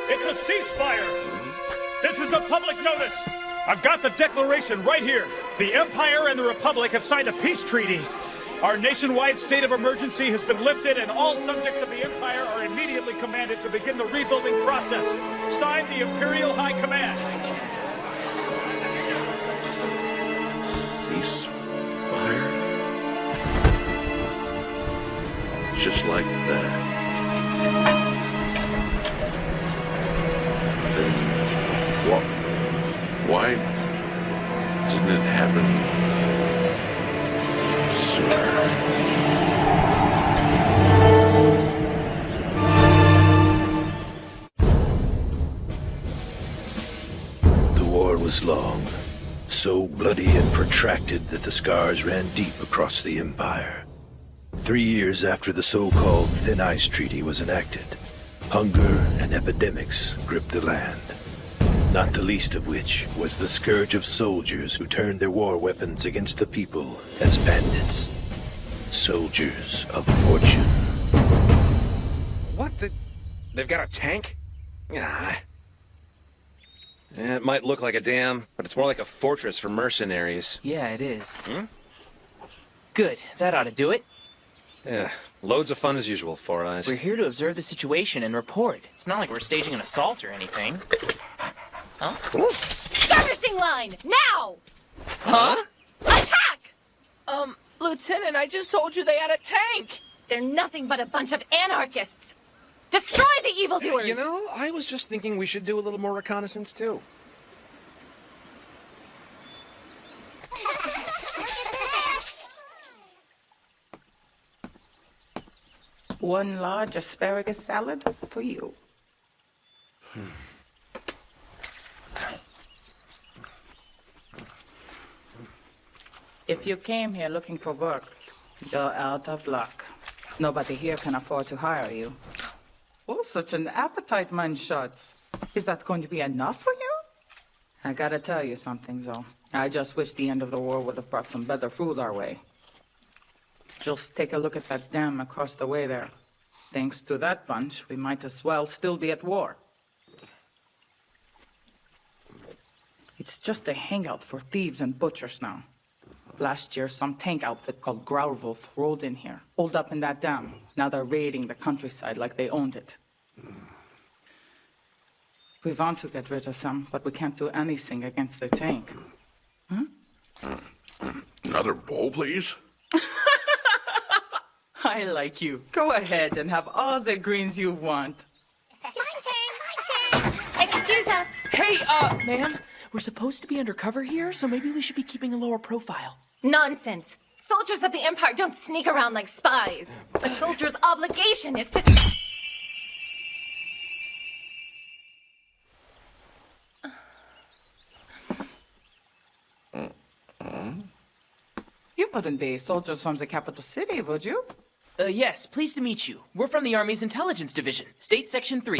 It's a ceasefire! This is a public notice! I've got the declaration right here. The Empire and the Republic have signed a peace treaty. Our nationwide state of emergency has been lifted, and all subjects of the Empire are immediately commanded to begin the rebuilding process. Signed, the Imperial High Command. Ceasefire? Just like that. Then why didn't it happen sooner? The war was long, so bloody and protracted that the scars ran deep across the Empire. 3 years after the so-called Thin Ice Treaty was enacted, hunger and epidemics gripped the land. Not the least of which was the scourge of soldiers who turned their war weapons against the people as bandits. Soldiers of fortune. What the? They've got a tank? Ah. It might look like a dam, but it's more like a fortress for mercenaries. Yeah, it is. Good. That ought to do it. Yeah, loads of fun as usual, Four Eyes. We're here to observe the situation and report. It's not like we're staging an assault or anything. Huh? Skirmishing line! Now! Huh? Attack! Lieutenant, I just told you they had a tank! They're nothing but a bunch of anarchists! Destroy the evildoers! You know, I was just thinking we should do a little more reconnaissance, too. One large asparagus salad for you. If you came here looking for work, you're out of luck. Nobody here can afford to hire you. Oh, such an appetite, man shots. Is that going to be enough for you? I gotta tell you something, though. I just wish the end of the war would have brought some better food our way. Just take a look at that dam across the way there. Thanks to that bunch, we might as well still be at war. It's just a hangout for thieves and butchers now. Last year, some tank outfit called Growlwolf rolled in here, holed up in that dam. Now they're raiding the countryside like they owned it. We want to get rid of some, but we can't do anything against the tank. Huh? Another bowl, please? I like you. Go ahead and have all the greens you want. My turn! Excuse us! Hey, ma'am, we're supposed to be undercover here, so maybe we should be keeping a lower profile. Nonsense! Soldiers of the Empire don't sneak around like spies. A soldier's obligation is to... You wouldn't be soldiers from the capital city, would you? Yes, pleased to meet you. We're from the Army's Intelligence Division, State Section 3.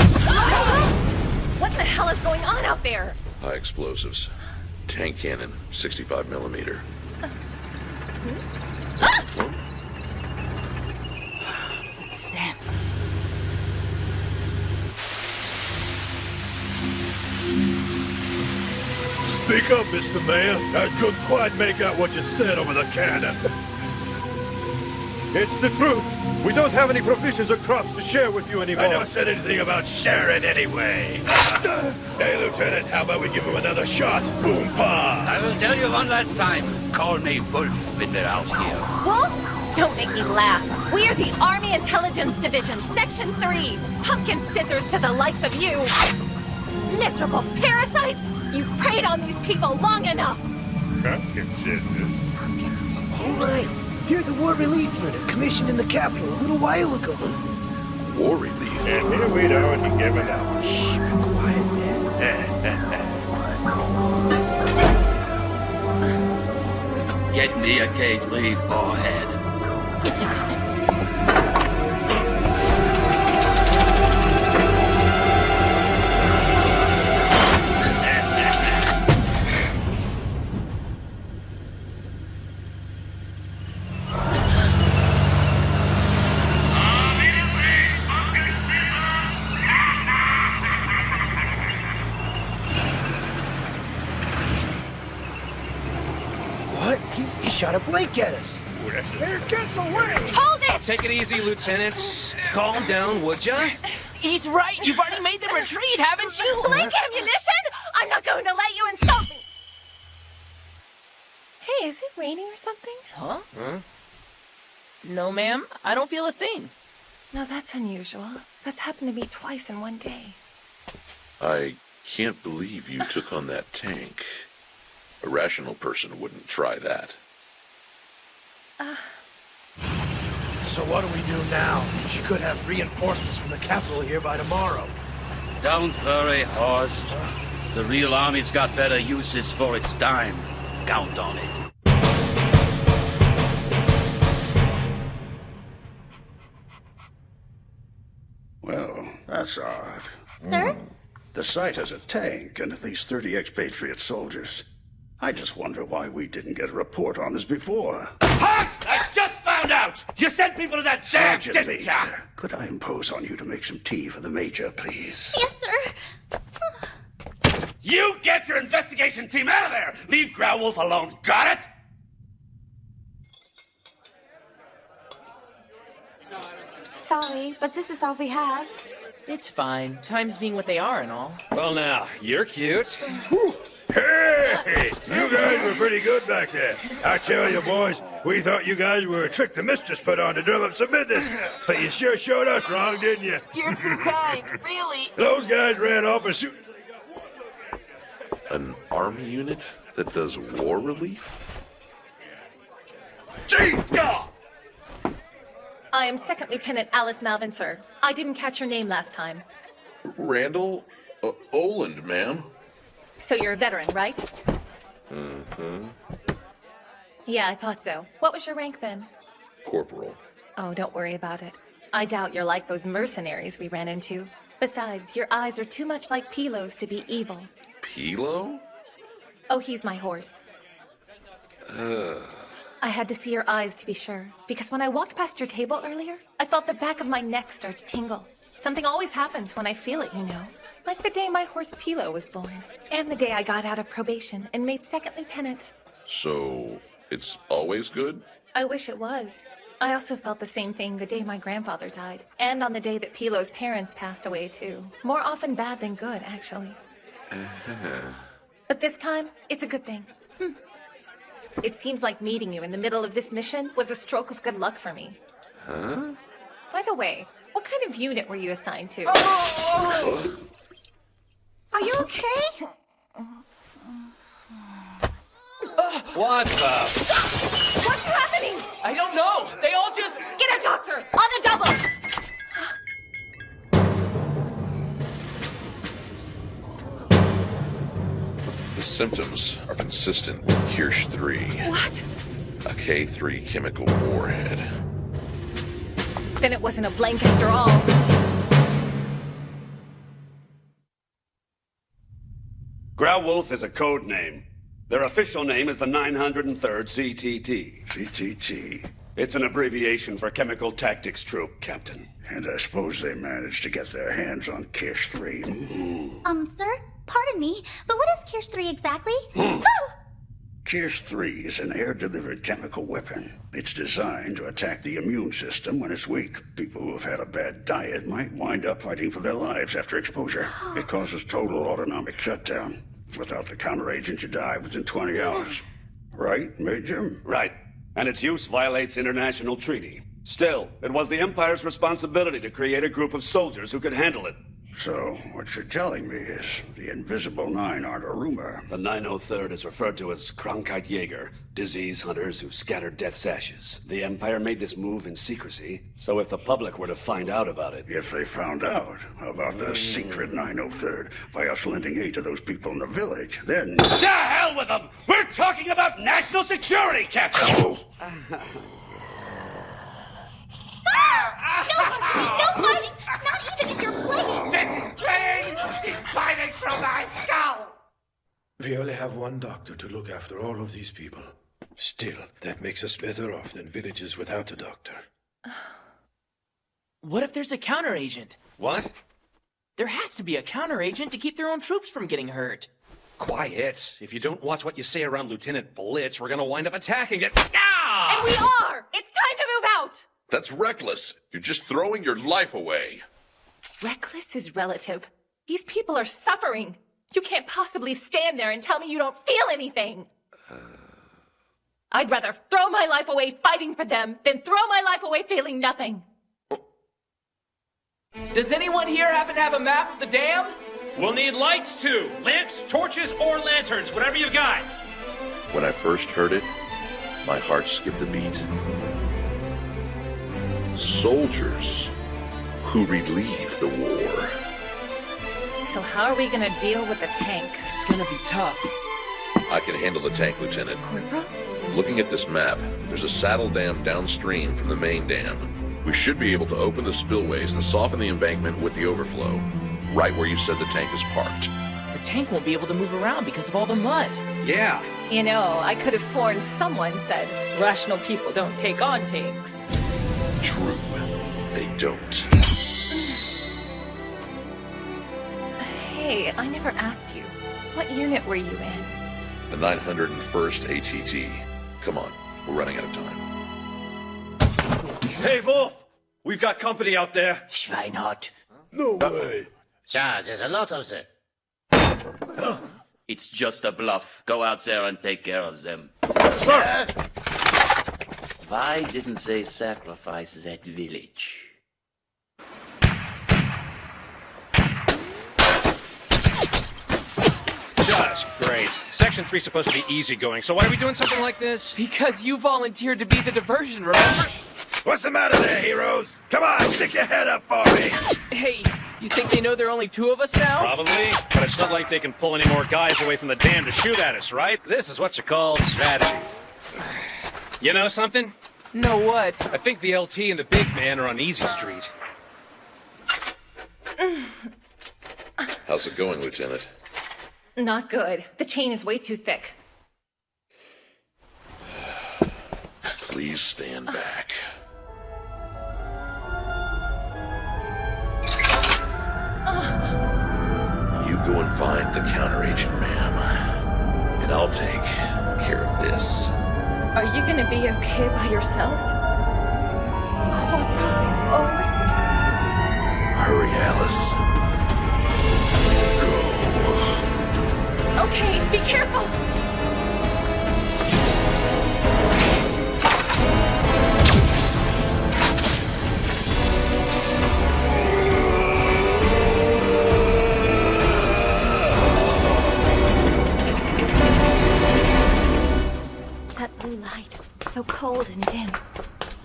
What the hell is going on out there? High explosives. Tank cannon, 65 millimeter. It's Sam. Speak up, Mr. Mayor. I couldn't quite make out what you said over the cannon. It's the truth. We don't have any provisions or crops to share with you anymore. I never said anything about sharing anyway. Hey, Lieutenant, how about we give him another shot? Boom, pa! I will tell you one last time. Call me Wolf when we're out here. Wolf? Don't make me laugh. We're the Army Intelligence Division, Section 3. Pumpkin scissors to the likes of you. Miserable parasites! You preyed on these people long enough. Pumpkin scissors. All right. You're the War Relief Unit commissioned in the capital a little while ago. War relief? And here we'd already given up. Shh, be quiet, man. Get me a K3 warhead. just shot a blank at us. Here, gets away! Hold it! Take it easy, Lieutenant. Calm down, would ya? He's right. You've already made the retreat, haven't you? Blank ammunition? I'm not going to let you insult me! Hey, is it raining or something? Huh? No, ma'am. I don't feel a thing. No, that's unusual. That's happened to me twice in one day. I can't believe you took on that tank. A rational person wouldn't try that. So what do we do now? She could have reinforcements from the capital here by tomorrow. Don't worry, Horst. The real army's got better uses for its time. Count on it. Well, that's odd. Sir? The site has a tank and at least 30 expatriate soldiers. I just wonder why we didn't get a report on this before. Hux! I just found out! You sent people to that dam, Sergeant didn't ya? Major, could I impose on you to make some tea for the Major, please? Yes, sir. You get your investigation team out of there! Leave Growlwolf alone, got it? Sorry, but this is all we have. It's fine. Times being what they are and all. Well, now, you're cute. Hey! You guys were pretty good back there. I tell you, boys, we thought you guys were a trick the mistress put on to drum up some business. But you sure showed us wrong, didn't you? You're too kind, really. Those guys ran off as soon. An army unit that does war relief? I am Second Lieutenant Alice Malvin, sir. I didn't catch your name last time. Randall Oland, ma'am. So you're a veteran, right? Mm-hmm. Yeah, I thought so. What was your rank then? Corporal. Oh, don't worry about it. I doubt you're like those mercenaries we ran into. Besides, your eyes are too much like Pilo's to be evil. Pilo? Oh, he's my horse. I had to see your eyes to be sure, because when I walked past your table earlier, I felt the back of my neck start to tingle. Something always happens when I feel it, you know. Like the day my horse Pilo was born, and the day I got out of probation and made second lieutenant. So, it's always good? I wish it was. I also felt the same thing the day my grandfather died, and on the day that Pilo's parents passed away too. More often bad than good, actually. But this time, it's a good thing. It seems like meeting you in the middle of this mission was a stroke of good luck for me. Huh? By the way, what kind of unit were you assigned to? Are you okay? What the? What's happening? I don't know. They all just... Get a doctor! On the double! The symptoms are consistent with Kirsch 3. What? A K3 chemical warhead. Then it wasn't a blank after all. Growlwolf is a code name. Their official name is the 903rd CTT. CTT. It's an abbreviation for Chemical Tactics Troop, Captain. And I suppose they managed to get their hands on Kirsch 3. Sir? Pardon me, but what is Kirsch 3 exactly? Kirsch 3 is an air-delivered chemical weapon. It's designed to attack the immune system when it's weak. People who have had a bad diet might wind up fighting for their lives after exposure. It causes total autonomic shutdown. Without the counteragent, you die within 20 hours. Right, Major? Right. And its use violates international treaty. Still, it was the Empire's responsibility to create a group of soldiers who could handle it. So, what you're telling me is the Invisible Nine aren't a rumor. The 903rd is referred to as Krankheitjäger, disease hunters who scatter death's ashes. The Empire made this move in secrecy, so if the public were to find out about it... If they found out about the secret 903rd by us lending aid to those people in the village, then... To hell with them! We're talking about national security, Captain! No fighting! Not even if you're playing! This is playing! He's biting through my skull! We only have one doctor to look after all of these people. Still, that makes us better off than villages without a doctor. What if there's a counteragent? What? There has to be a counteragent to keep their own troops from getting hurt. Quiet. If you don't watch what you say around Lieutenant Blitz, we're gonna wind up attacking it. Ah! And we are! It's time to move out! That's reckless. You're just throwing your life away. Reckless is relative. These people are suffering. You can't possibly stand there and tell me you don't feel anything. I'd rather throw my life away fighting for them than throw my life away feeling nothing. Does anyone here happen to have a map of the dam? We'll need lights too. Lamps, torches, or lanterns, whatever you've got. When I first heard it, my heart skipped a beat. Soldiers who relieve the war. So how are we gonna deal with the tank? It's gonna be tough. I can handle the tank, Lieutenant. Corporal? Looking at this map, there's a saddle dam downstream from the main dam. We should be able to open the spillways and soften the embankment with the overflow, right where you said the tank is parked. The tank won't be able to move around because of all the mud. Yeah. You know, I could have sworn someone said rational people don't take on tanks. True, they don't. Hey, I never asked you. What unit were you in? The 901st ATT. Come on, we're running out of time. Hey, Wolf! We've got company out there. Schweinhund. No way. Sir, there's a lot of them. It's just a bluff. Go out there and take care of them. Sir! Why didn't they sacrifice that village? Just great. Section 3's supposed to be easygoing, so why are we doing something like this? Because you volunteered to be the diversion, remember? What's the matter there, heroes? Come on, stick your head up for me. Hey, you think they know there are only two of us now? Probably, but it's not like they can pull any more guys away from the dam to shoot at us, right? This is what you call strategy. You know something? No what? I think the LT and the big man are on Easy Street. How's it going, Lieutenant? Not good. The chain is way too thick. Please stand back. You go and find the counteragent, ma'am. And I'll take care of this. Are you gonna be okay by yourself? Corporal Oland? Hurry, Alice. Go. Okay, be careful! That blue light, so cold and dim.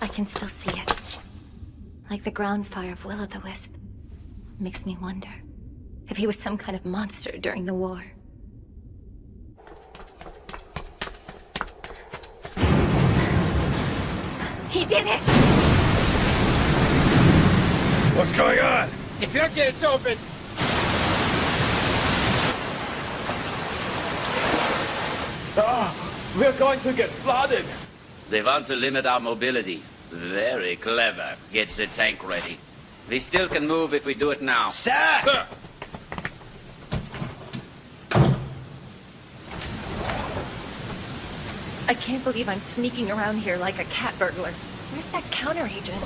I can still see it. Like the ground fire of Will-o'-the-Wisp. Makes me wonder if he was some kind of monster during the war. He did it! What's going on? The floodgates open! We're going to get flooded. They want to limit our mobility. Very clever. Gets the tank ready. We still can move if we do it now. Sir! Sir! I can't believe I'm sneaking around here like a cat burglar. Where's that counteragent?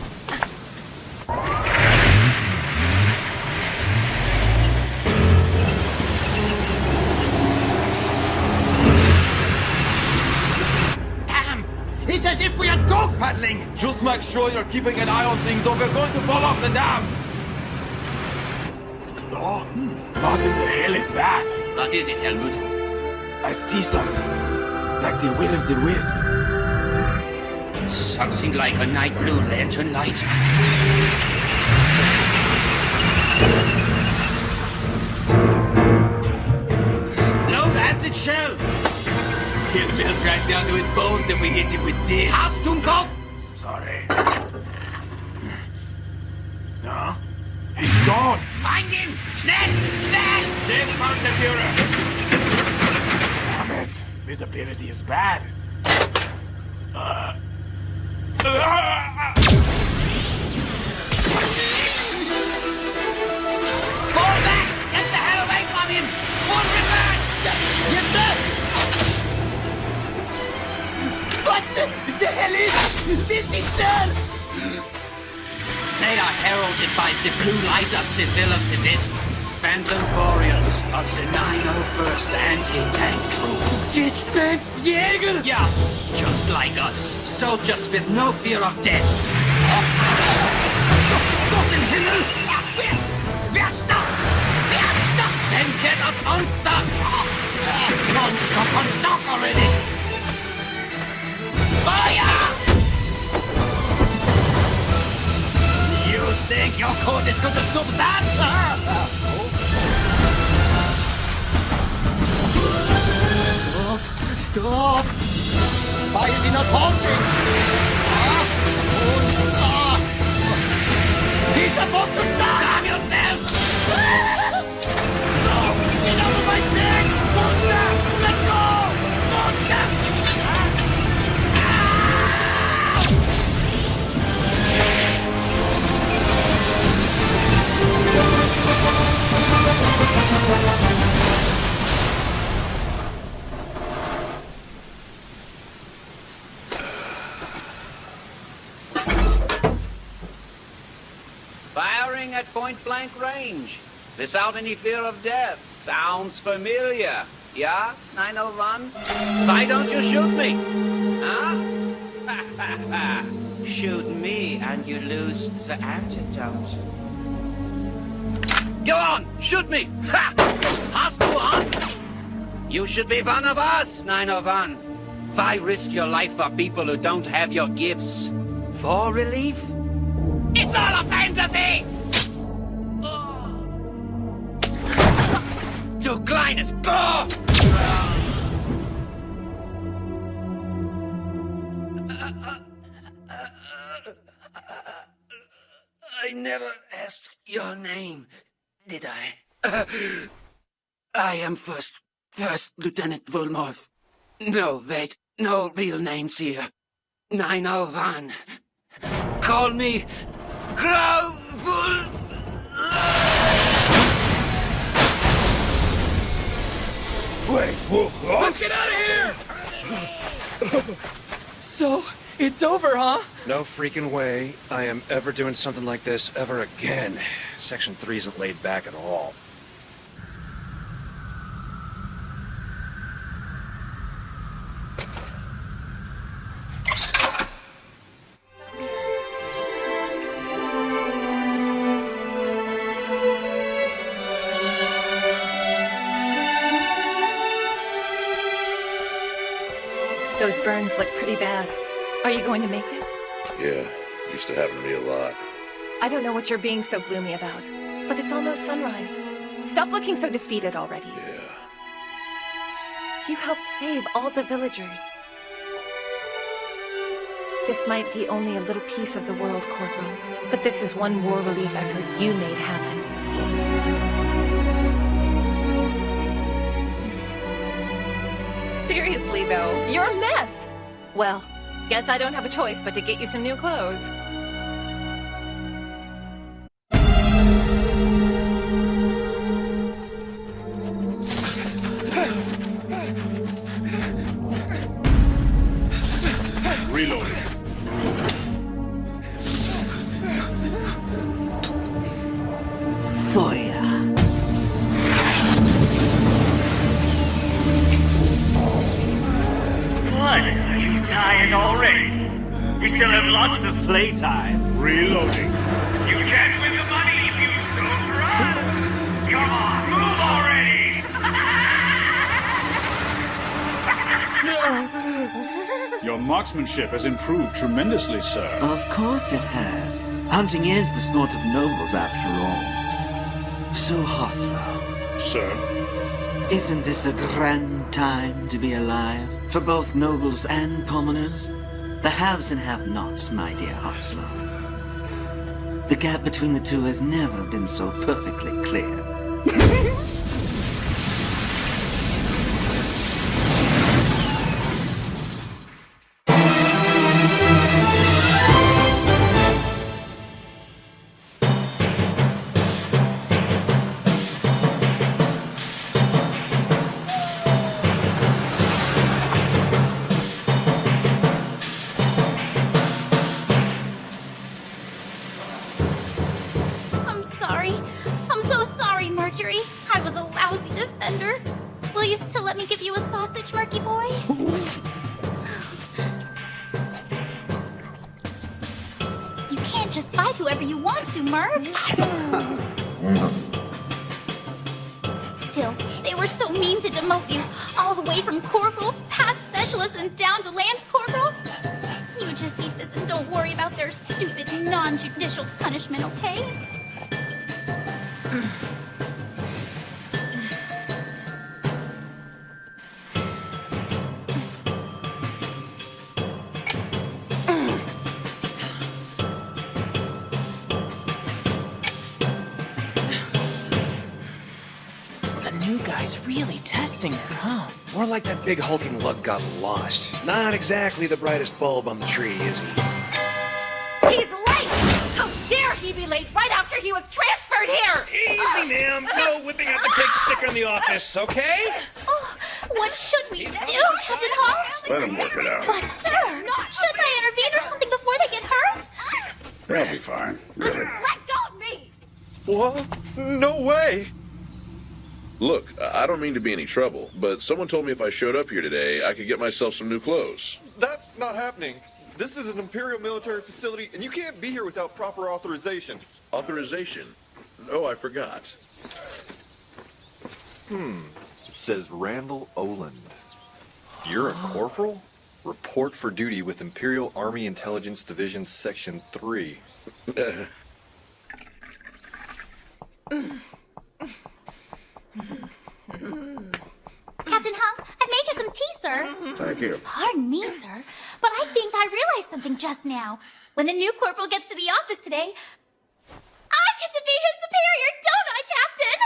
Damn! It's as if we are dog paddling! Just make sure you're keeping an eye on things or we're going to fall off the dam! Oh, what in the hell is that? What is it, Helmut? I see something. Like the Will-o'-the-Wisp. Something like a night blue lantern light. Load acid shell! He'll melt right down to his bones if we hit him with this. Dummkopf! Sorry. No? He's gone! Find him! Schnell! Schnell! Chase Panzerführer! Damn it. Visibility is bad. Fall back! Get the hell away from him! Full reverse! is he said? They are heralded by the blue light of the Will of the Wisp, phantom warriors of the 901st Anti-Tank Troop. Dispensjäger? Yeah, just like us. Soldiers with no fear of death. Gott im Himmel! Wer stoppt? Wer stoppt? Then get us unstuck! Unstuck already! Fire! You think your code is going to stop that? Stop! Why is he not honking? He's supposed to stop! Calm yourself! No! Get out of my thing! Monster! Let go! Monster! Firing at point-blank range, without any fear of death. Sounds familiar. Yeah, 901? Why don't you shoot me? Huh? Shoot me and you lose the antidote. Go on, shoot me! Ha! Hast du Angst? You should be one of us, 901. Why risk your life for people who don't have your gifts? For relief? It's all a fantasy! Du kleines Go! I never asked your name, did I? I am First Lieutenant Volmov. No, wait, no real names here. 901. Call me Grauwulf. Wait, Wolf! Let's get out of here! So, it's over, huh? No freaking way I am ever doing something like this ever again. Section 3 isn't laid back at all. Those burns look pretty bad. Are you going to make it? Yeah, used to happen to me a lot. I don't know what you're being so gloomy about, but it's almost sunrise. Stop looking so defeated already. Yeah. You helped save all the villagers. This might be only a little piece of the world, Corporal, but this is one war relief effort you made happen. Seriously, though, you're a mess. Well, guess I don't have a choice but to get you some new clothes. Reloading. Feuer. What? Are you tired already? We still have lots of playtime. Reloading. You can't win the money if you don't run! Come on, move already! Your marksmanship has improved tremendously, sir. Of course it has. Hunting is the sport of nobles, after all. So, Hostler. Sir? Isn't this a grand time to be alive? For both nobles and commoners? The haves and have-nots, my dear Hostler. The gap between the two has never been so perfectly clear. Mercury. I was a lousy defender. Will you still let me give you a sausage, Murky Boy? You can't just bite whoever you want to, Merc. Still, they were so mean to demote you, all the way from corporal, past specialist, and down to lance corporal. You just eat this and don't worry about their stupid, non-judicial punishment, okay? Really testing her, huh? More like that big hulking lug got lost. Not exactly the brightest bulb on the tree, is he? He's late! How dare he be late right after he was transferred here! Easy, ma'am. No whipping out the big sticker in the office, okay? Oh, what should we do, Captain Holmes? Let him work it out. But, sir, shouldn't I intervene or something before they get hurt? They'll be fine, really. Let go of me! What? No way! Look, I don't mean to be any trouble, but someone told me if I showed up here today, I could get myself some new clothes. That's not happening. This is an Imperial military facility, and you can't be here without proper authorization. Authorization? Oh, I forgot. It says Randall Oland. You're a corporal? Report for duty with Imperial Army Intelligence Division Section 3. Captain Holmes, I've made you some tea, sir. Thank you. Pardon me, sir, but I think I realized something just now. When the new corporal gets to the office today, I get to be his superior, don't I, Captain?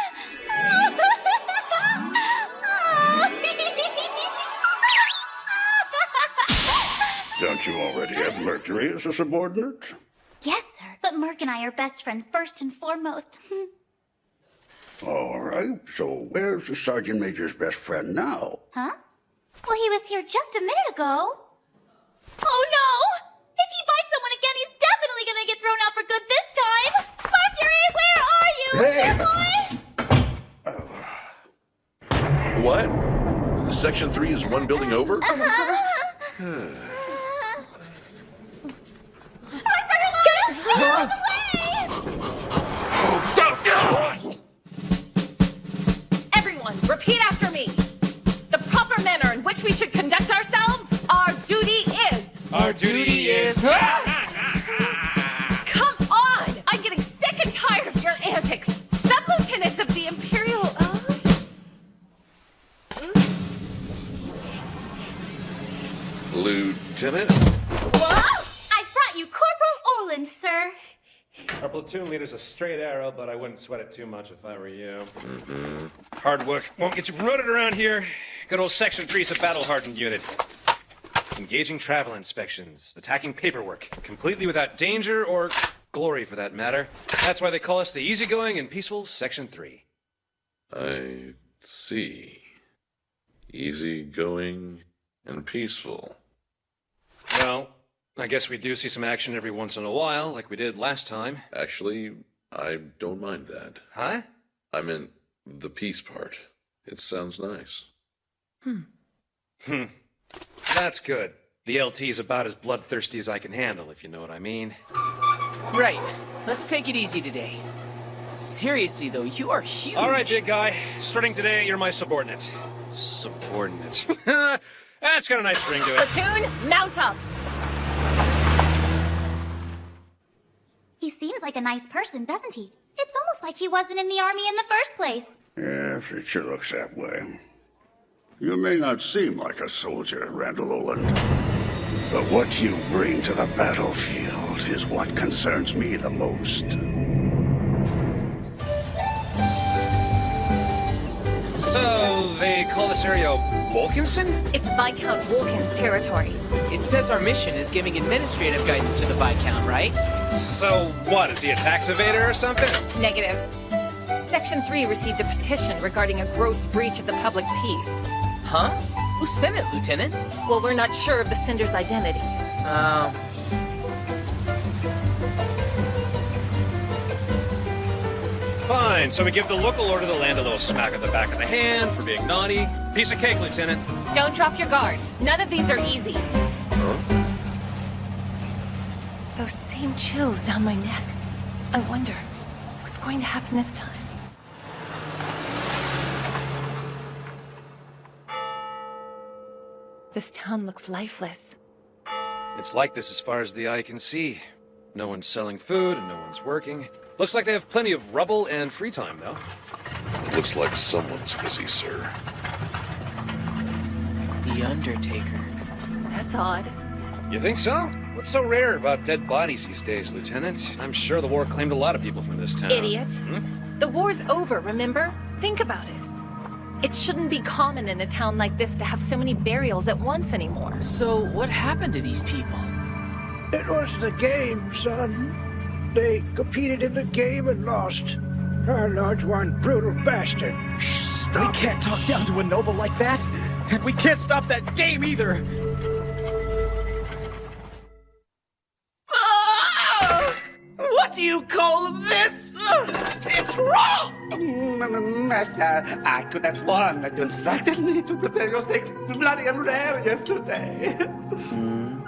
Don't you already have Mercury as a subordinate? Yes, sir, but Merc and I are best friends first and foremost. All right, so where's the Sergeant Major's best friend now? Huh? Well, he was here just a minute ago. Oh, no! If he bites someone again, he's definitely gonna get thrown out for good this time! Mercury, where are you, dear boy? What? Section 3 is one building over? Everyone, repeat after me. The proper manner in which we should conduct ourselves, our duty is. Our duty is... Come on! I'm getting sick and tired of your antics. Sub-lieutenants of the Imperial... Lieutenant? I brought you Corporal Orland, sir. Our platoon leader's a straight arrow, but I wouldn't sweat it too much if I were you. Hard work won't get you promoted around here. Good old Section 3's a battle-hardened unit. Engaging travel inspections, attacking paperwork, completely without danger or glory for that matter. That's why they call us the easygoing and peaceful Section 3. I see. Easygoing and peaceful. Well, I guess we do see some action every once in a while, like we did last time. Actually, I don't mind that. Huh? I meant the peace part. It sounds nice. That's good. The LT's about as bloodthirsty as I can handle, if you know what I mean. Right. Let's take it easy today. Seriously, though, you are huge. All right, big guy. Starting today, you're my subordinate. Subordinate. That's got a nice ring to it. Platoon, mount up. He seems like a nice person, doesn't he? It's almost like he wasn't in the army in the first place. Yes, it sure looks that way. You may not seem like a soldier, Randall Oland, but what you bring to the battlefield is what concerns me the most. So, they call this area Wilkinson? It's Viscount Wolkin's territory. It says our mission is giving administrative guidance to the Viscount, right? So what, is he a tax evader or something? Negative. Section 3 received a petition regarding a gross breach of the public peace. Huh? Who sent it, Lieutenant? Well, we're not sure of the sender's identity. Oh. Fine, so we give the local lord of the land a little smack on the back of the hand for being naughty. Piece of cake, Lieutenant. Don't drop your guard. None of these are easy. Huh? Those same chills down my neck. I wonder, what's going to happen this time? This town looks lifeless. It's like this as far as the eye can see. No one's selling food and no one's working. Looks like they have plenty of rubble and free time, though. It looks like someone's busy, sir. The Undertaker. That's odd. You think so? What's so rare about dead bodies these days, Lieutenant? I'm sure the war claimed a lot of people from this town. Idiot. The war's over, remember? Think about it. It shouldn't be common in a town like this to have so many burials at once anymore. So, what happened to these people? It wasn't a game, son. They competed in the game and lost. Our lord's one brutal bastard. We can't talk down to a noble like that. And we can't stop that game either. What do you call this? It's wrong! Master, I could have sworn that you instructed me to prepare your steak bloody and rare yesterday.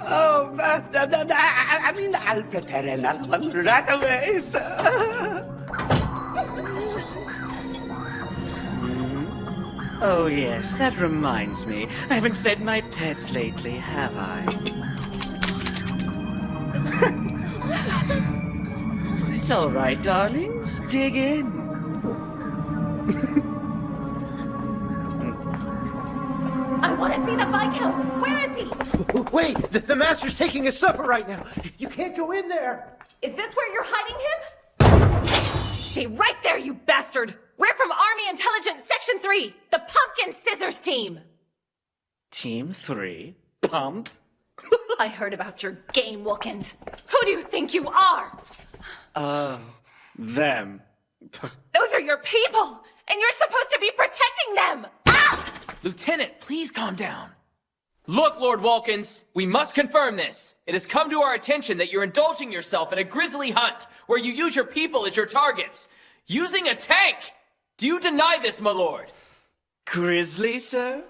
Oh, I mean, I'll prepare another one right away, sir. Oh, yes, that reminds me. I haven't fed my pets lately, have I? It's all right, darlings. Dig in. I want to see the Viscount! Where is he? Wait, the Master's taking his supper right now. You can't go in there. Is this where you're hiding him? Stay right there, you bastard! We're from Army Intelligence Section 3, the Pumpkin Scissors team. Team 3? Pump? I heard about your game, Wilkins. Who do you think you are? Them. Those are your people, and you're supposed to be protecting them! Ah! Lieutenant, please calm down. Look, Lord Wilkins, we must confirm this. It has come to our attention that you're indulging yourself in a grisly hunt where you use your people as your targets. Using a tank! Do you deny this, my lord? Grizzly, sir?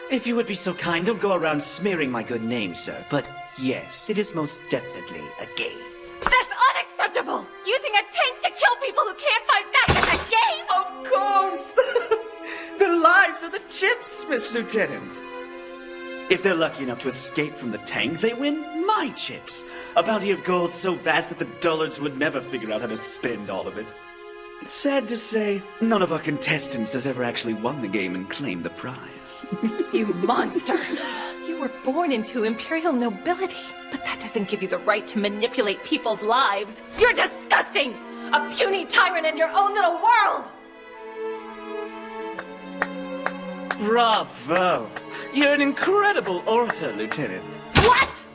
If you would be so kind, don't go around smearing my good name, sir. But yes, it is most definitely a game. That's unacceptable! Using a tank to kill people who can't fight back is a game! Of course! Their lives are the chips, Miss Lieutenant. If they're lucky enough to escape from the tank, they win my chips. A bounty of gold so vast that the dullards would never figure out how to spend all of it. Sad to say, none of our contestants has ever actually won the game and claimed the prize. You monster! You were born into Imperial nobility, but that doesn't give you the right to manipulate people's lives. You're disgusting! A puny tyrant in your own little world! Bravo! You're an incredible orator, Lieutenant. What?!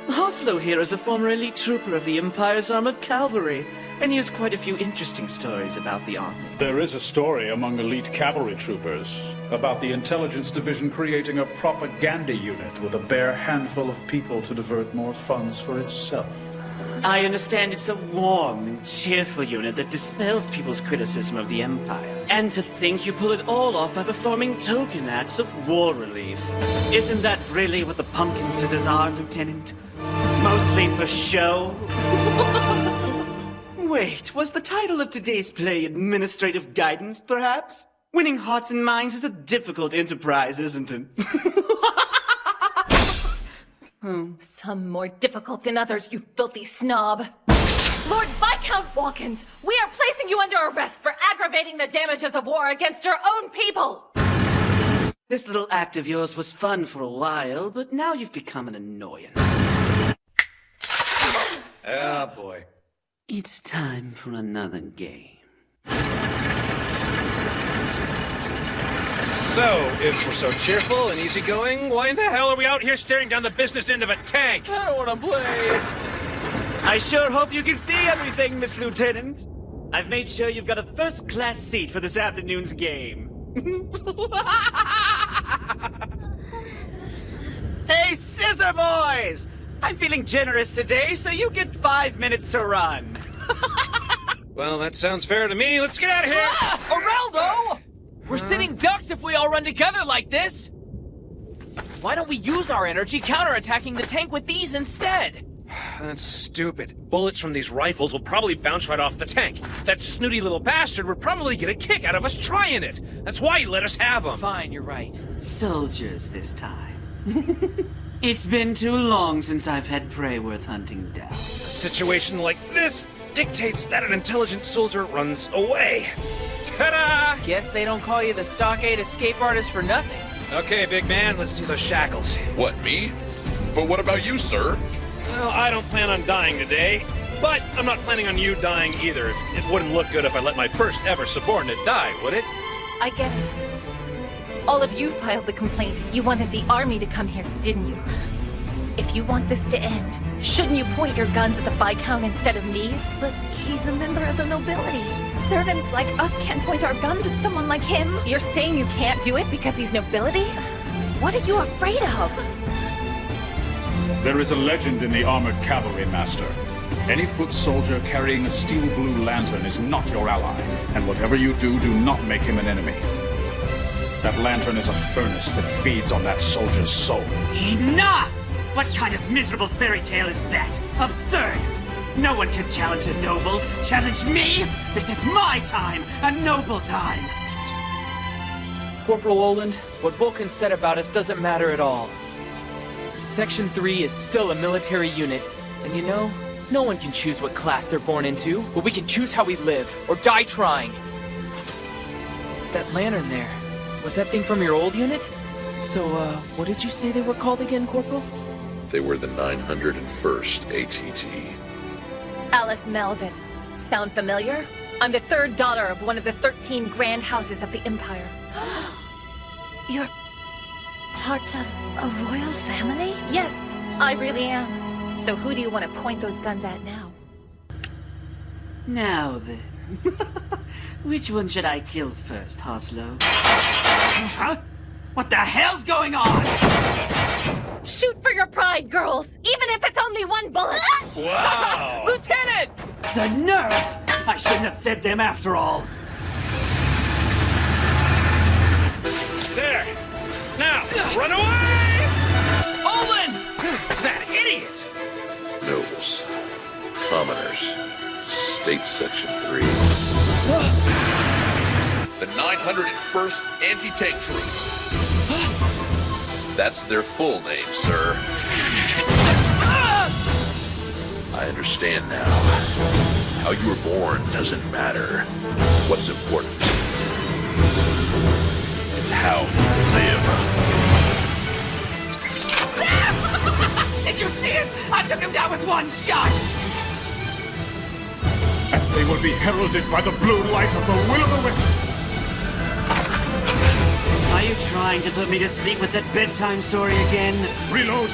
Oslo here is a former elite trooper of the Empire's Armored Cavalry, and he has quite a few interesting stories about the army. There is a story among elite cavalry troopers about the intelligence division creating a propaganda unit with a bare handful of people to divert more funds for itself. I understand it's a warm and cheerful unit that dispels people's criticism of the Empire. And to think you pull it all off by performing token acts of war relief. Isn't that really what the Pumpkin Scissors are, Lieutenant? Mostly for show? Wait, was the title of today's play Administrative Guidance, perhaps? Winning hearts and minds is a difficult enterprise, isn't it? Some more difficult than others, you filthy snob. Lord Viscount Wilkins, we are placing you under arrest for aggravating the damages of war against your own people! This little act of yours was fun for a while, but now you've become an annoyance. Ah, boy. It's time for another game. So, if we're so cheerful and easygoing, why in the hell are we out here staring down the business end of a tank? I don't want to play. I sure hope you can see everything, Miss Lieutenant. I've made sure you've got a first-class seat for this afternoon's game. Hey, Scissor Boys! I'm feeling generous today, so you get 5 minutes to run. Well, that sounds fair to me. Let's get out of here! Araldo! We're sitting ducks if we all run together like this! Why don't we use our energy counterattacking the tank with these instead? That's stupid. Bullets from these rifles will probably bounce right off the tank. That snooty little bastard would probably get a kick out of us trying it. That's why he let us have them. Fine, you're right. Soldiers this time. It's been too long since I've had prey worth hunting down. A situation like this dictates that an intelligent soldier runs away. Ta-da! Guess they don't call you the Stockade escape artist for nothing. Okay, big man, let's see those shackles. What, me? But what about you, sir? Well, I don't plan on dying today, but I'm not planning on you dying either. It wouldn't look good if I let my first ever subordinate die, would it? I get it. All of you filed the complaint. You wanted the army to come here, didn't you? If you want this to end, shouldn't you point your guns at the Viscount instead of me? But he's a member of the nobility. Servants like us can't point our guns at someone like him. You're saying you can't do it because he's nobility? What are you afraid of? There is a legend in the Armored Cavalry, Master. Any foot soldier carrying a steel blue lantern is not your ally, and whatever you do, do not make him an enemy. That lantern is a furnace that feeds on that soldier's soul. Enough! What kind of miserable fairy tale is that? Absurd! No one can challenge a noble. Challenge me? This is my time, a noble time. Corporal Oland, what Vulcan said about us doesn't matter at all. Section 3 is still a military unit, and you know, no one can choose what class they're born into, but we can choose how we live, or die trying. That lantern there, was that thing from your old unit? So, what did you say they were called again, Corporal? They were the 901st ATT. Alice Melvin. Sound familiar? I'm the third daughter of one of the 13 grand houses of the Empire. You're parts of a royal family? Yes, I really am. So who do you want to point those guns at now? Now then. Which one should I kill first, Hoslow? Huh? What the hell's going on? Shoot for your pride, girls! Even if it's only one bullet! Wow! Lieutenant! The nerve! I shouldn't have fed them after all. There! Now, run away! Olin! That idiot! Nobles. Commoners. State Section 3. The 901st Anti-Tank Troop. That's their full name, sir. I understand now. How you were born doesn't matter. What's important is how you live. Did you see it? I took him down with one shot! And they will be heralded by the blue light of the Will-o'-the-Wisp. Are you trying to put me to sleep with that bedtime story again? Reload!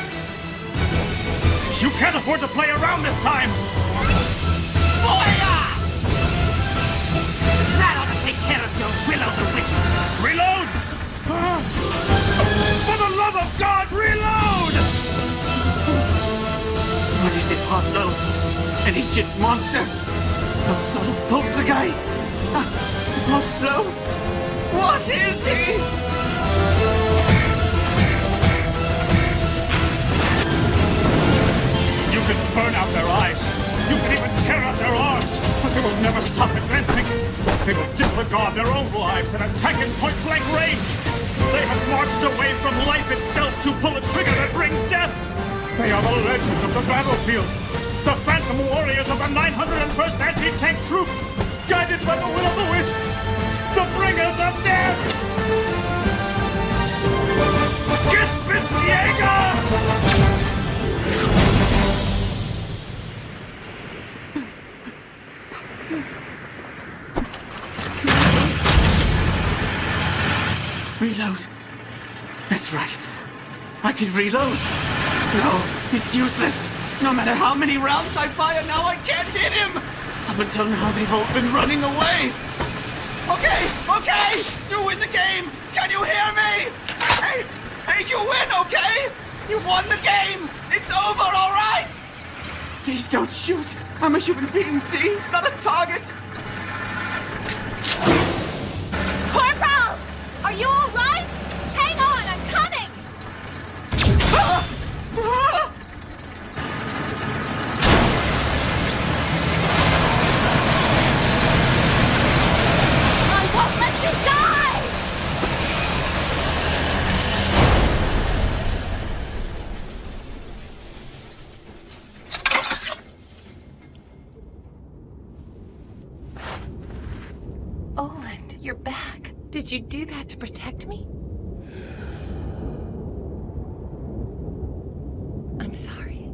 You can't afford to play around this time! Fire! That ought to take care of your Will-o'-the-Wisp! Reload! For the love of God, reload! What is it, Hoslow? An ancient monster? Some sort of poltergeist? Hoslow? What is he? You can burn out their eyes. You can even tear out their arms. But they will never stop advancing. They will disregard their own lives and attack in point-blank range. They have marched away from life itself to pull a trigger that brings death. They are the legend of the battlefield. The phantom warriors of the 901st Anti-Tank Troop. Guided by the Will-o'-the-Wisp. The bringers of death. Gespensjäger! Reload. That's right. I can reload. No, it's useless. No matter how many rounds I fire now, I can't hit him. Up until now, they've all been running away. Okay, you win the game. Can you hear me? Hey, you win, okay? You've won the game. It's over, all right? Please don't shoot. I'm a human being, see? Not a target. Did you do that to protect me? I'm sorry.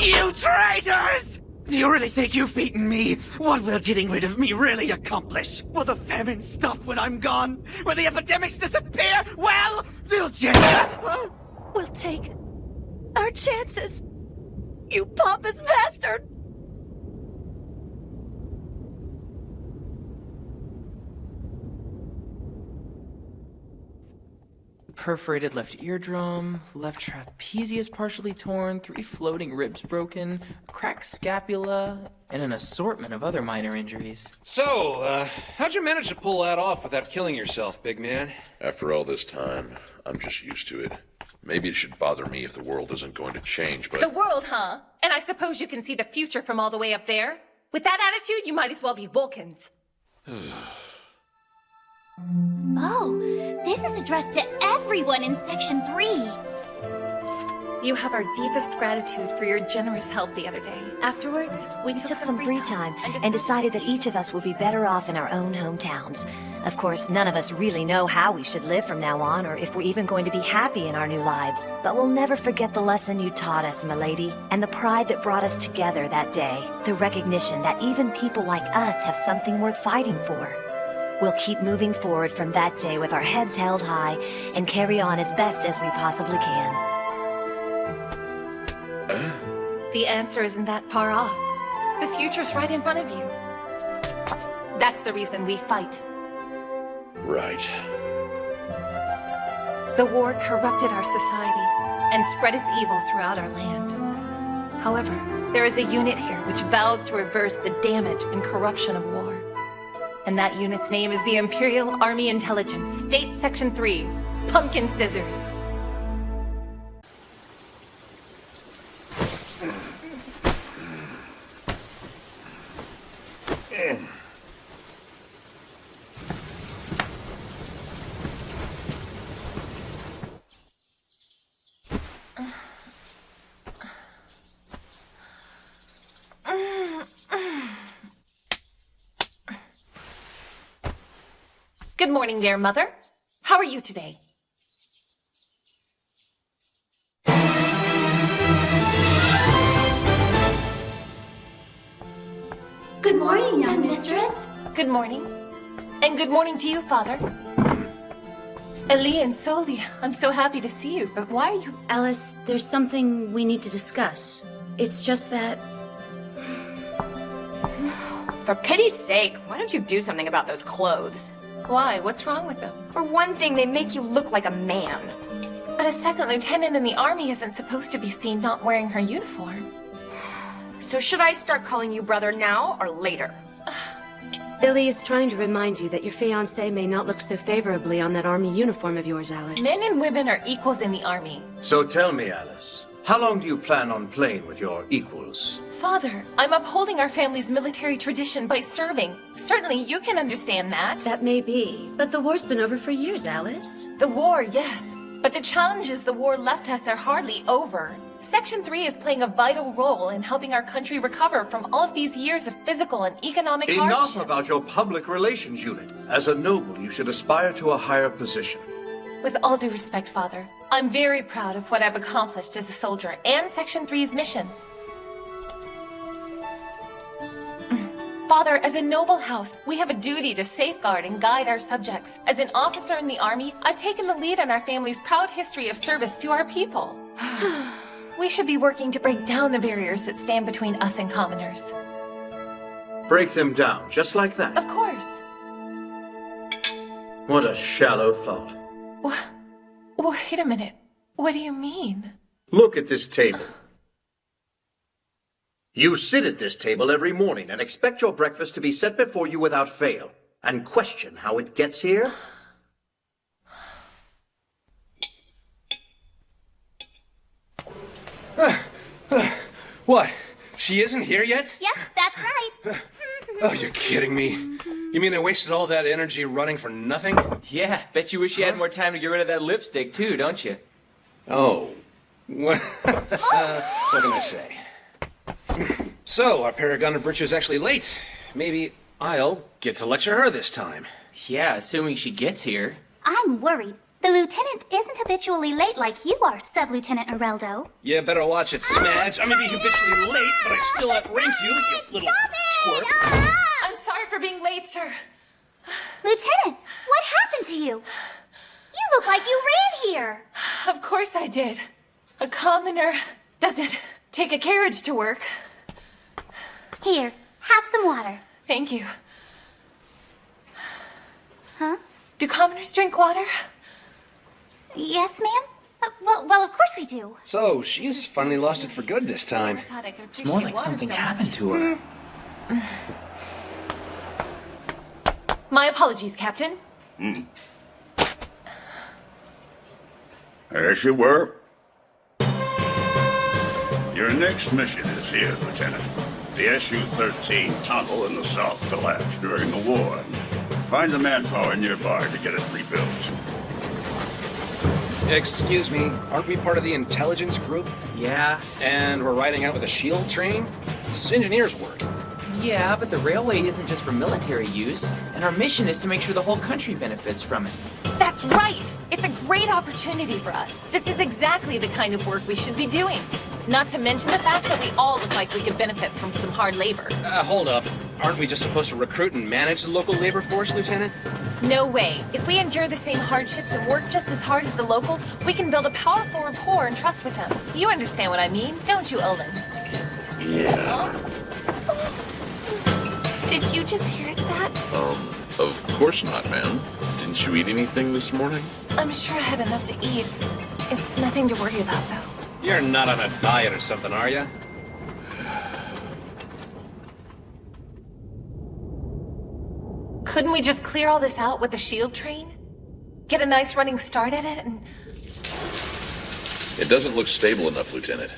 You traitors! Do you really think you've beaten me? What will getting rid of me really accomplish? Will the famine stop when I'm gone? Will the epidemics disappear? Well, they'll just... We'll take our chances. You pompous bastard! Perforated left eardrum, left trapezius partially torn, 3 floating ribs broken, cracked scapula, and an assortment of other minor injuries. So, how'd you manage to pull that off without killing yourself, big man? After all this time, I'm just used to it. Maybe it should bother me if the world isn't going to change, but... The world, huh? And I suppose you can see the future from all the way up there? With that attitude, you might as well be Vulcans. Oh, this is addressed to everyone in Section 3. You have our deepest gratitude for your generous help the other day. Afterwards, We took some free time and decided that each of us would be better off in our own hometowns. Of course, none of us really know how we should live from now on, or if we're even going to be happy in our new lives. But we'll never forget the lesson you taught us, milady, and the pride that brought us together that day. The recognition that even people like us have something worth fighting for. We'll keep moving forward from that day with our heads held high and carry on as best as we possibly can. The answer isn't that far off. The future's right in front of you. That's the reason we fight. Right. The war corrupted our society and spread its evil throughout our land. However, there is a unit here which vows to reverse the damage and corruption of war. And that unit's name is the Imperial Army Intelligence, State Section 3, Pumpkin Scissors. Good morning there, Mother. How are you today? Good morning, young mistress. Good morning. And good morning to you, Father. Elia and Soli, I'm so happy to see you, but why are you... Alice, there's something we need to discuss. It's just that... For pity's sake, why don't you do something about those clothes? Why? What's wrong with them? For one thing, they make you look like a man. But a second lieutenant in the army isn't supposed to be seen not wearing her uniform. So should I start calling you brother now or later? Billy is trying to remind you that your fiancé may not look so favorably on that army uniform of yours, Alice. Men and women are equals in the army. So tell me, Alice, how long do you plan on playing with your equals? Father, I'm upholding our family's military tradition by serving. Certainly you can understand that. That may be, but the war's been over for years, Alice. The war, yes. But the challenges the war left us are hardly over. Section 3 is playing a vital role in helping our country recover from all of these years of physical and economic Enough hardship. about your public relations unit. As a noble, you should aspire to a higher position. With all due respect, Father, I'm very proud of what I've accomplished as a soldier and Section 3's mission. Father, as a noble house, we have a duty to safeguard and guide our subjects. As an officer in the army, I've taken the lead in our family's proud history of service to our people. We should be working to break down the barriers that stand between us and commoners. Break them down, just like that. Of course. What a shallow thought. Wait a minute. What do you mean? Look at this table. You sit at this table every morning and expect your breakfast to be set before you without fail, and question how it gets here? What? She isn't here yet? Yep, that's right. Oh, you're kidding me. You mean I wasted all that energy running for nothing? Yeah, bet you wish you had more time to get rid of that lipstick too, don't you? Oh. What can I say? So, our paragon of virtue is actually late. Maybe I'll get to lecture her this time. Yeah, assuming she gets here. I'm worried. The lieutenant isn't habitually late like you are, Sub-Lieutenant Areldo. Yeah, better watch it, Smadge. I may be habitually late, but I still outrank you, you little twerp. I'm sorry for being late, sir. Lieutenant, what happened to you? You look like you ran here. Of course I did. A commoner doesn't take a carriage to work. Here, have some water. Thank you. Huh? Do commoners drink water? Yes, ma'am? Well, of course we do. So, she's finally lost it for good this time. It's more like something happened to her. My apologies, Captain. As you were. Your next mission is here, Lieutenant. The SU-13 tunnel in the south collapsed during the war. Find the manpower nearby to get it rebuilt. Excuse me, aren't we part of the intelligence group? Yeah. And we're riding out with a shield train? This is engineers' work. Yeah, but the railway isn't just for military use, and our mission is to make sure the whole country benefits from it. That's right! It's a great opportunity for us. This is exactly the kind of work we should be doing. Not to mention the fact that we all look like we could benefit from some hard labor. Hold up. Aren't we just supposed to recruit and manage the local labor force, Lieutenant? No way. If we endure the same hardships and work just as hard as the locals, we can build a powerful rapport and trust with them. You understand what I mean, don't you, Olin? Yeah. Did you just hear that? Of course not, ma'am. Didn't you eat anything this morning? I'm sure I had enough to eat. It's nothing to worry about, though. You're not on a diet or something, are you? Couldn't we just clear all this out with the shield train? Get a nice running start at it and... It doesn't look stable enough, Lieutenant.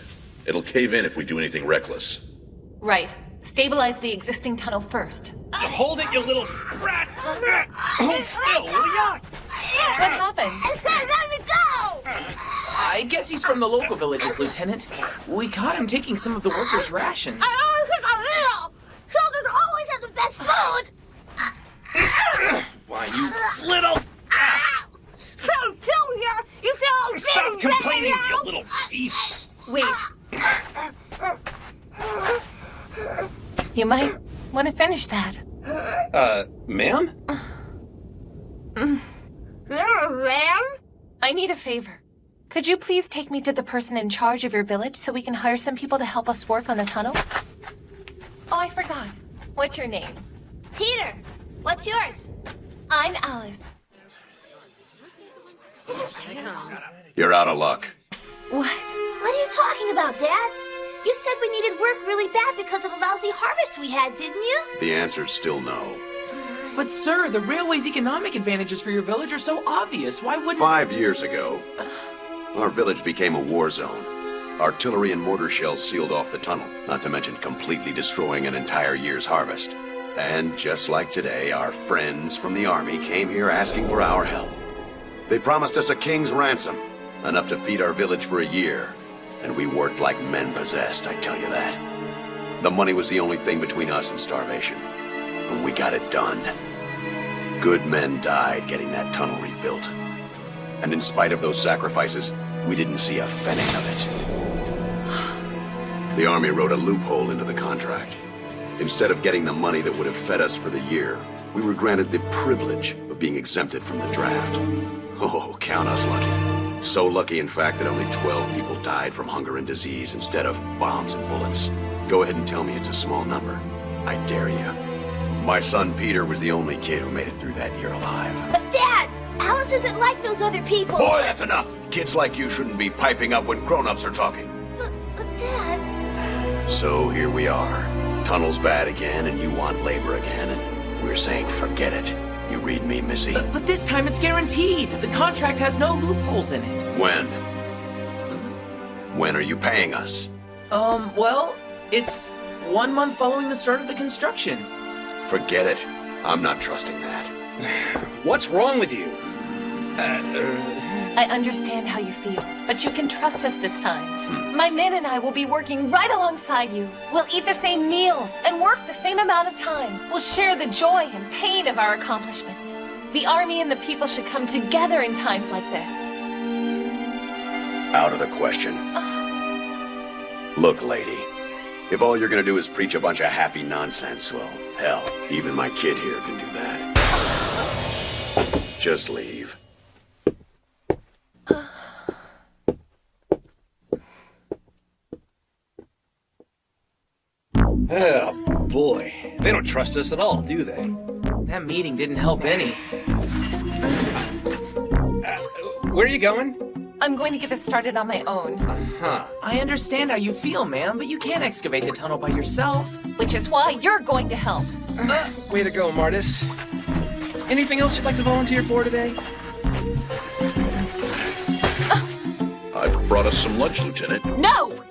It'll cave in if we do anything reckless. Right. Stabilize the existing tunnel first. Hold it, you little brat! Hold still, will ya? What happened? Let me go! I guess he's from the local villages, Lieutenant. We caught him taking some of the workers' rations. I always think I'm little! Soldiers always have the best food! Why, you little... From here, you feel Stop complaining, you little thief! Wait. You might want to finish that. Ma'am? Ma'am? I need a favor. Could you please take me to the person in charge of your village so we can hire some people to help us work on the tunnel? Oh, I forgot. What's your name? Peter. What's yours? I'm Alice. You're out of luck. What? What are you talking about, Dad? You said we needed work really bad because of the lousy harvest we had, didn't you? The answer's still no. But sir, the railway's economic advantages for your village are so obvious. Why wouldn't... 5 years ago, our village became a war zone. Artillery and mortar shells sealed off the tunnel, not to mention completely destroying an entire year's harvest. And just like today, our friends from the army came here asking for our help. They promised us a king's ransom, enough to feed our village for a year. And we worked like men possessed, I tell you that. The money was the only thing between us and starvation. And we got it done. Good men died getting that tunnel rebuilt. And in spite of those sacrifices, we didn't see a penny of it. The army wrote a loophole into the contract. Instead of getting the money that would have fed us for the year, we were granted the privilege of being exempted from the draft. Oh, count us lucky. So lucky, in fact, that only 12 people died from hunger and disease instead of bombs and bullets. Go ahead and tell me it's a small number. I dare you. My son Peter was the only kid who made it through that year alive. But Dad, Alice isn't like those other people. Boy, that's enough. Kids like you shouldn't be piping up when grown-ups are talking. But Dad... So here we are. Tunnel's bad again, and you want labor again, and we're saying forget it. You read me, Missy? But this time it's guaranteed. The contract has no loopholes in it. When? When are you paying us? Well, it's 1 month following the start of the construction. Forget it. I'm not trusting that. What's wrong with you? I understand how you feel, but you can trust us this time. My men and I will be working right alongside you. We'll eat the same meals and work the same amount of time. We'll share the joy and pain of our accomplishments. The army and the people should come together in times like this. Out of the question. Look, lady, if all you're gonna do is preach a bunch of happy nonsense, well, hell, even my kid here can do that. Just leave. Oh, boy. They don't trust us at all, do they? That meeting didn't help any. Where are you going? I'm going to get this started on my own. Huh. I understand how you feel, ma'am, but you can't excavate the tunnel by yourself. Which is why you're going to help. Way to go, Martis. Anything else you'd like to volunteer for today? I brought us some lunch, Lieutenant. No!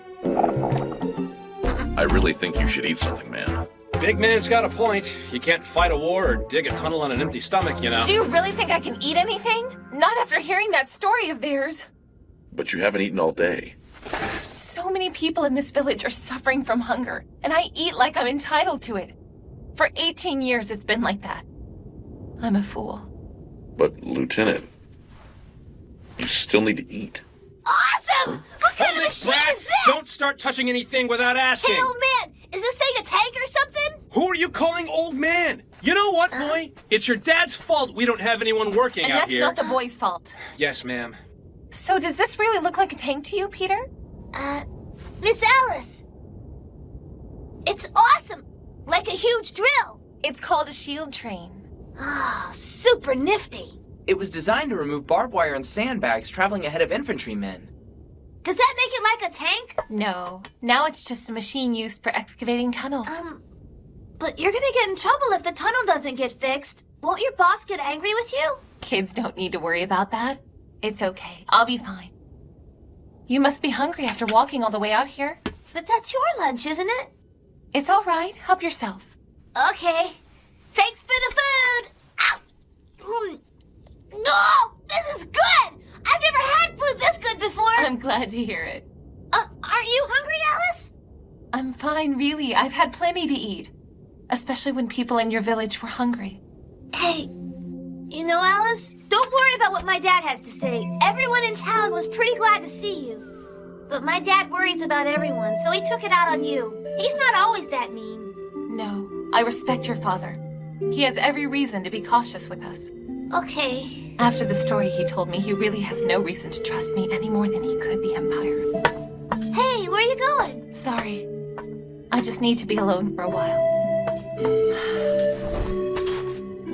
I really think you should eat something, man. Big man's got a point. You can't fight a war or dig a tunnel on an empty stomach, you know. Do you really think I can eat anything? Not after hearing that story of theirs. But you haven't eaten all day. So many people in this village are suffering from hunger, and I eat like I'm entitled to it. For 18 years, it's been like that. I'm a fool. But, Lieutenant, you still need to eat. Awesome! What kind of machine is this? Don't start touching anything without asking. Hey, old man, is this thing a tank or something? Who are you calling old man? You know what, boy? It's your dad's fault we don't have anyone working out here. And that's not the boy's fault. Yes, ma'am. So does this really look like a tank to you, Peter? Miss Alice. It's awesome! Like a huge drill. It's called a shield train. Oh, super nifty. It was designed to remove barbed wire and sandbags traveling ahead of infantrymen. Does that make it like a tank? No. Now it's just a machine used for excavating tunnels. But you're gonna get in trouble if the tunnel doesn't get fixed. Won't your boss get angry with you? Kids don't need to worry about that. It's okay. I'll be fine. You must be hungry after walking all the way out here. But that's your lunch, isn't it? It's all right. Help yourself. Okay. Thanks for the food! Ow! No! This is good! I've never had food this good before! I'm glad to hear it. Aren't you hungry, Alice? I'm fine, really. I've had plenty to eat. Especially when people in your village were hungry. Hey, you know, Alice, don't worry about what my dad has to say. Everyone in town was pretty glad to see you. But my dad worries about everyone, so he took it out on you. He's not always that mean. No, I respect your father. He has every reason to be cautious with us. Okay. After the story he told me, he really has no reason to trust me any more than he could the Empire. Hey, where are you going? Sorry. I just need to be alone for a while.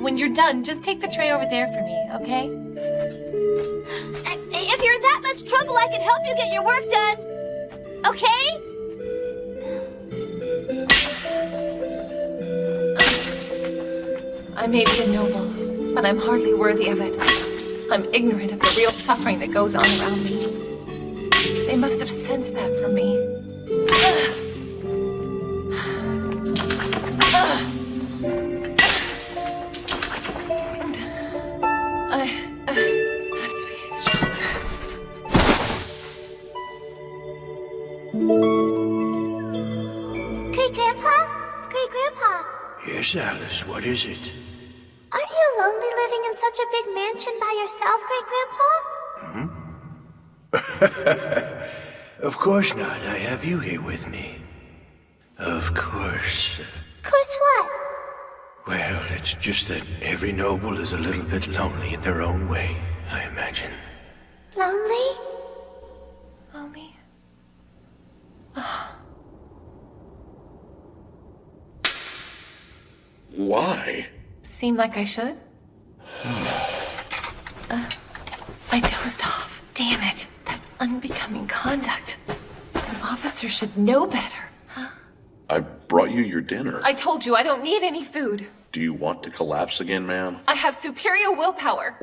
When you're done, just take the tray over there for me, okay? If you're in that much trouble, I can help you get your work done. Okay? I may be a noble, but I'm hardly worthy of it. I'm ignorant of the real suffering that goes on around me. They must have sensed that from me. I have to be stronger. Great-Grandpa? Great-Grandpa? Yes, Alice, what is it? Aren't you lonely living in such a big mansion by yourself, Great-Grandpa? Of course not. I have you here with me. Of course. Course what? Well, it's just that every noble is a little bit lonely in their own way, I imagine. Lonely? Lonely? Why? Seem like I should? I dozed off. Damn it. That's unbecoming conduct. An officer should know better. I brought you your dinner. I told you I don't need any food. Do you want to collapse again, ma'am? I have superior willpower.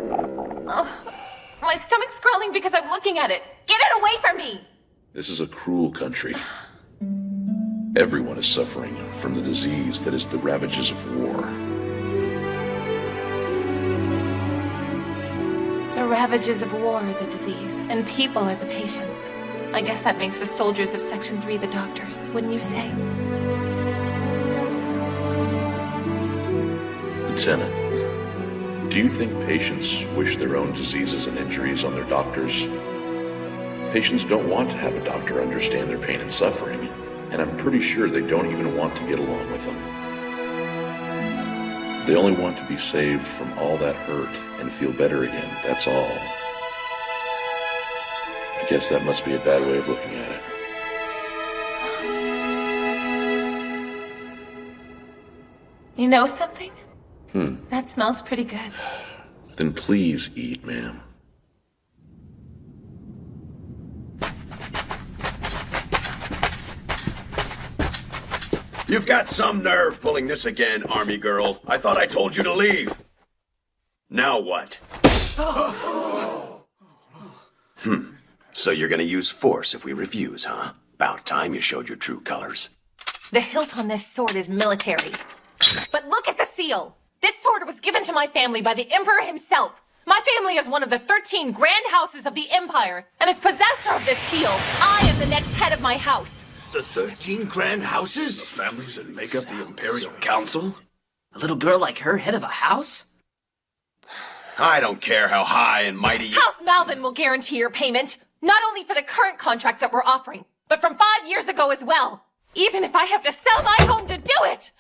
My stomach's growling because I'm looking at it. Get it away from me! This is a cruel country. Everyone is suffering from the disease that is the ravages of war. The ravages of war are the disease, and people are the patients. I guess that makes the soldiers of Section 3 the doctors, wouldn't you say? Lieutenant, do you think patients wish their own diseases and injuries on their doctors? Patients don't want to have a doctor understand their pain and suffering, and I'm pretty sure they don't even want to get along with them. They only want to be saved from all that hurt and feel better again, that's all. I guess that must be a bad way of looking at it. You know something? That smells pretty good. Then please eat, ma'am. You've got some nerve pulling this again, Army girl. I thought I told you to leave. Now what? So you're gonna use force if we refuse, huh? About time you showed your true colors. The hilt on this sword is military. But look at the seal! This sword was given to my family by the Emperor himself. My family is one of the 13 grand houses of the Empire, and as possessor of this seal, I am the next head of my house. The 13 grand houses? The families that make up the Imperial Council? A little girl like her, head of a house? I don't care how high and mighty you... House Malvin will guarantee your payment, not only for the current contract that we're offering, but from 5 years ago as well. Even if I have to sell my home to do it!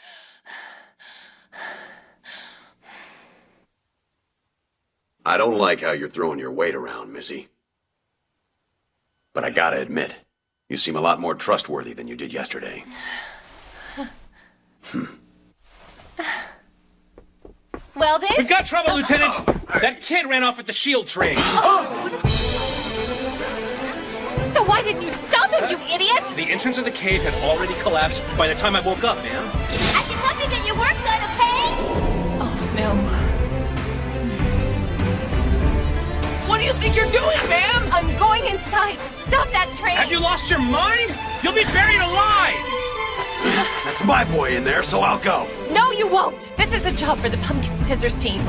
I don't like how you're throwing your weight around, Missy. But I gotta admit, you seem a lot more trustworthy than you did yesterday. Well then... We've got trouble, Lieutenant! That kid ran off with the shield train. So why didn't you stop him, you idiot? The entrance of the cave had already collapsed by the time I woke up, ma'am. I can help you get your work done, okay? Oh, no. What do you think you're doing, ma'am? I'm going inside to stop that train. Have you lost your mind? You'll be buried alive! That's my boy in there, so I'll go. No, you won't. This is a job for the Pumpkin Scissors team.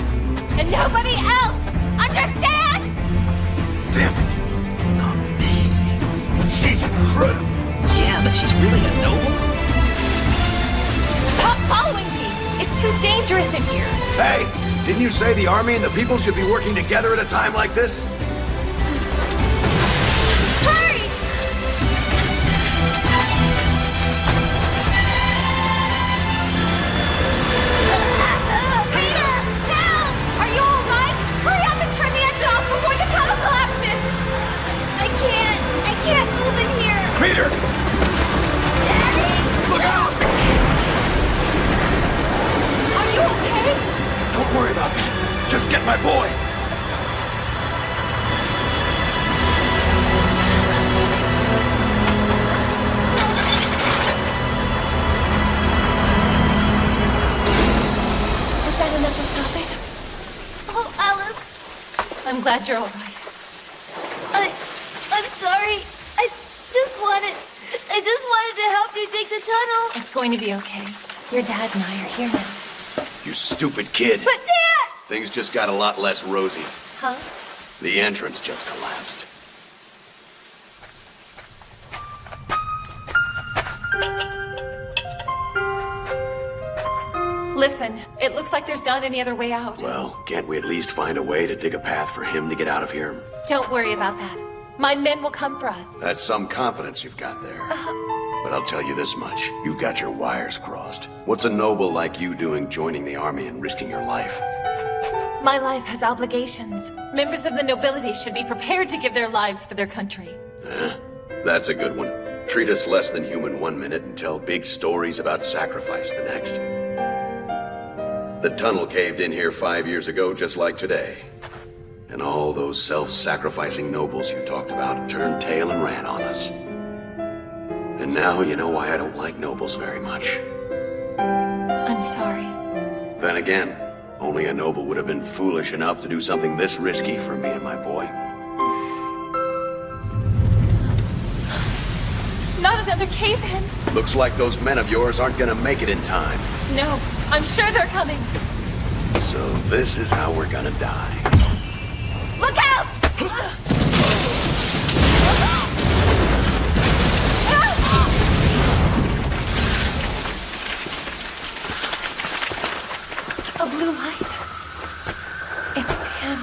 And nobody else! Understand? Damn it. Amazing. She's incredible. Yeah, but she's really a noble? Stop following me! It's too dangerous in here. Hey, didn't you say the army and the people should be working together at a time like this? Hurry! Peter! Help! Are you all right? Hurry up and turn the engine off before the tunnel collapses! I can't move in here! Peter! Daddy! Look out! Are you okay? Don't worry about that. Just get my boy. Was that enough to stop it? Oh, Alice, I'm glad you're all right. I'm sorry. I just wanted to help you dig the tunnel. It's going to be okay. Your dad and I are here now. You stupid kid. But Dad! Things just got a lot less rosy. Huh? The entrance just collapsed. Listen, it looks like there's not any other way out. Well, can't we at least find a way to dig a path for him to get out of here? Don't worry about that. My men will come for us. That's some confidence you've got there. But I'll tell you this much. You've got your wires crossed. What's a noble like you doing joining the army and risking your life? My life has obligations. Members of the nobility should be prepared to give their lives for their country. That's a good one. Treat us less than human 1 minute and tell big stories about sacrifice the next. The tunnel caved in here 5 years ago, just like today. And all those self-sacrificing nobles you talked about turned tail and ran on us. And now you know why I don't like nobles very much. I'm sorry. Then again, only a noble would have been foolish enough to do something this risky for me and my boy. Not another cave-in. Looks like those men of yours aren't gonna make it in time. No, I'm sure they're coming. So this is how we're gonna die. Look out! A blue light. It's him.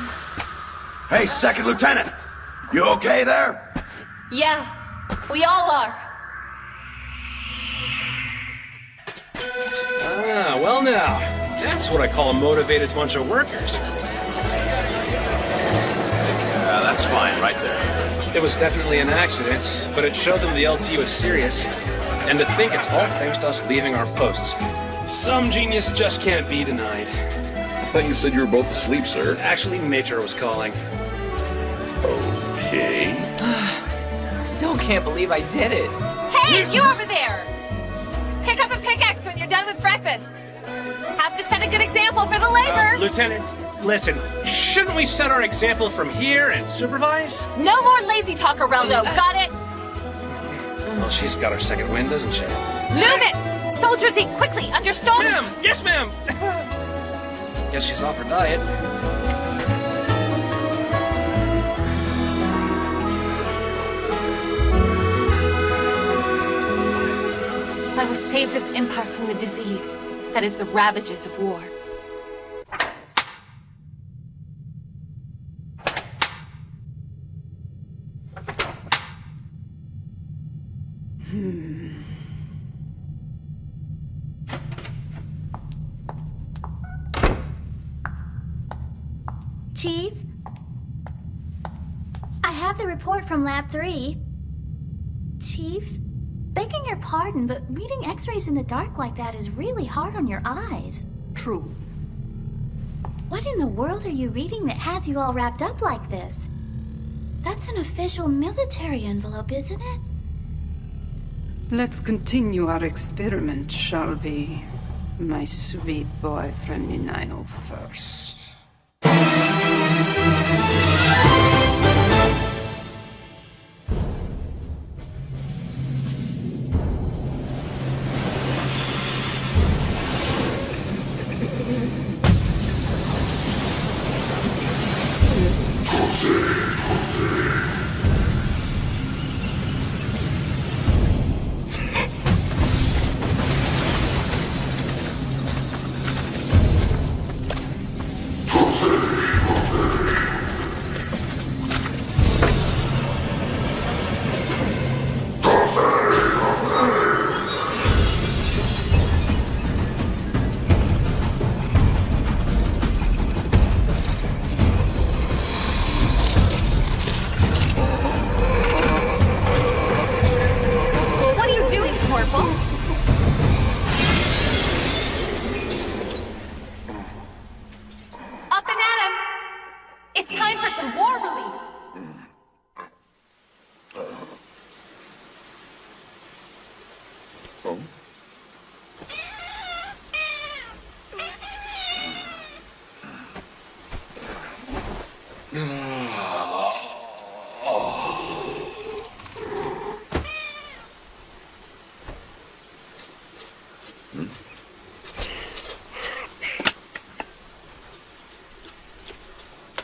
Hey, Second Lieutenant! You okay there? Yeah, we all are. Ah, well now. That's what I call a motivated bunch of workers. That's fine, right there. It was definitely an accident, but it showed them the LT was serious. And to think it's all thanks to us leaving our posts. Some genius just can't be denied. I thought you said you were both asleep, sir. Actually, nature was calling. Okay. Still can't believe I did it. Hey, you over there! Pick up a pickaxe when you're done with breakfast. Have to set a good example for the labor. Lieutenant, listen, shouldn't we set our example from here and supervise? No more lazy talk, Areldo. Got it? Well, she's got her second wind, doesn't she? Move it! Soldiers eat quickly, understood? Ma'am! Yes, ma'am! Guess she's off her diet. I will save this empire from the disease that is the ravages of war. Chief? I have the report from Lab 3. Chief? Begging your pardon, but reading x-rays in the dark like that is really hard on your eyes. True. What in the world are you reading that has you all wrapped up like this? That's an official military envelope, isn't it? Let's continue our experiment, shall we? My sweet boy from the 901st.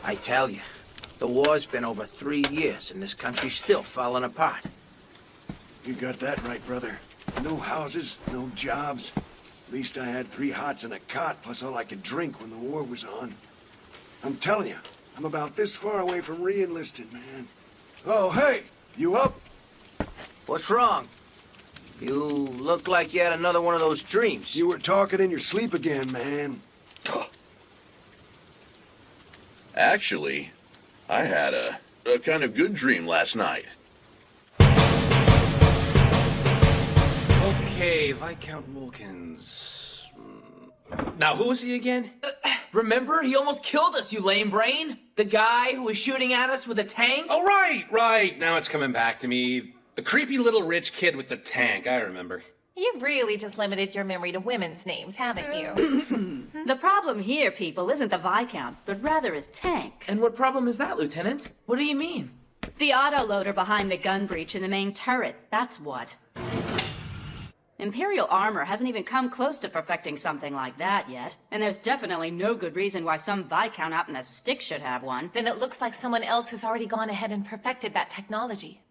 I tell you, the war's been over 3 years and this country's still falling apart. You got that right, brother. No houses, no jobs. At least I had 3 hots and a cot, plus all I could drink when the war was on. I'm telling you, I'm about this far away from re-enlisting, man. Oh, hey, you up? What's wrong? You look like you had another one of those dreams. You were talking in your sleep again, man. Actually, I had a kind of good dream last night. Okay, Viscount Wilkins. Now, who is he again? Remember? He almost killed us, you lame brain! The guy who was shooting at us with a tank? Oh, right. Now it's coming back to me. The creepy little rich kid with the tank, I remember. You've really just limited your memory to women's names, haven't you? The problem here, people, isn't the Viscount, but rather his tank. And what problem is that, Lieutenant? What do you mean? The autoloader behind the gun breech in the main turret, that's what. Imperial armor hasn't even come close to perfecting something like that yet. And there's definitely no good reason why some Viscount out in the sticks should have one. Then it looks like someone else has already gone ahead and perfected that technology.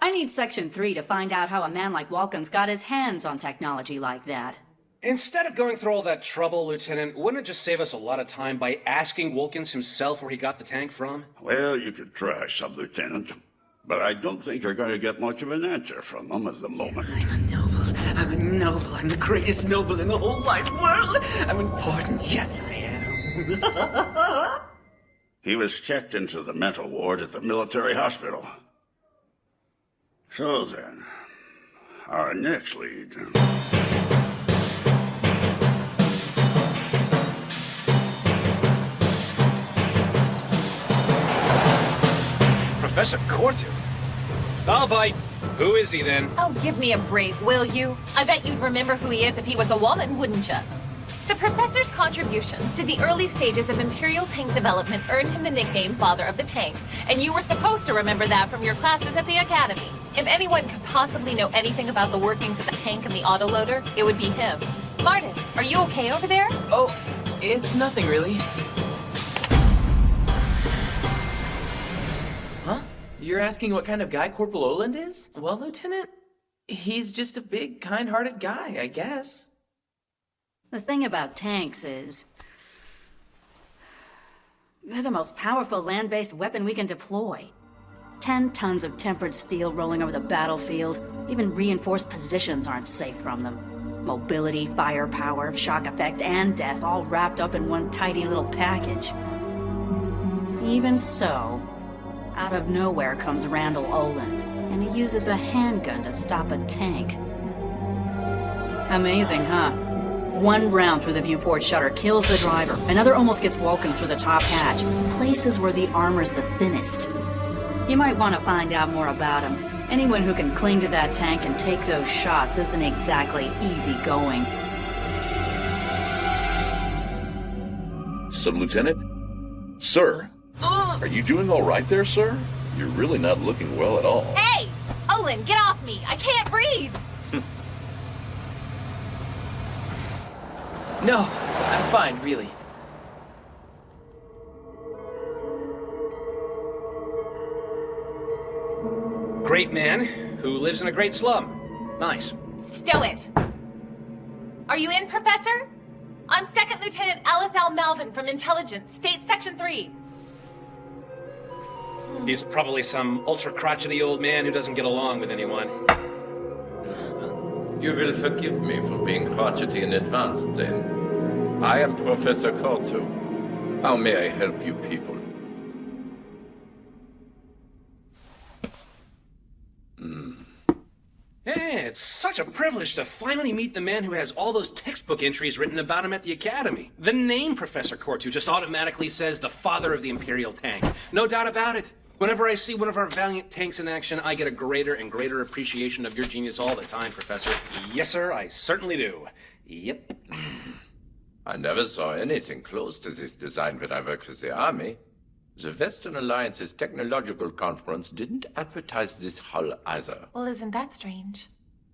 I need Section 3 to find out how a man like Walkins got his hands on technology like that. Instead of going through all that trouble, Lieutenant, wouldn't it just save us a lot of time by asking Wilkins himself where he got the tank from? Well, you could try, Sub-Lieutenant. But I don't think you're going to get much of an answer from him at the moment. I'm a noble. I'm the greatest noble in the whole wide world. I'm important. Yes, I am. He was checked into the mental ward at the military hospital. So then, our next lead. Professor Cortu? I'll bite. Who is he then? Oh, give me a break, will you? I bet you'd remember who he is if he was a woman, wouldn't you? The professor's contributions to the early stages of Imperial tank development earned him the nickname Father of the Tank, and you were supposed to remember that from your classes at the Academy. If anyone could possibly know anything about the workings of the tank and the autoloader, it would be him. Martis, are you okay over there? Oh, it's nothing really. Huh? You're asking what kind of guy Corporal Oland is? Well, Lieutenant, he's just a big, kind-hearted guy, I guess. The thing about tanks is, they're the most powerful land-based weapon we can deploy. 10 tons of tempered steel rolling over the battlefield. Even reinforced positions aren't safe from them. Mobility, firepower, shock effect, and death all wrapped up in one tidy little package. Even so, out of nowhere comes Randall Olin, and he uses a handgun to stop a tank. Amazing, huh? One round through the viewport shutter kills the driver. Another almost gets Walkins through the top hatch, places where the armor's the thinnest. You might want to find out more about him. Anyone who can cling to that tank and take those shots isn't exactly easy going. Sub-Lieutenant? Sir? Are you doing all right there, sir? You're really not looking well at all. Hey! Olin, get off me! I can't breathe! No, I'm fine, really. Great man who lives in a great slum. Nice. Stow it! Are you in, Professor? I'm Second Lieutenant Alice L. Malvin from Intelligence, State Section 3. He's probably some ultra-crotchety old man who doesn't get along with anyone. You will forgive me for being crotchety in advance, then. I am Professor Cortu. How may I help you people? Hey, it's such a privilege to finally meet the man who has all those textbook entries written about him at the Academy. The name Professor Cortu just automatically says the father of the Imperial tank. No doubt about it. Whenever I see one of our valiant tanks in action, I get a greater and greater appreciation of your genius all the time, Professor. Yes, sir, I certainly do. Yep. I never saw anything close to this design when I worked for the Army. The Western Alliance's technological conference didn't advertise this hull either. Well, isn't that strange?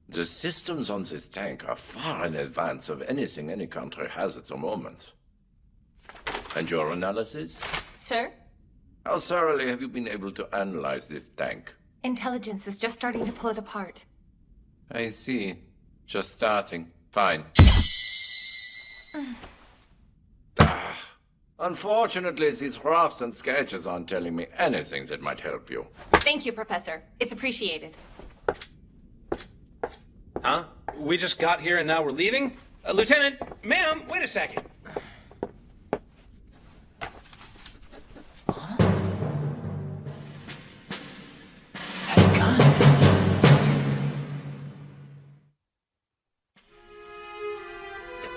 The systems on this tank are far in advance of anything any country has at the moment. And your analysis? Sir? How thoroughly have you been able to analyze this tank? Intelligence is just starting to pull it apart. I see. Just starting. Fine. Unfortunately, these roughs and sketches aren't telling me anything that might help you. Thank you, Professor. It's appreciated. Huh? We just got here and now we're leaving? Lieutenant, ma'am, wait a second.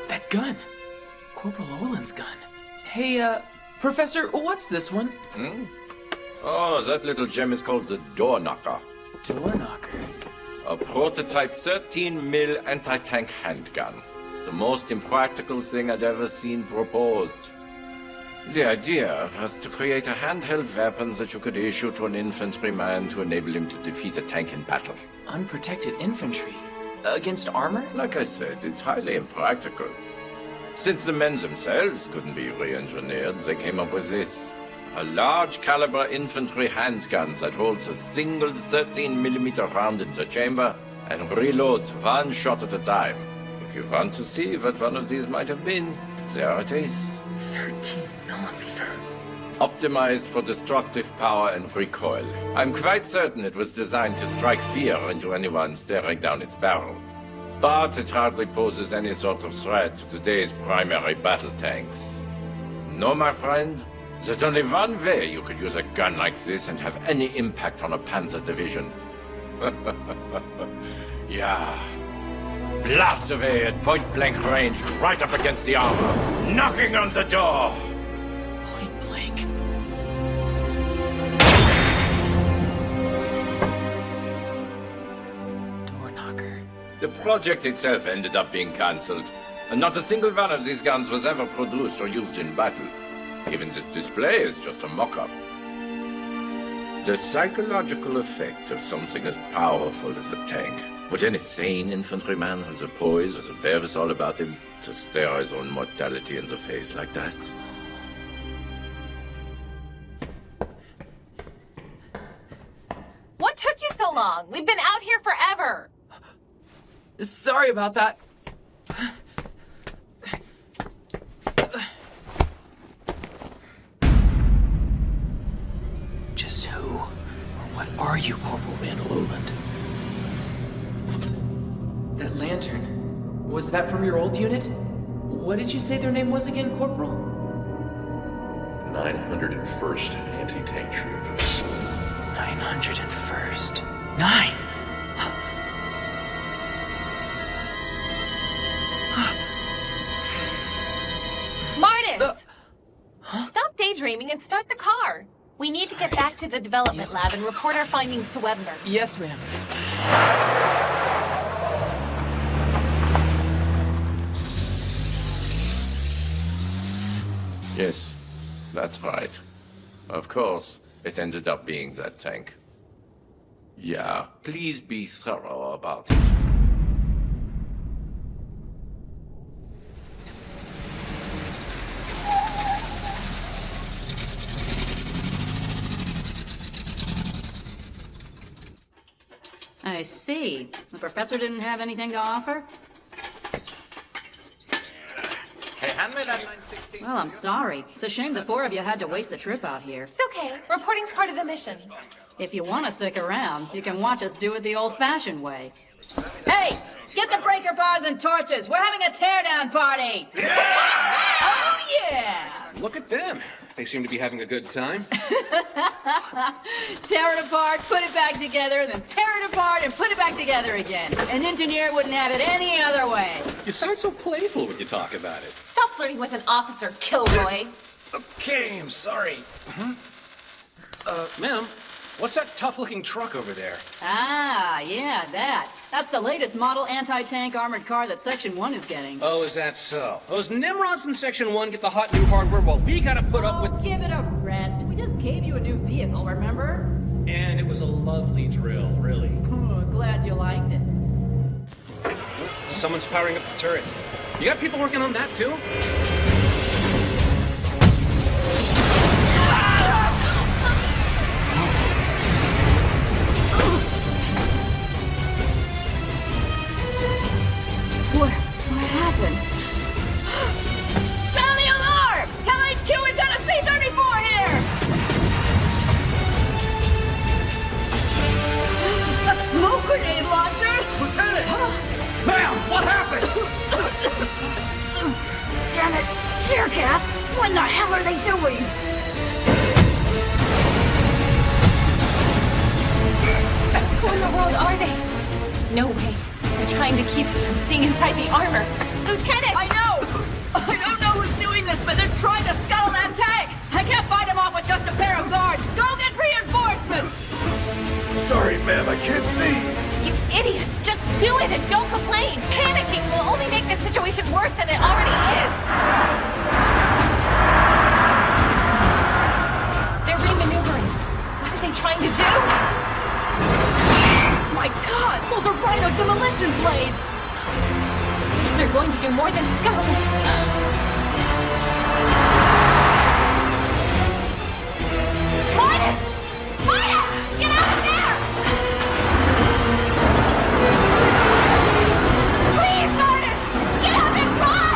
That gun. Corporal Oland's gun. Hey, Professor, what's this one? Oh, that little gem is called the Door Knocker. Door Knocker? A prototype 13mm anti-tank handgun. The most impractical thing I'd ever seen proposed. The idea was to create a handheld weapon that you could issue to an infantryman to enable him to defeat a tank in battle. Unprotected infantry? Against armor? Like I said, it's highly impractical. Since the men themselves couldn't be re-engineered, they came up with this. A large caliber infantry handgun that holds a single 13mm round in the chamber and reloads one shot at a time. If you want to see what one of these might have been, there it is. 13mm. Optimized for destructive power and recoil. I'm quite certain it was designed to strike fear into anyone staring down its barrel. But it hardly poses any sort of threat to today's primary battle tanks. No, my friend, there's only one way you could use a gun like this and have any impact on a panzer division. Yeah. Blast away at point-blank range, right up against the armor, knocking on the door! Point blank. Door knocker. The project itself ended up being cancelled, and not a single one of these guns was ever produced or used in battle. Even this display is just a mock-up. The psychological effect of something as powerful as a tank. Would any sane infantryman have the poise or the wherewithal about him to stare his own mortality in the face like that? What took you so long? We've been out here forever. Sorry about that. Just who or what are you, Corporal Randall Oland? That lantern. Was that from your old unit? What did you say their name was again, Corporal? 901st Anti-Tank Troop. 901st. 9! Martis! Stop daydreaming and start the car. We need to get back to the development lab and report our findings to Webner. Yes, ma'am. Yes, that's right. Of course, it ended up being that tank. Yeah, please be thorough about it. I see. The professor didn't have anything to offer? Hey, hand me that 916. Well, I'm sorry. It's a shame the four of you had to waste the trip out here. It's okay. Reporting's part of the mission. If you want to stick around, you can watch us do it the old-fashioned way. Hey, get the breaker bars and torches. We're having a teardown party. Yeah! Oh, yeah! Look at them. They seem to be having a good time. Tear it apart, put it back together, then tear it apart and put it back together again. An engineer wouldn't have it any other way. You sound so playful when you talk about it. Stop flirting with an officer, Kilroy. Okay, I'm sorry. Ma'am, what's that tough-looking truck over there? Ah, yeah, that. That's the latest model anti-tank armored car that Section 1 is getting. Oh, is that so? Those Nimrods in Section 1 get the hot new hardware while we gotta put up with... Give it a rest. We just gave you a new vehicle, remember? And it was a lovely drill, really. Oh, glad you liked it. Someone's powering up the turret. You got people working on that, too? What happened? Sound the alarm! Tell HQ we've got a C-34 here! A smoke grenade launcher? Lieutenant! Ma'am, what happened? Damn it! Tear gas! What the hell are they doing? Who in the world are they? No way. They're trying to keep us from seeing inside the armor. Lieutenant! I know! I don't know who's doing this, but they're trying to scuttle that tank! I can't fight them off with just a pair of guards! Go get reinforcements! Sorry, ma'am, I can't see. You idiot! Just do it and don't complain! Panicking will only make the situation worse than it already is! They're remaneuvering. What are they trying to do? My God! Those are Rhino demolition destruction blades! They're going to do more than scuttle it! Midas! Midas! Get out of there! Please, Midas! Get up and run!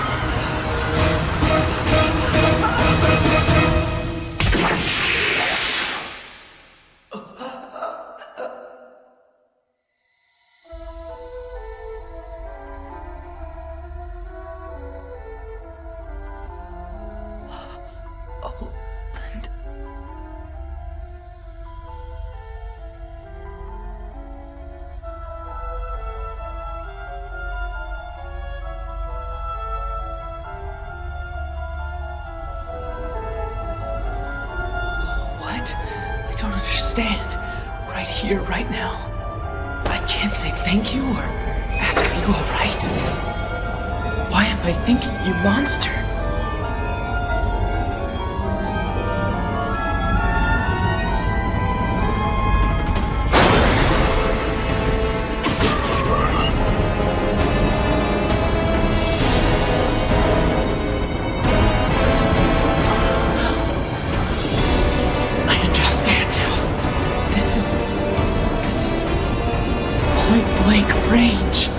Right here, right now. I can't say thank you or ask, are you alright? Why am I thinking you monster? Range.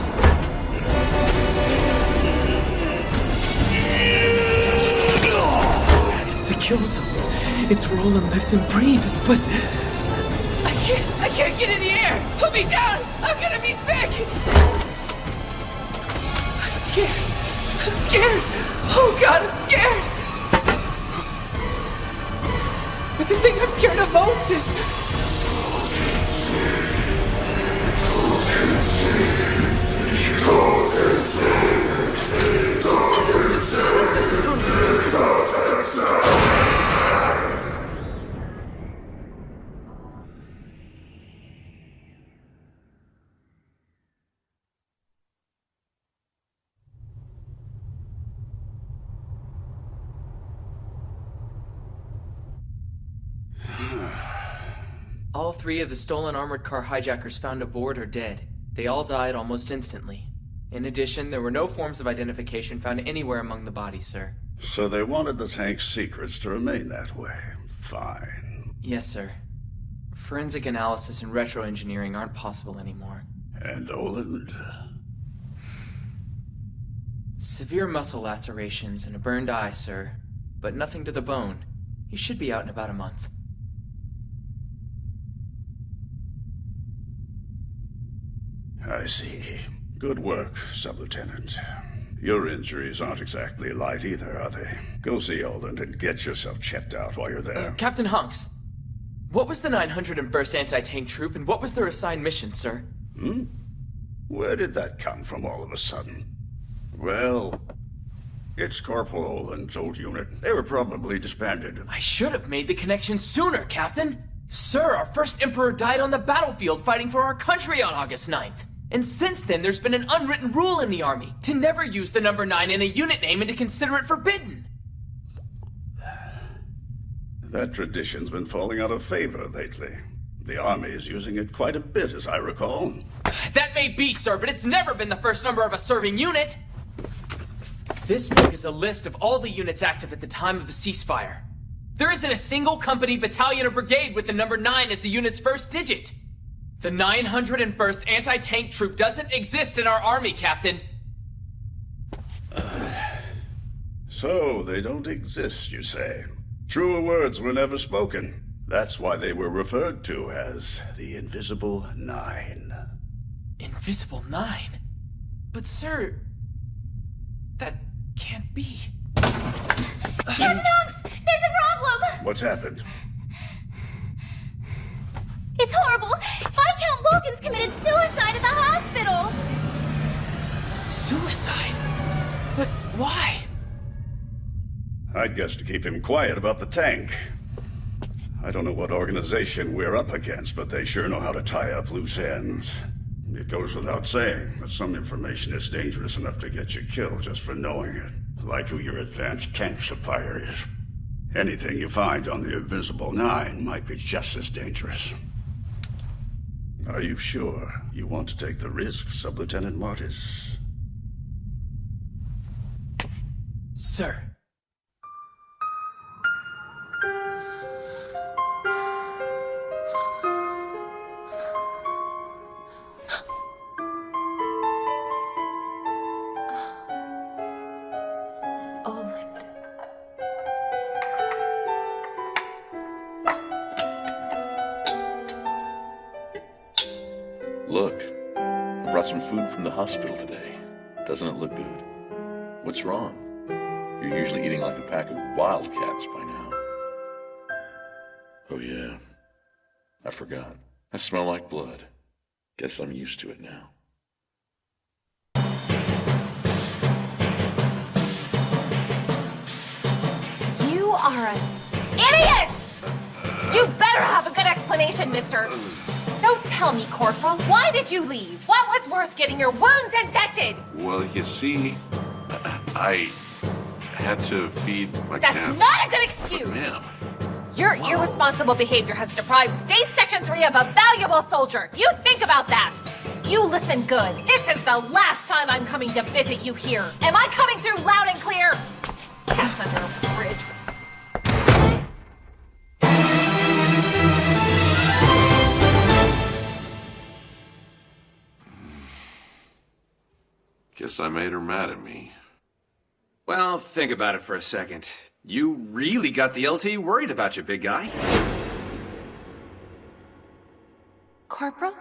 It's the kill zone. It's where Olin lives and breathes, but I can't get in the air. Put me down. I'm gonna be sick. I'm scared. I'm scared. Oh God, I'm scared. But the thing I'm scared of most is all three of the stolen armored car hijackers found aboard are dead. They all died almost instantly. In addition, there were no forms of identification found anywhere among the bodies, sir. So they wanted the tank's secrets to remain that way. Fine. Yes, sir. Forensic analysis and retroengineering aren't possible anymore. And Olin? Severe muscle lacerations and a burned eye, sir. But nothing to the bone. He should be out in about a month. I see. Good work, Sub-Lieutenant. Your injuries aren't exactly light either, are they? Go see Olin and get yourself checked out while you're there. Captain Hunks, what was the 901st Anti-Tank Troop and what was their assigned mission, sir? Where did that come from all of a sudden? Well, it's Corporal Olin's old unit. They were probably disbanded. I should have made the connection sooner, Captain. Sir, our first Emperor died on the battlefield fighting for our country on August 9th. And since then, there's been an unwritten rule in the Army to never use the number 9 in a unit name and to consider it forbidden. That tradition's been falling out of favor lately. The Army is using it quite a bit, as I recall. That may be, sir, but it's never been the first number of a serving unit. This book is a list of all the units active at the time of the ceasefire. There isn't a single company, battalion, or brigade with the number 9 as the unit's first digit. The 901st Anti-Tank Troop doesn't exist in our Army, Captain. So, they don't exist, you say? Truer words were never spoken. That's why they were referred to as the Invisible 9. Invisible 9? But, sir, that can't be. Captain Hunks, there's a problem! What's happened? It's horrible! Viscount Wilkins committed suicide at the hospital! Suicide? But why? I'd guess to keep him quiet about the tank. I don't know what organization we're up against, but they sure know how to tie up loose ends. It goes without saying that some information is dangerous enough to get you killed just for knowing it. Like who your advanced tank supplier is. Anything you find on the Invisible 9 might be just as dangerous. Are you sure you want to take the risk, Sub-Lieutenant Martis? Sir. Look, I brought some food from the hospital today. Doesn't it look good? What's wrong? You're usually eating like a pack of wildcats by now. Oh yeah, I forgot. I smell like blood. Guess I'm used to it now. You are an idiot! You better have a good explanation, mister. So tell me, Corporal, why did you leave? What was worth getting your wounds infected? Well, you see, I had to feed my cats. That's not a good excuse! Ma'am. Your irresponsible behavior has deprived State Section 3 of a valuable soldier. You think about that. You listen good. This is the last time I'm coming to visit you here. Am I coming through loud and clear? Cats under a bridge. Guess I made her mad at me. Well, think about it for a second. You really got the LT worried about you, big guy. Corporal?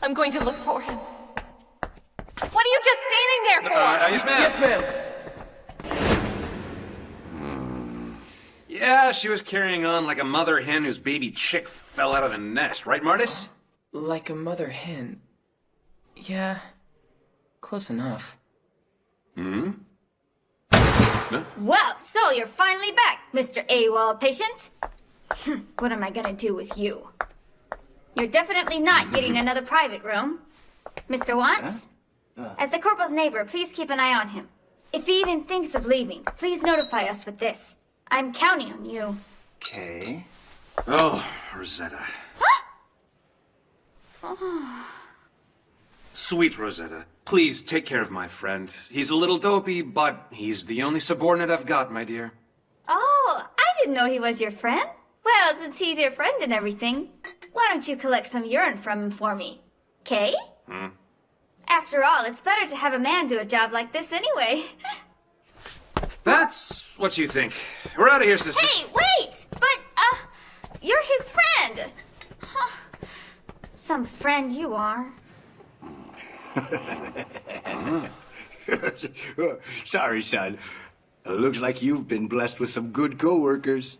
I'm going to look for him. What are you just standing there for? Yes, ma'am. Yes, ma'am. Yeah, she was carrying on like a mother hen whose baby chick fell out of the nest, right, Martis? Like a mother hen. Yeah, close enough. Hmm? Well, so you're finally back, Mr. AWOL patient. What am I gonna do with you? You're definitely not getting another private room. Mr. Wantz? As the corporal's neighbor, please keep an eye on him. If he even thinks of leaving, please notify us with this. I'm counting on you. Okay. Oh, Rosetta. Oh. Sweet Rosetta, please take care of my friend. He's a little dopey, but he's the only subordinate I've got, my dear. Oh, I didn't know he was your friend. Well, since he's your friend and everything, why don't you collect some urine from him for me? Okay? After all, it's better to have a man do a job like this anyway. That's what you think. We're out of here, sister. Hey, wait! But, you're his friend. Huh. Some friend you are. Sorry, son. Looks like you've been blessed with some good co-workers.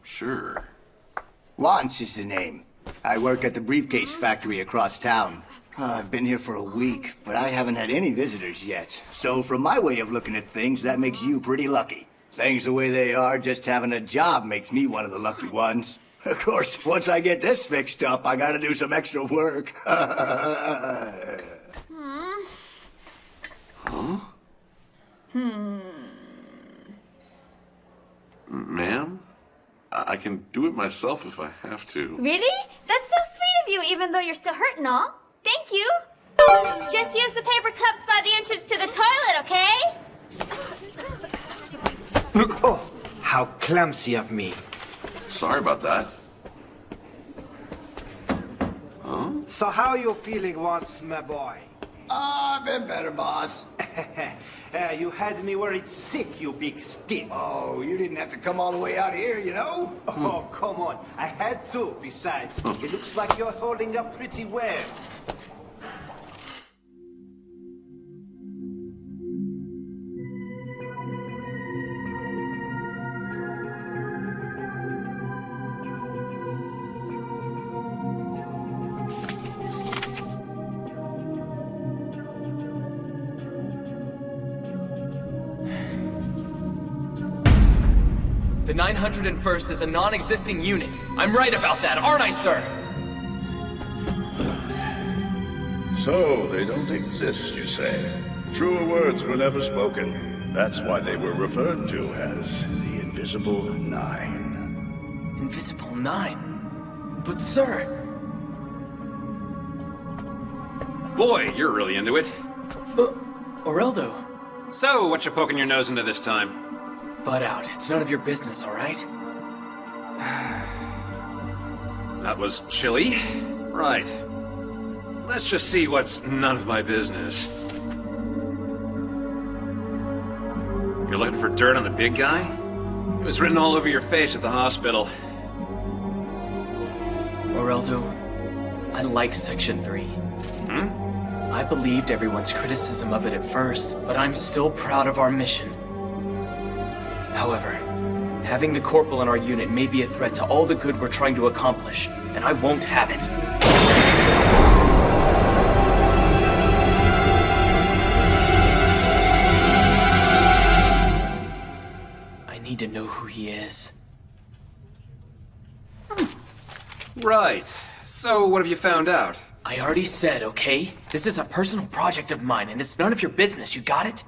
Sure. Wantz is the name. I work at the briefcase factory across town. I've been here for a week, but I haven't had any visitors yet. So from my way of looking at things, that makes you pretty lucky. Things the way they are, just having a job makes me one of the lucky ones. Of course, once I get this fixed up, I gotta do some extra work. Huh? Ma'am? I can do it myself if I have to. Really? That's so sweet of you, even though you're still hurt and all. Thank you. Just use the paper cups by the entrance to the toilet, okay? Oh, how clumsy of me. Sorry about that. Huh? So how are you feeling once, my boy? I've been better, boss. You had me worried sick, you big stiff. Oh, you didn't have to come all the way out here, you know? Oh, come on. I had to, besides. It looks like you're holding up pretty well. The 901st is a non-existing unit. I'm right about that, aren't I, sir? So, they don't exist, you say? Truer words were never spoken. That's why they were referred to as the Invisible Nine. Invisible Nine? But sir... Boy, you're really into it. Oreldo. So, what you poking your nose into this time? Butt out. It's none of your business, alright? That was chilly. Right. Let's just see what's none of my business. You're looking for dirt on the big guy? It was written all over your face at the hospital. Oreldo, I like Section 3. I believed everyone's criticism of it at first, but I'm still proud of our mission. However, having the corporal in our unit may be a threat to all the good we're trying to accomplish, and I won't have it. I need to know who he is. Right. So, what have you found out? I already said, okay? This is a personal project of mine, and it's none of your business, you got it?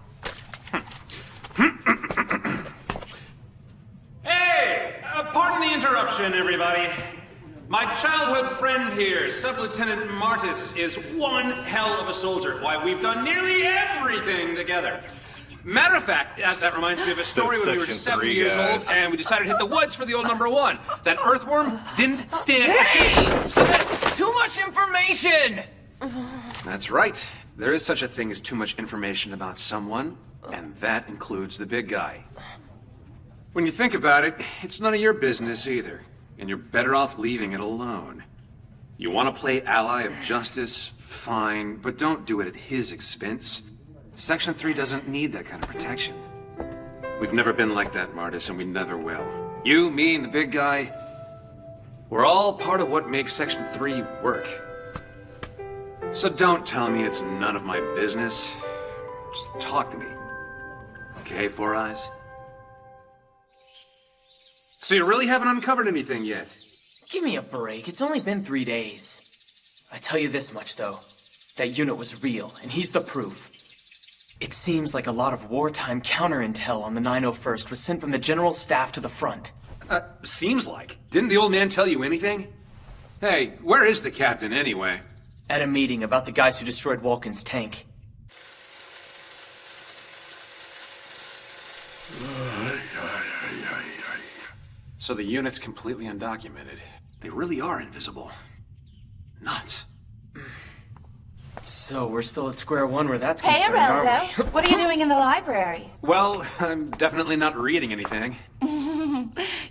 Hey! Pardon the interruption, everybody. My childhood friend here, Sub-Lieutenant Martis, is one hell of a soldier. Why, we've done nearly everything together. Matter of fact, that reminds me of a story when we were 7 years old, and we decided to hit the woods for the old number 1. That earthworm didn't stand a chance. So that's too much information! That's right. There is such a thing as too much information about someone, and that includes the big guy. When you think about it, it's none of your business either, and you're better off leaving it alone. You want to play ally of justice? Fine, but don't do it at his expense. Section 3 doesn't need that kind of protection. We've never been like that, Martis, and we never will. You, me, and the big guy, we're all part of what makes Section 3 work. So don't tell me it's none of my business. Just talk to me. Okay, Four Eyes? So you really haven't uncovered anything yet? Give me a break. It's only been 3 days. I tell you this much, though. That unit was real, and he's the proof. It seems like a lot of wartime counter-intel on the 901st was sent from the General Staff to the front. Seems like. Didn't the old man tell you anything? Hey, where is the captain anyway? At a meeting about the guys who destroyed Walken's tank. So the unit's completely undocumented. They really are invisible. Nuts. So we're still at square one where that's Hey, concerned, aren't we? Areldo. What are you doing in the library? Well, I'm definitely not reading anything.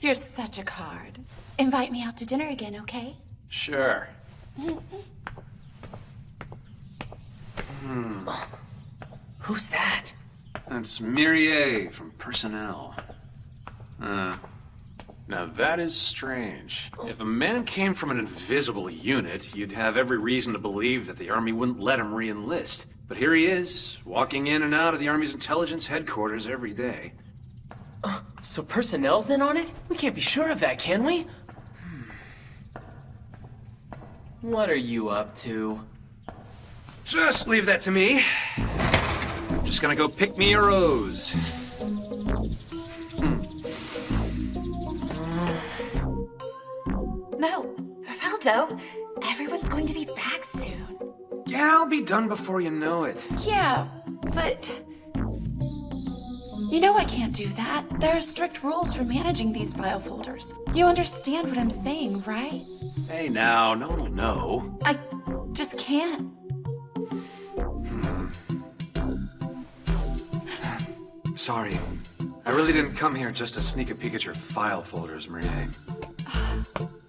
You're such a card. Invite me out to dinner again, okay? Sure. Who's that? That's Mireille from Personnel. Now that is strange. If a man came from an invisible unit, you'd have every reason to believe that the Army wouldn't let him re-enlist. But here he is, walking in and out of the Army's intelligence headquarters every day. So Personnel's in on it? We can't be sure of that, can we? What are you up to? Just leave that to me. Just gonna go pick me a rose. No, Areldo, everyone's going to be back soon. Yeah, I'll be done before you know it. Yeah, but... You know I can't do that. There are strict rules for managing these file folders. You understand what I'm saying, right? Hey now, no one will know. I just can't. Sorry. I really didn't come here just to sneak a peek at your file folders, Marie.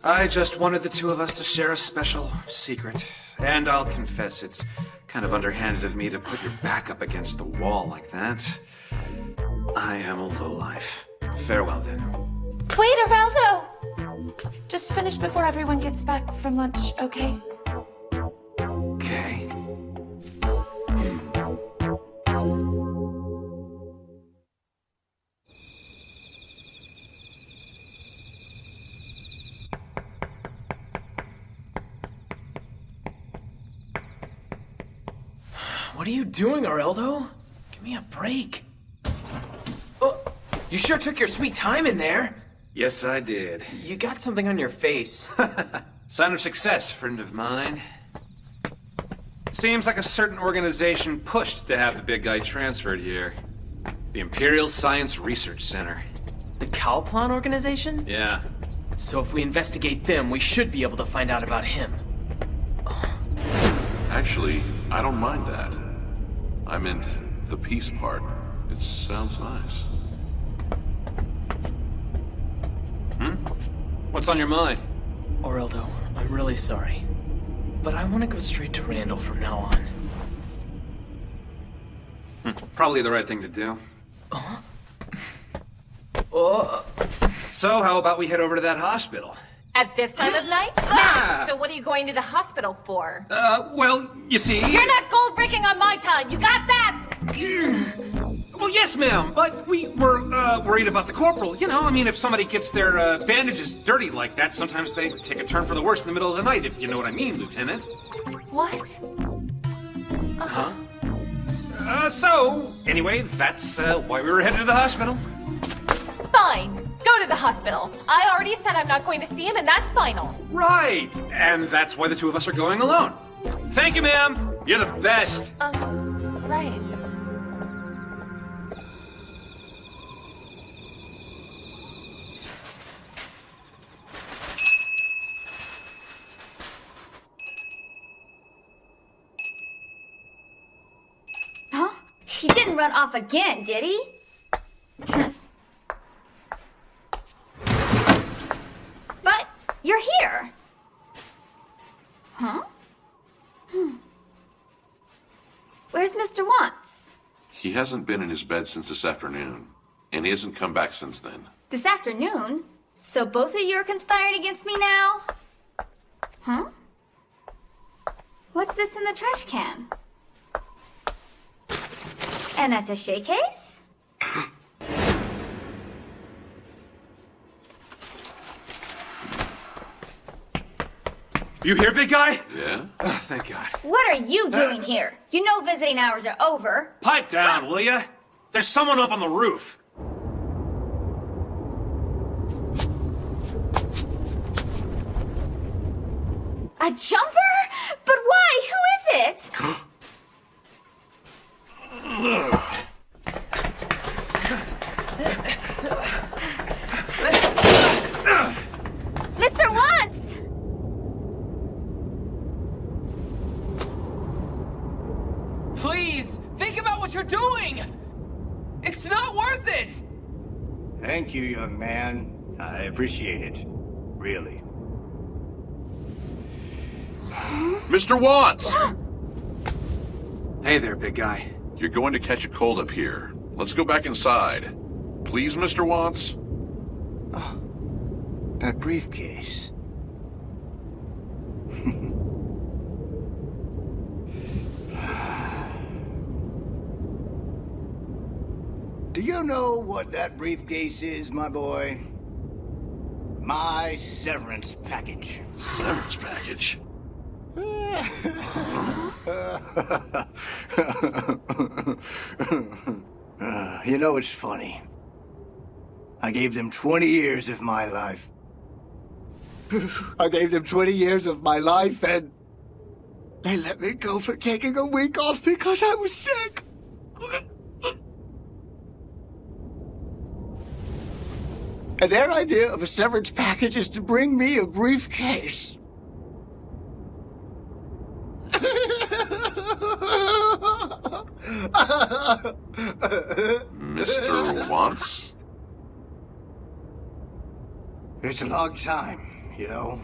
I just wanted the two of us to share a special secret. And I'll confess, it's kind of underhanded of me to put your back up against the wall like that. I am a lowlife. Farewell, then. Wait, Areldo! Just finish before everyone gets back from lunch, okay? Okay. What are you doing, Areldo? Give me a break. Oh, you sure took your sweet time in there. Yes, I did. You got something on your face. Sign of success, friend of mine. Seems like a certain organization pushed to have the big guy transferred here. The Imperial Science Research Center. The Cowplon organization? Yeah. So if we investigate them, we should be able to find out about him. Actually, I don't mind that. I meant the peace part. It sounds nice. What's on your mind? Orlando, I'm really sorry. But I want to go straight to Randall from now on. Probably the right thing to do. So, how about we head over to that hospital? At this time of night? So what are you going to the hospital for? Well, you see... You're not gold breaking on my time, you got that? Well, yes, ma'am, but we were, worried about the corporal. You know, I mean, if somebody gets their, bandages dirty like that, sometimes they take a turn for the worse in the middle of the night, if you know what I mean, Lieutenant. What? So, anyway, that's, why we were headed to the hospital. Fine. Go to the hospital. I already said I'm not going to see him, and that's final. Right, and that's why the two of us are going alone. Thank you, ma'am. You're the best. Right. Huh? He didn't run off again, did he? But you're here. Huh? Where's Mr. Wants? He hasn't been in his bed since this afternoon, and he hasn't come back since then. This afternoon? So both of you are conspiring against me now? Huh? What's this in the trash can? An attaché case? You here, big guy? Yeah? Oh, thank God. What are you doing here? You know visiting hours are over. Pipe down, will ya? There's someone up on the roof. A jumper? But why? Who is it? Mr. Wants! Please, think about what you're doing! It's not worth it! Thank you, young man. I appreciate it. Really. Mr. Watts! Hey there, big guy. You're going to catch a cold up here. Let's go back inside. Please, Mr. Watts? That briefcase. Do you know what that briefcase is, my boy? My severance package. Severance package? You know, it's funny. I gave them 20 years of my life. I gave them 20 years of my life, and they let me go for taking a week off because I was sick. And their idea of a severance package is to bring me a briefcase. Mr. Watts? It's a long time, you know.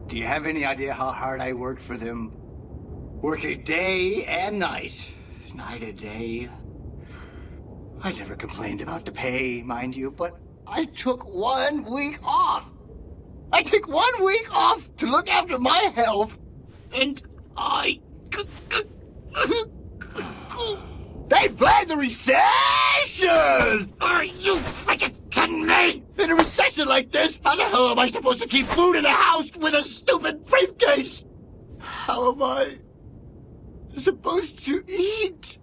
Do you have any idea how hard I worked for them? Working day and night. Night and day. I never complained about the pay, mind you, but I took 1 week off. I took 1 week off to look after my health, and I... They blamed the recession! Are you freaking kidding me? In a recession like this, how the hell am I supposed to keep food in a house with a stupid briefcase? How am I supposed to eat?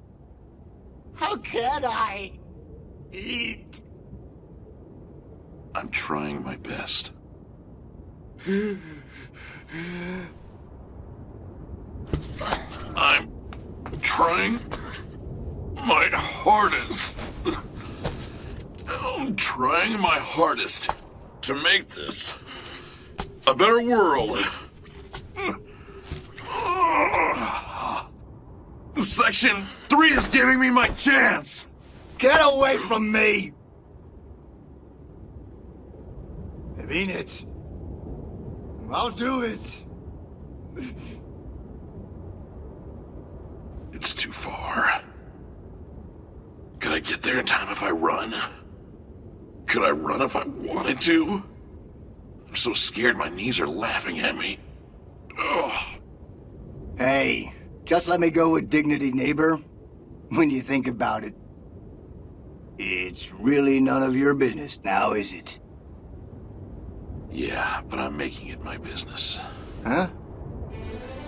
How can I eat? I'm trying my best. I'm trying my hardest. I'm trying my hardest to make this a better world. Section 3 is giving me my chance. Get away from me! I mean it. I'll do it. It's too far. Could I get there in time if I run? Could I run if I wanted to? I'm so scared my knees are laughing at me. Ugh. Hey, just let me go with dignity, neighbor. When you think about it, it's really none of your business now, is it? Yeah, but I'm making it my business. Huh?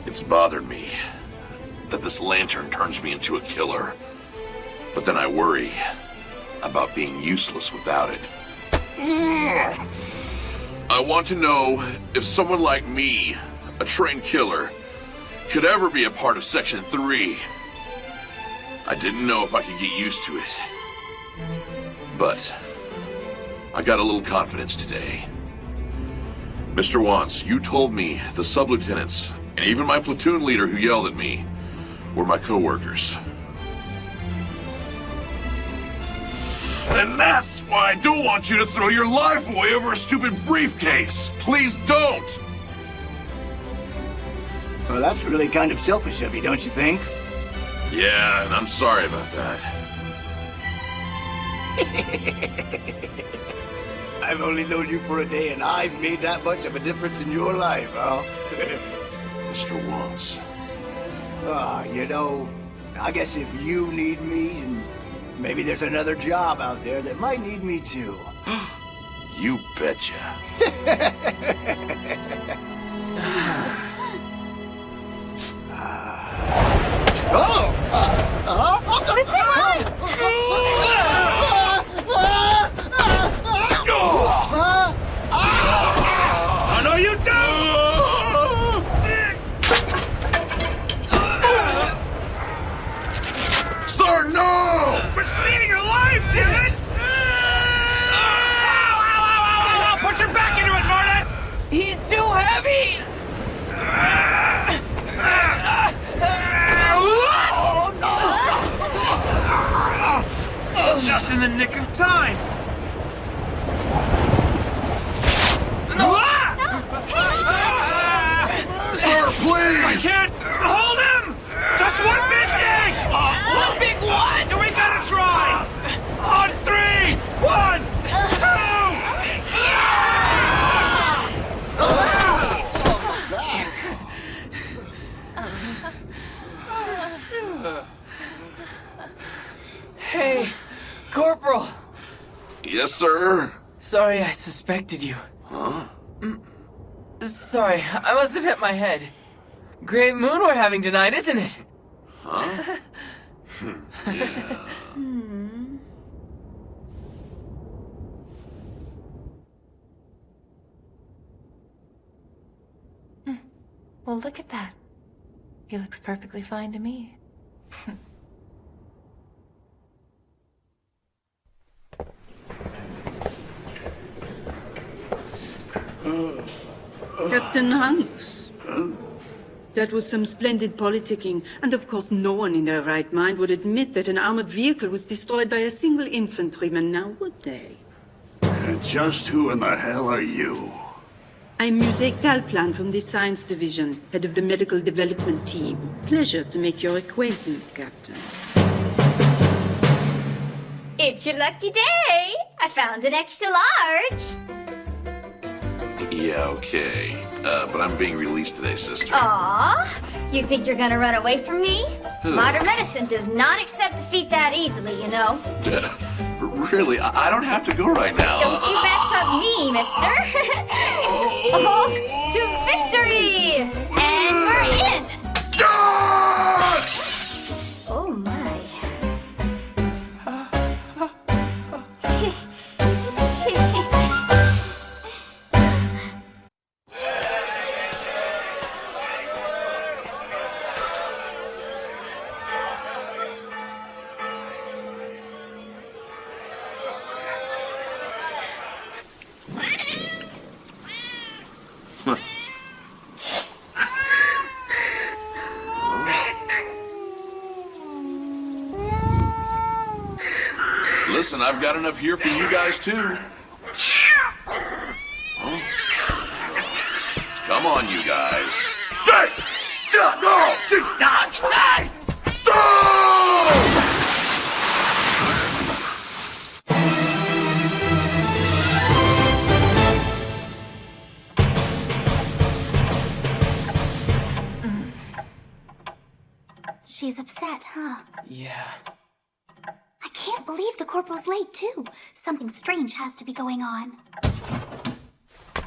It's bothered me that this lantern turns me into a killer. But then I worry about being useless without it. I want to know if someone like me, a trained killer, could ever be a part of Section 3. I didn't know if I could get used to it. But I got a little confidence today. Mr. Wants, you told me the sub-lieutenants, and even my platoon leader who yelled at me, were my co-workers. And that's why I don't want you to throw your life away over a stupid briefcase. Please don't! Well, that's really kind of selfish of you, don't you think? Yeah, and I'm sorry about that. I've only known you for a day, and I've made that much of a difference in your life, huh? Mr. Wants. You know, I guess if you need me, and maybe there's another job out there that might need me too. You betcha. Mr. Wants! Oh, no, you don't! Sir, no! We're saving your life, damn it! Ow, put your back into it, Mortis! He's too heavy! Just in the nick of time! Sir, please! I can't hold him! Just one big dig! One big what? We gotta try! On 3! 1, 2! Hey, Corporal! Yes, sir? Sorry I suspected you. Huh? Sorry, I must have hit my head. Great moon we're having tonight, isn't it? Huh? Yeah. Well, look at that. He looks perfectly fine to me. Captain Hanks. That was some splendid politicking, and of course no one in their right mind would admit that an armored vehicle was destroyed by a single infantryman, now would they? And just who in the hell are you? I'm Musée Kalplan from the Science Division, head of the Medical Development Team. Pleasure to make your acquaintance, Captain. It's your lucky day! I found an extra large! Yeah, okay. But I'm being released today, sister. Aww! You think you're gonna run away from me? Modern medicine does not accept defeat that easily, you know. Really? I don't have to go right now. Don't you backtalk me, mister! Oh, to victory! And we're in! Oh my. Listen, I've got enough here for you guys, too. Huh? Come on, you guys. She's upset, huh? Yeah. I can't believe the corporal's late, too. Something strange has to be going on.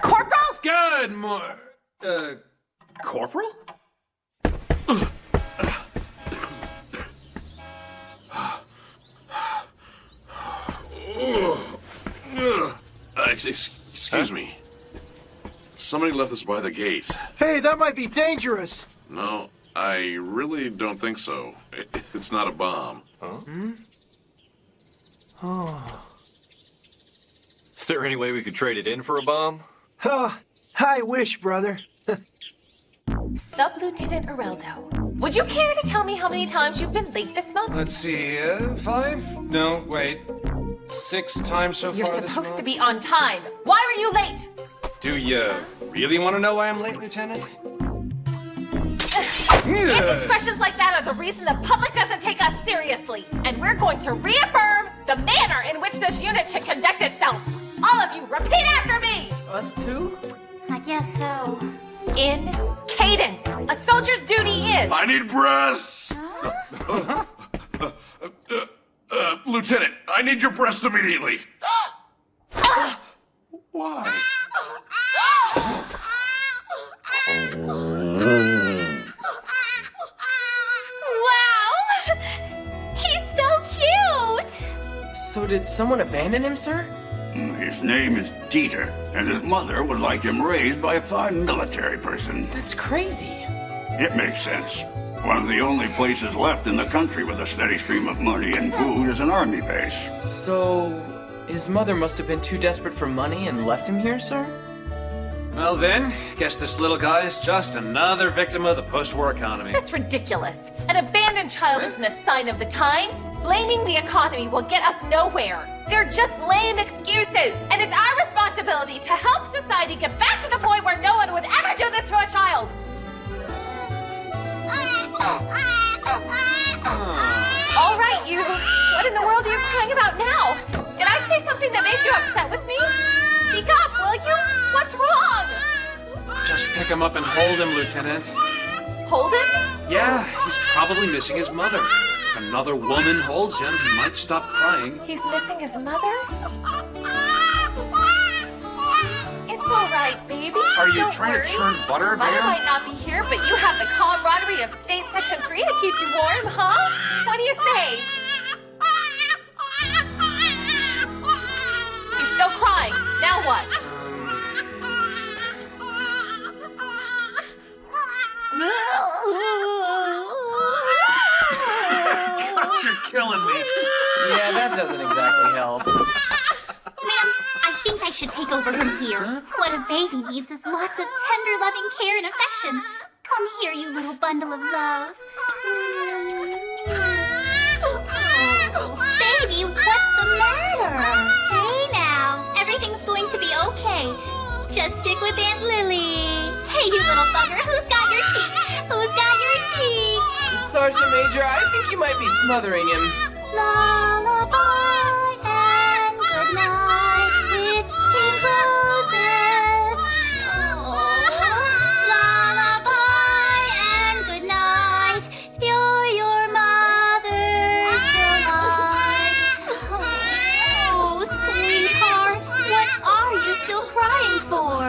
Corporal? Good Corporal? Excuse me. Somebody left this by the gate. Hey, that might be dangerous. No, I really don't think so. It's not a bomb. Huh? Oh. Is there any way we could trade it in for a bomb? Oh, I wish, brother. Sub-Lieutenant Areldo, would you care to tell me how many times you've been late this month? Let's see, 5? No, wait. 6 times so You're far this supposed month? to be on time. Why were you late? Do you really want to know why I'm late, Lieutenant? Indiscretions like that are the reason the public doesn't take us seriously. And we're going to reaffirm the manner in which this unit should conduct itself. All of you, repeat after me! Us too? I guess so. In cadence. A soldier's duty is... I need breasts! Lieutenant, I need your breasts immediately. Why? Wow! He's so cute! So did someone abandon him, sir? His name is Dieter, and his mother was like him raised by a fine military person. That's crazy. It makes sense. One of the only places left in the country with a steady stream of money and food is an army base. So, his mother must have been too desperate for money and left him here, sir? Well then, guess this little guy is just another victim of the post-war economy. That's ridiculous. An abandoned child isn't a sign of the times. Blaming the economy will get us nowhere. They're just lame excuses. And it's our responsibility to help society get back to the point where no one would ever do this to a child. All right, you. What in the world are you crying about now? Did I say something that made you upset with me? Speak up, will you? What's wrong? Just pick him up and hold him, Lieutenant. Hold him? Yeah, he's probably missing his mother. If another woman holds him, he might stop crying. He's missing his mother? It's all right, baby. Are you Don't trying worry. to churn butter, Mother ma'am? might not be here, but you have the camaraderie of State Section 3 to keep you warm, huh? What do you say? He's still crying. Now what? God, you're killing me. Yeah, that doesn't exactly help. Ma'am, I think I should take over from here. What a baby needs is lots of tender, loving care and affection. Come here, you little bundle of love. Oh, baby, what's the matter? Hey now, everything's going to be okay. Just stick with Aunt Lily. Hey, you little bugger, who's got your cheek? Who's got your cheek? Sergeant Major, I think you might be smothering him. Lullaby and good night with pink roses. Oh, lullaby and good night. You're your mother's delight. Oh, sweetheart, what are you still crying for?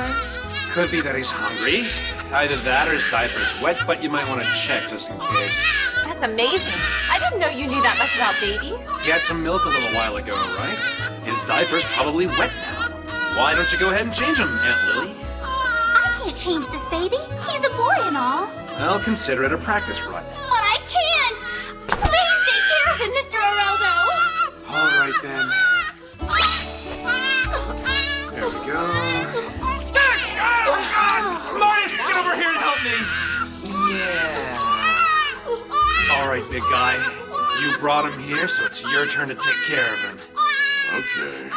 Could be that he's hungry. Either that or his diaper's wet, but you might want to check just in case. That's amazing. I didn't know you knew that much about babies. He had some milk a little while ago, right? His diaper's probably wet now. Why don't you go ahead and change him, Aunt Lily? I can't change this baby. He's a boy and all. I'll consider it a practice run. But I can't! Please take care of him, Mr. Areldo! All right, then. There we go. Miles, get over here and help me! Yeah. All right, big guy. You brought him here, so it's your turn to take care of him. Okay.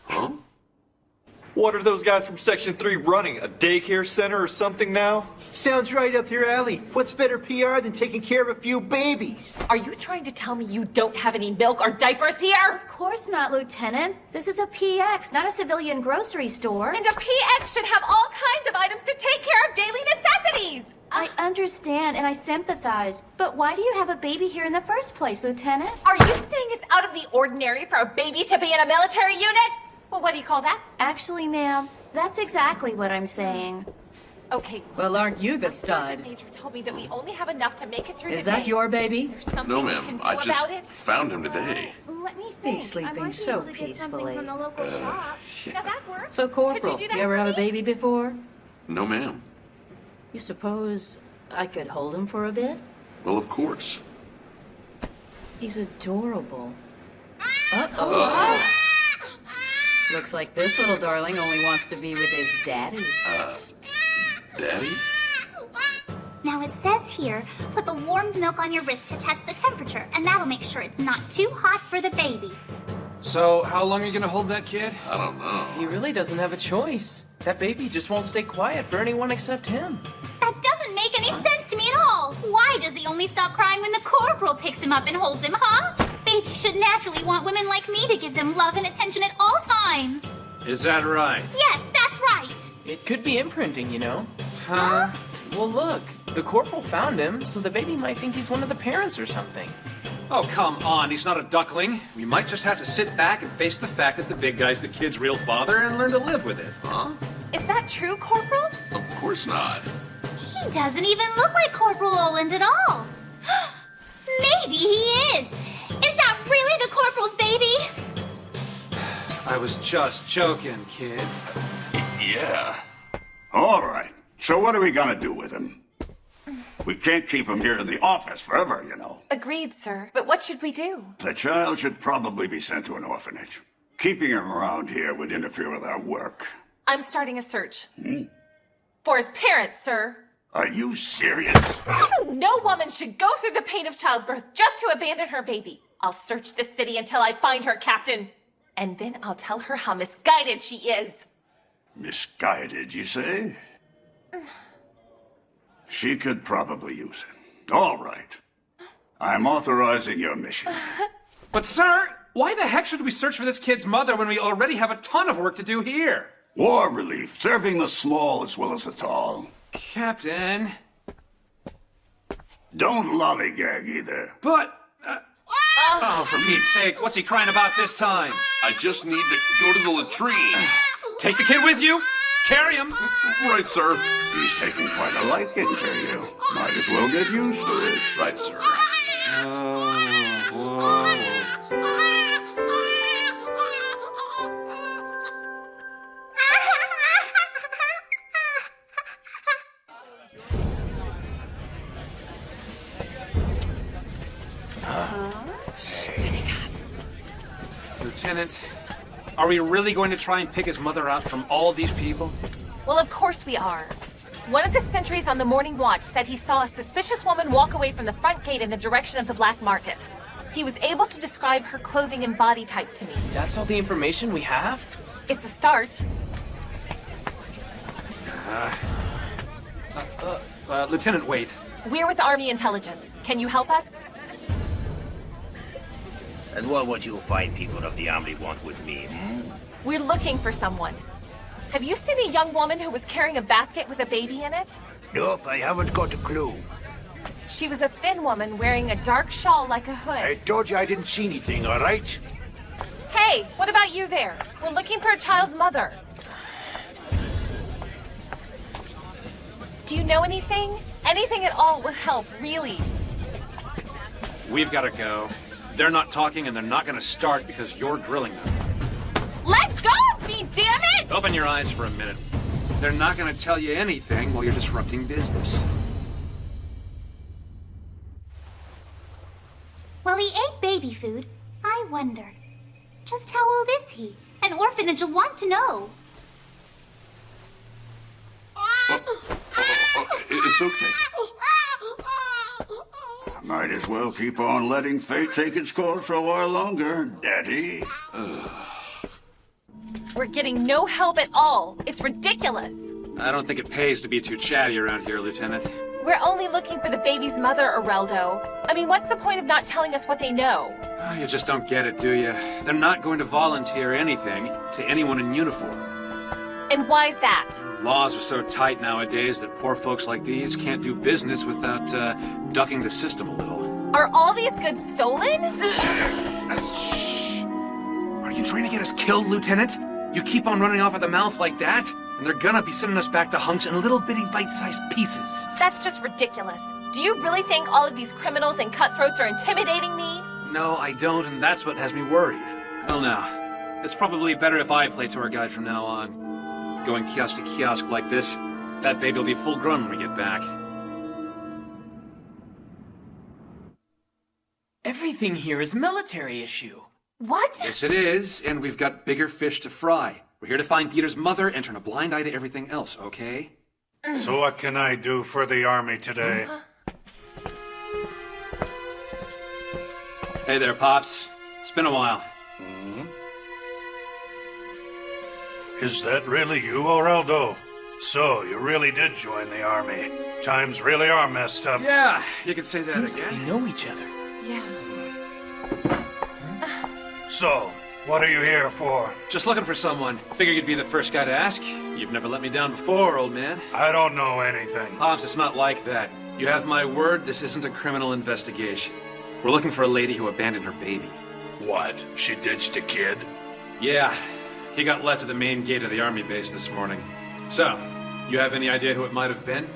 Huh? What are those guys from Section 3 running? A daycare center or something now? Sounds right up your alley. What's better PR than taking care of a few babies? Are you trying to tell me you don't have any milk or diapers here? Of course not, Lieutenant. This is a PX, not a civilian grocery store. And a PX should have all kinds of items to take care of daily necessities! I understand and I sympathize, but why do you have a baby here in the first place, Lieutenant? Are you saying it's out of the ordinary for a baby to be in a military unit? Well, what do you call that? Actually, ma'am, that's exactly what I'm saying. Okay. Well, aren't you the stud? Sergeant Major told me that we only have enough to make it through Is the day. that your baby? Is there something No, we ma'am. can do I about just it? found him today. Let me think. He's sleeping I might so be able to get something peacefully. from the local shops. Now that works. So, Corporal, Could you do that ever for have a me? baby before? No, ma'am. You suppose I could hold him for a bit? Well, of course. He's adorable. Uh-oh. Looks like this little darling only wants to be with his daddy. Daddy? Now it says here, put the warmed milk on your wrist to test the temperature, and that'll make sure it's not too hot for the baby. So, how long are you gonna hold that kid? I don't know. He really doesn't have a choice. That baby just won't stay quiet for anyone except him. That doesn't make any sense to me at all. Why does he only stop crying when the corporal picks him up and holds him, huh? Babies should naturally want women like me to give them love and attention at all times. Is that right? Yes, that's right. It could be imprinting, you know. Huh? Well, look, the corporal found him, so the baby might think he's one of the parents or something. Oh, come on, he's not a duckling. We might just have to sit back and face the fact that the big guy's the kid's real father and learn to live with it. Huh? Is that true, Corporal? Of course not. He doesn't even look like Corporal Oland at all. Maybe he is. Is that really the corporal's baby? I was just joking, kid. Yeah. All right. So what are we gonna do with him? We can't keep him here in the office forever, you know. Agreed, sir. But what should we do? The child should probably be sent to an orphanage. Keeping him around here would interfere with our work. I'm starting a search. For his parents, sir. Are you serious? No woman should go through the pain of childbirth just to abandon her baby. I'll search this city until I find her, Captain. And then I'll tell her how misguided she is. Misguided, you say? She could probably use it. All right. I'm authorizing your mission. But, sir, why the heck should we search for this kid's mother when we already have a ton of work to do here? War relief, serving the small as well as the tall. Captain. Don't lollygag either. But... Oh, for Pete's sake, what's he crying about this time? I just need to go to the latrine. Take the kid with you. Carry him. Right, sir. He's taking quite a liking to you. Might as well get used to it. Right, sir. Lieutenant, are we really going to try and pick his mother out from all these people? Well, of course we are. One of the sentries on the morning watch said he saw a suspicious woman walk away from the front gate in the direction of the black market. He was able to describe her clothing and body type to me. That's all the information we have? It's a start. Lieutenant, wait. We're with Army Intelligence. Can you help us? And what would you fine people of the Army want with me, We're looking for someone. Have you seen a young woman who was carrying a basket with a baby in it? Nope, I haven't got a clue. She was a thin woman wearing a dark shawl like a hood. I told you I didn't see anything, all right? Hey, what about you there? We're looking for a child's mother. Do you know anything? Anything at all will help, really. We've got to go. They're not talking and they're not going to start because you're drilling them. Let go of me, damn it! Open your eyes for a minute. They're not going to tell you anything while you're disrupting business. Well, he ate baby food. I wonder, just how old is he? An orphanage will want to know. It's okay. Might as well keep on letting fate take its course for a while longer, Daddy. We're getting no help at all. It's ridiculous. I don't think it pays to be too chatty around here, Lieutenant. We're only looking for the baby's mother, Areldo. I mean, what's the point of not telling us what they know? Oh, you just don't get it, do you? They're not going to volunteer anything to anyone in uniform. And why's that? Laws are so tight nowadays that poor folks like these can't do business without ducking the system a little. Are all these goods stolen? Are you trying to get us killed, Lieutenant? You keep on running off at the mouth like that, and they're gonna be sending us back to hunks in little bitty bite-sized pieces. That's just ridiculous. Do you really think all of these criminals and cutthroats are intimidating me? No, I don't, and that's what has me worried. Well, now, it's probably better if I play tour guide from now on. Going kiosk to kiosk like this, that baby will be full grown when we get back. Everything here is military issue. What? Yes, it is, and we've got bigger fish to fry. We're here to find Dieter's mother and turn a blind eye to everything else, okay? So what can I do for the Army today? Hey there, Pops. It's been a while. Is that really you, Areldo? So, you really did join the Army. Times really are messed up. Yeah, you could say that Seems again. that we know each other. Yeah. So, what are you here for? Just looking for someone. Figured you'd be the first guy to ask. You've never let me down before, old man. I don't know anything. Pops, it's not like that. You have my word, this isn't a criminal investigation. We're looking for a lady who abandoned her baby. What? She ditched a kid? Yeah. He got left at the main gate of the Army base this morning. So, you have any idea who it might have been?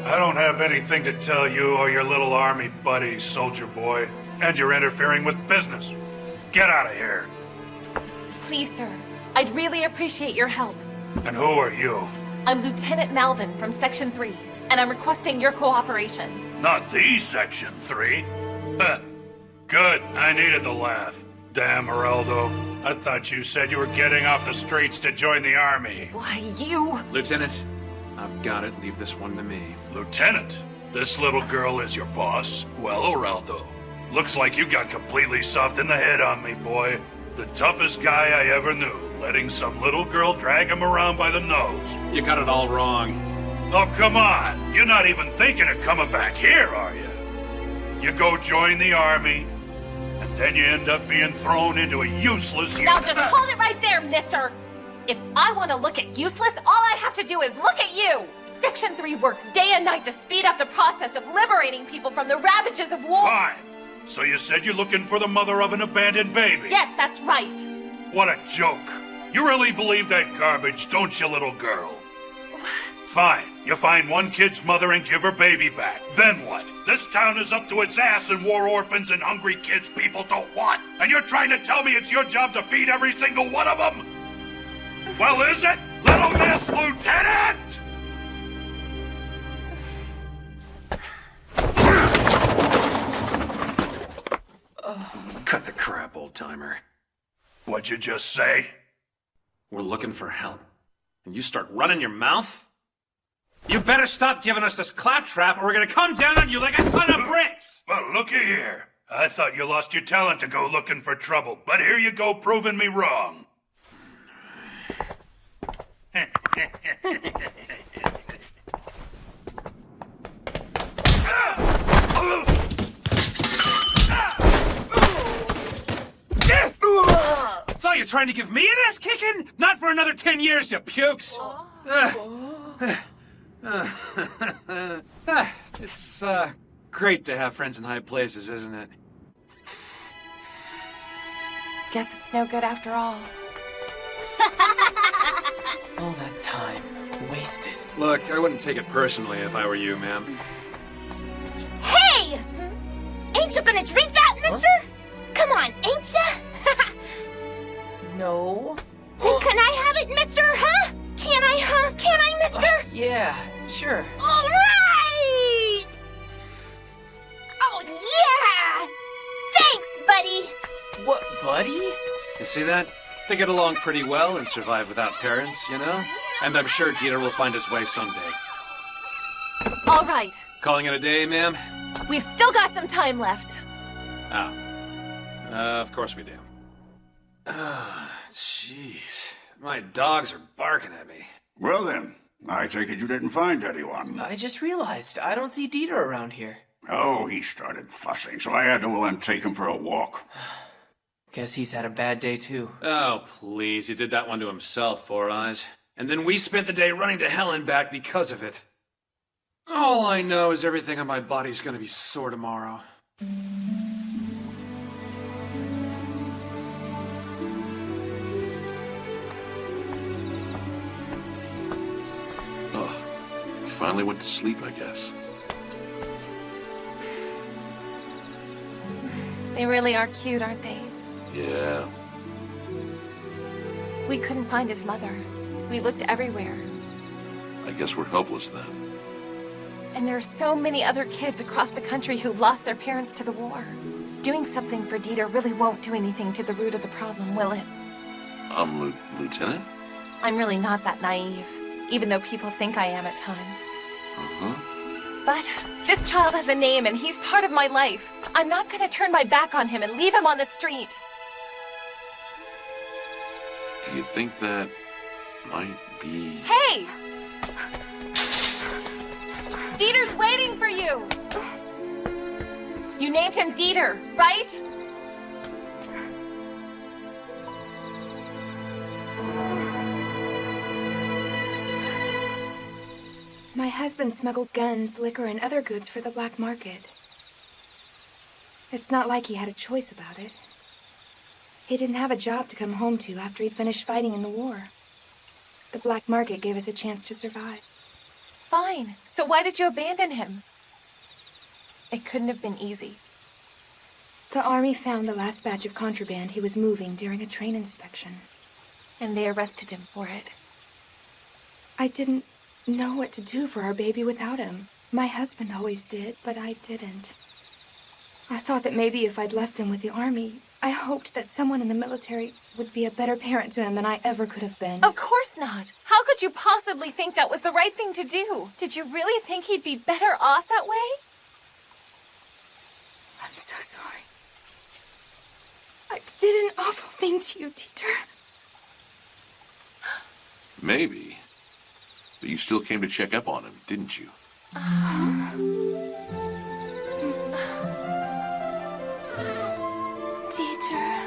I don't have anything to tell you or your little Army buddy, soldier boy. And you're interfering with business. Get out of here. Please, sir. I'd really appreciate your help. And who are you? I'm Lieutenant Malvin from Section 3, and I'm requesting your cooperation. Not the Section 3. Huh. Good. I needed the laugh. Damn, Areldo. I thought you said you were getting off the streets to join the Army. Why, you... Lieutenant, I've got it. Leave this one to me. Lieutenant? This little girl is your boss? Well, Areldo, looks like you got completely soft in the head on me, boy. The toughest guy I ever knew, letting some little girl drag him around by the nose. You got it all wrong. Oh, come on. You're not even thinking of coming back here, are you? You go join the Army, and then you end up being thrown into a useless... Now just hold it right there, mister! If I want to look at useless, all I have to do is look at you! Section 3 works day and night to speed up the process of liberating people from the ravages of war. Fine. So you said you're looking for the mother of an abandoned baby? Yes, that's right. What a joke. You really believe that garbage, don't you, little girl? Fine. You find one kid's mother and give her baby back. Then what? This town is up to its ass in war orphans and hungry kids people don't want. And you're trying to tell me it's your job to feed every single one of them? Well, is it, Little Miss Lieutenant? Cut the crap, old-timer. What'd you just say? We're looking for help. And you start running your mouth? You better stop giving us this claptrap or we're gonna come down on you like a ton of bricks! Well, looky here. I thought you lost your talent to go looking for trouble, but here you go proving me wrong. So you're trying to give me an ass kicking? Not for another 10 years, you pukes! It's great to have friends in high places, isn't it? Guess it's no good after all. All that time wasted. Look, I wouldn't take it personally if I were you, ma'am. Hey! Ain't you gonna drink that, mister? Come on, ain't ya? No. Then can I have it, mister, huh? Can I, huh? Can I, mister? Yeah, sure. All right! Oh, yeah! Thanks, buddy! What, buddy? You see that? They get along pretty well and survive without parents, you know? And I'm sure Dieter will find his way someday. All right. Calling it a day, ma'am? We've still got some time left. Oh. Of course we do. Ah, jeez. My dogs are barking at me. Well then, I take it you didn't find anyone. I just realized I don't see Dieter around here. Oh, he started fussing, so I had to take him for a walk. Guess he's had a bad day too. Oh, please. He did that one to himself, Four Eyes. And then we spent the day running to hell and back because of it. All I know is everything on my body's gonna be sore tomorrow. Oh, you finally went to sleep, I guess. They really are cute, aren't they? Yeah. We couldn't find his mother. We looked everywhere. I guess we're helpless then. And there are so many other kids across the country who've lost their parents to the war. Doing something for Dieter really won't do anything to the root of the problem, will it? Lieutenant? I'm really not that naive, even though people think I am at times. Uh-huh. But this child has a name and he's part of my life. I'm not gonna turn my back on him and leave him on the street. Do you think that might be... Hey! Dieter's waiting for you! You named him Dieter, right? My husband smuggled guns, liquor, and other goods for the black market. It's not like he had a choice about it. He didn't have a job to come home to after he'd finished fighting in the war. The black market gave us a chance to survive. Fine. So why did you abandon him? It couldn't have been easy. The army found the last batch of contraband he was moving during a train inspection. And they arrested him for it. I didn't know what to do for our baby without him. My husband always did, but I didn't. I thought that maybe if I'd left him with the army, I hoped that someone in the military would be a better parent to him than I ever could have been. Of course not. How could you possibly think that was the right thing to do? Did you really think he'd be better off that way? I'm so sorry. I did an awful thing to you, Dieter. Maybe. But you still came to check up on him, didn't you? Dieter.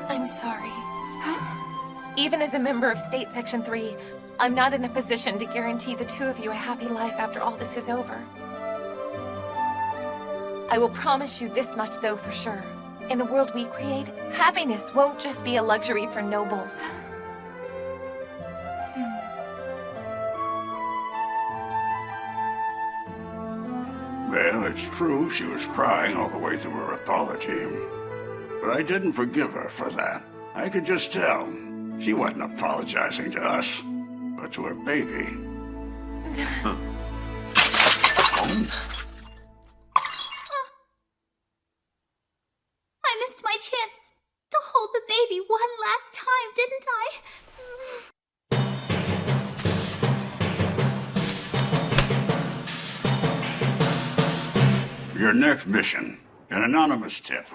I'm sorry. Even as a member of State Section 3, I'm not in a position to guarantee the two of you a happy life after all this is over. I will promise you this much, though, for sure. In the world we create, happiness won't just be a luxury for nobles. Well, it's true she was crying all the way through her apology. But I didn't forgive her for that. I could just tell. She wasn't apologizing to us, but to her baby. I missed my chance to hold the baby one last time, didn't I? Your next mission, an anonymous tip.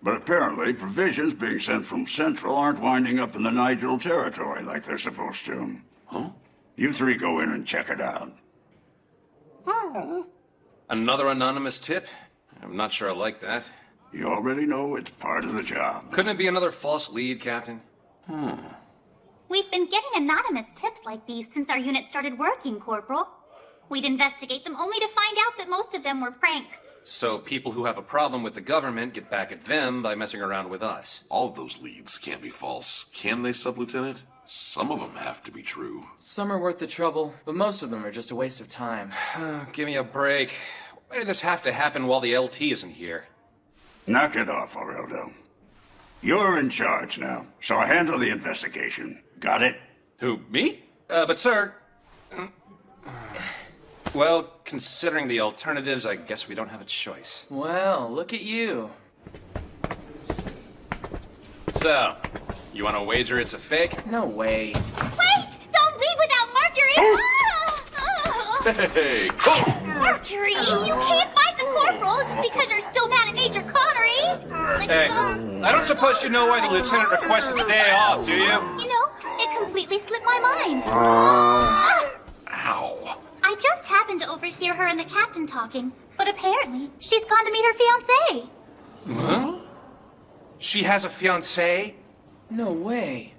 But apparently, provisions being sent from Central aren't winding up in the Nigel territory like they're supposed to. Huh? You three go in and check it out. Another anonymous tip? I'm not sure I like that. You already know it's part of the job. Couldn't it be another false lead, Captain? We've been getting anonymous tips like these since our unit started working, Corporal. We'd investigate them only to find out that most of them were pranks. So people who have a problem with the government get back at them by messing around with us. All those leads can't be false, can they, Sub-Lieutenant? Some of them have to be true. Some are worth the trouble, but most of them are just a waste of time. Give me a break. Why did this have to happen while the LT isn't here? Knock it off, Aurelio. You're in charge now, so handle the investigation. Got it? Who, me? But sir... Well, considering the alternatives, I guess we don't have a choice. Well, look at you. So, You want to wager it's a fake? No way. Wait! Don't leave without Mercury! Hey, Mercury, you can't fight the corporal just because you're still mad at Major Connery. Hey, I don't suppose you know why the lieutenant requested the day off, do you? You know, it completely slipped my mind. Ow. I just happened to overhear her and the captain talking, but apparently she's gone to meet her fiancé. Huh? She has a fiancé? No way.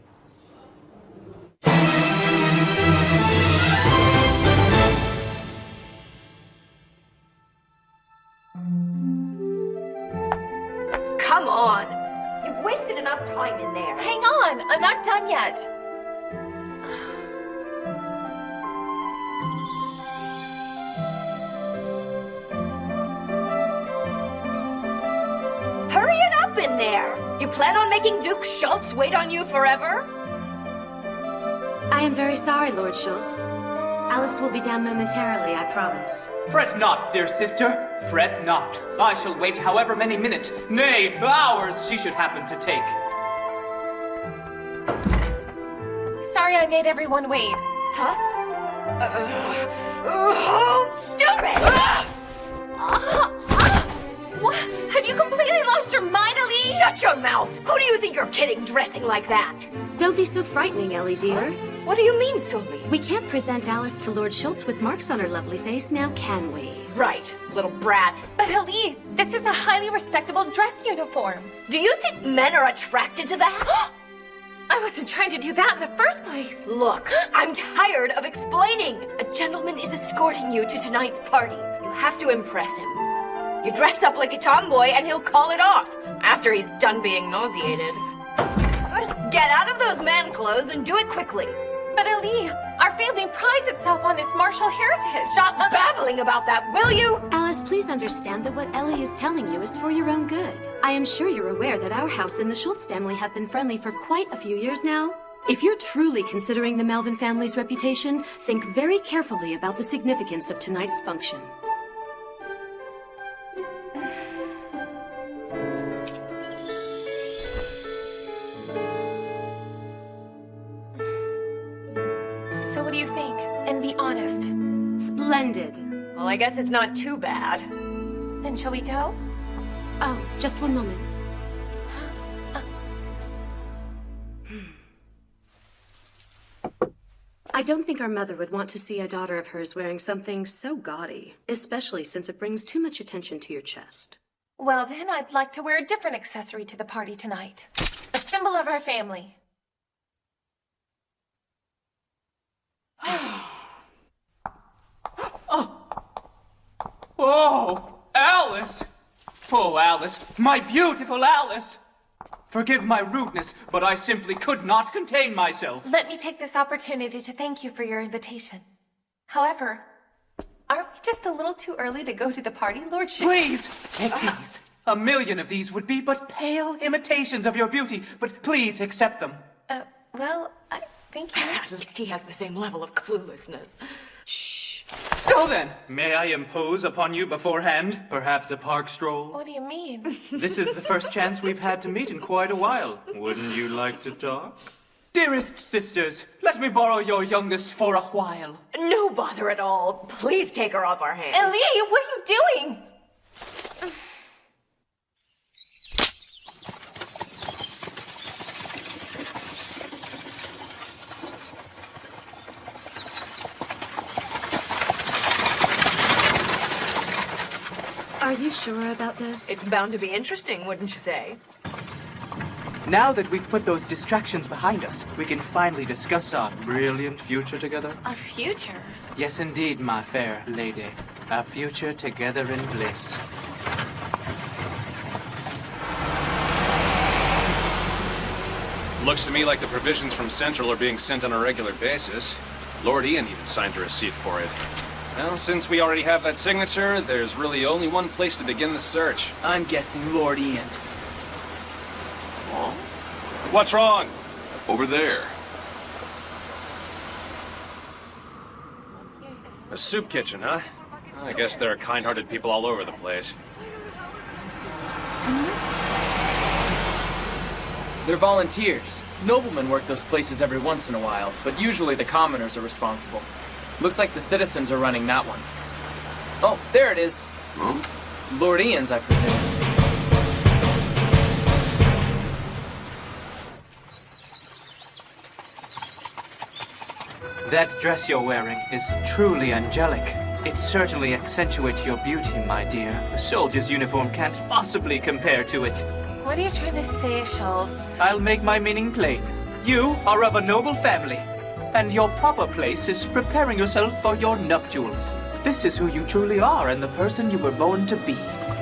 Come on! You've wasted enough time in there. Hang on, I'm not done yet. Hurry it up in there! You plan on making Duke Schultz wait on you forever? I am very sorry, Lord Schultz. Alice will be down momentarily, I promise. Fret not, dear sister. Fret not. I shall wait however many minutes, nay, hours she should happen to take. Sorry I made everyone wait. Huh? Stupid! What? Have you completely lost your mind, Ellie? Shut your mouth! Who do you think you're kidding dressing like that? Don't be so frightening, Ellie, dear. What do you mean, Sully? We can't present Alice to Lord Schultz with marks on her lovely face, now can we? Right, little brat. But Ellie, this is a highly respectable dress uniform. Do you think men are attracted to that? I wasn't trying to do that in the first place. Look, I'm tired of explaining. A gentleman is escorting you to tonight's party. You have to impress him. You dress up like a tomboy and he'll call it off after he's done being nauseated. Get out of those man clothes and do it quickly. But Ellie, our family prides itself on its martial heritage. Stop babbling about that, will you? Alice, please understand that what Ellie is telling you is for your own good. I am sure you're aware that our house and the Schultz family have been friendly for quite a few years now. If you're truly considering the Melvin family's reputation, think very carefully about the significance of tonight's function. So what do you think? And be honest. Splendid. Well, I guess it's not too bad. Then shall we go? Oh, just one moment. I don't think our mother would want to see a daughter of hers wearing something so gaudy, especially since it brings too much attention to your chest. Well, then I'd like to wear a different accessory to the party tonight. A symbol of our family. Oh, Alice! Oh, Alice, my beautiful Alice! Forgive my rudeness, but I simply could not contain myself. Let me take this opportunity to thank you for your invitation. However, aren't we just a little too early to go to the party, Lord Please, take these. 1,000,000 of these would be but pale imitations of your beauty, but please accept them. Well, I think you... At least he has the same level of cluelessness. Shh. So then, may I impose upon you beforehand? Perhaps a park stroll? What do you mean? This is the first chance we've had to meet in quite a while. Wouldn't you like to talk? Dearest sisters, let me borrow your youngest for a while. No bother at all. Please take her off our hands. Ellie, what are you doing? Are you sure about this? It's bound to be interesting, wouldn't you say? Now that we've put those distractions behind us, we can finally discuss our brilliant future together. Our future? Yes, indeed, my fair lady. Our future together in bliss. Looks to me like the provisions from Central are being sent on a regular basis. Lord Ian even signed a receipt for it. Well, since we already have that signature, there's really only one place to begin the search. I'm guessing Lord Ian. Huh? What's wrong? Over there. A soup kitchen, huh? I guess there are kind-hearted people all over the place. They're volunteers. Noblemen work those places every once in a while, but usually the commoners are responsible. Looks like the citizens are running that one. Oh, there it is. Huh? Lord Ian's, I presume. That dress you're wearing is truly angelic. It certainly accentuates your beauty, my dear. A soldier's uniform can't possibly compare to it. What are you trying to say, Schultz? I'll make my meaning plain. You are of a noble family, and your proper place is preparing yourself for your nuptials. This is who you truly are and the person you were born to be.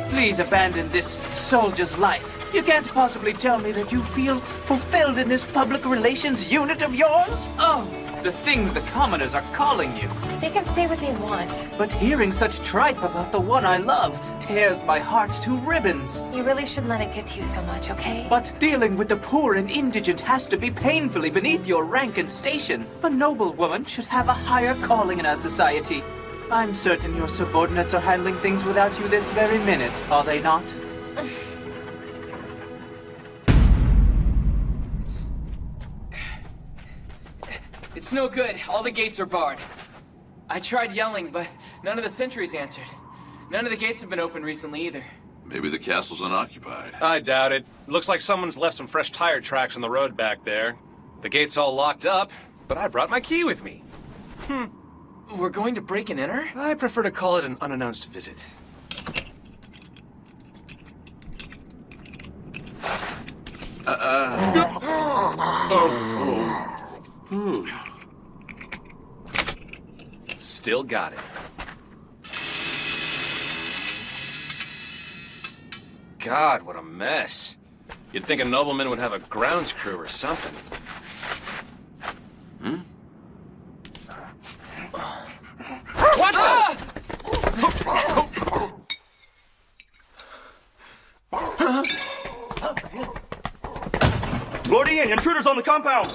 Please abandon this soldier's life. You can't possibly tell me that you feel fulfilled in this public relations unit of yours? Oh, the things the commoners are calling you. They can say what they want. But hearing such tripe about the one I love tears my heart to ribbons. You really should let it get to you so much, okay? But dealing with the poor and indigent has to be painfully beneath your rank and station. A noble woman should have a higher calling in our society. I'm certain your subordinates are handling things without you this very minute, are they not? It's no good. All the gates are barred. I tried yelling, but none of the sentries answered. None of the gates have been open recently either. Maybe the castle's unoccupied. I doubt it. Looks like someone's left some fresh tire tracks on the road back there. The gate's all locked up, but I brought my key with me. We're going to break and enter? I prefer to call it an unannounced visit. Still got it. God, what a mess. You'd think a nobleman would have a grounds crew or something. What the? Lord Ian, intruders on the compound!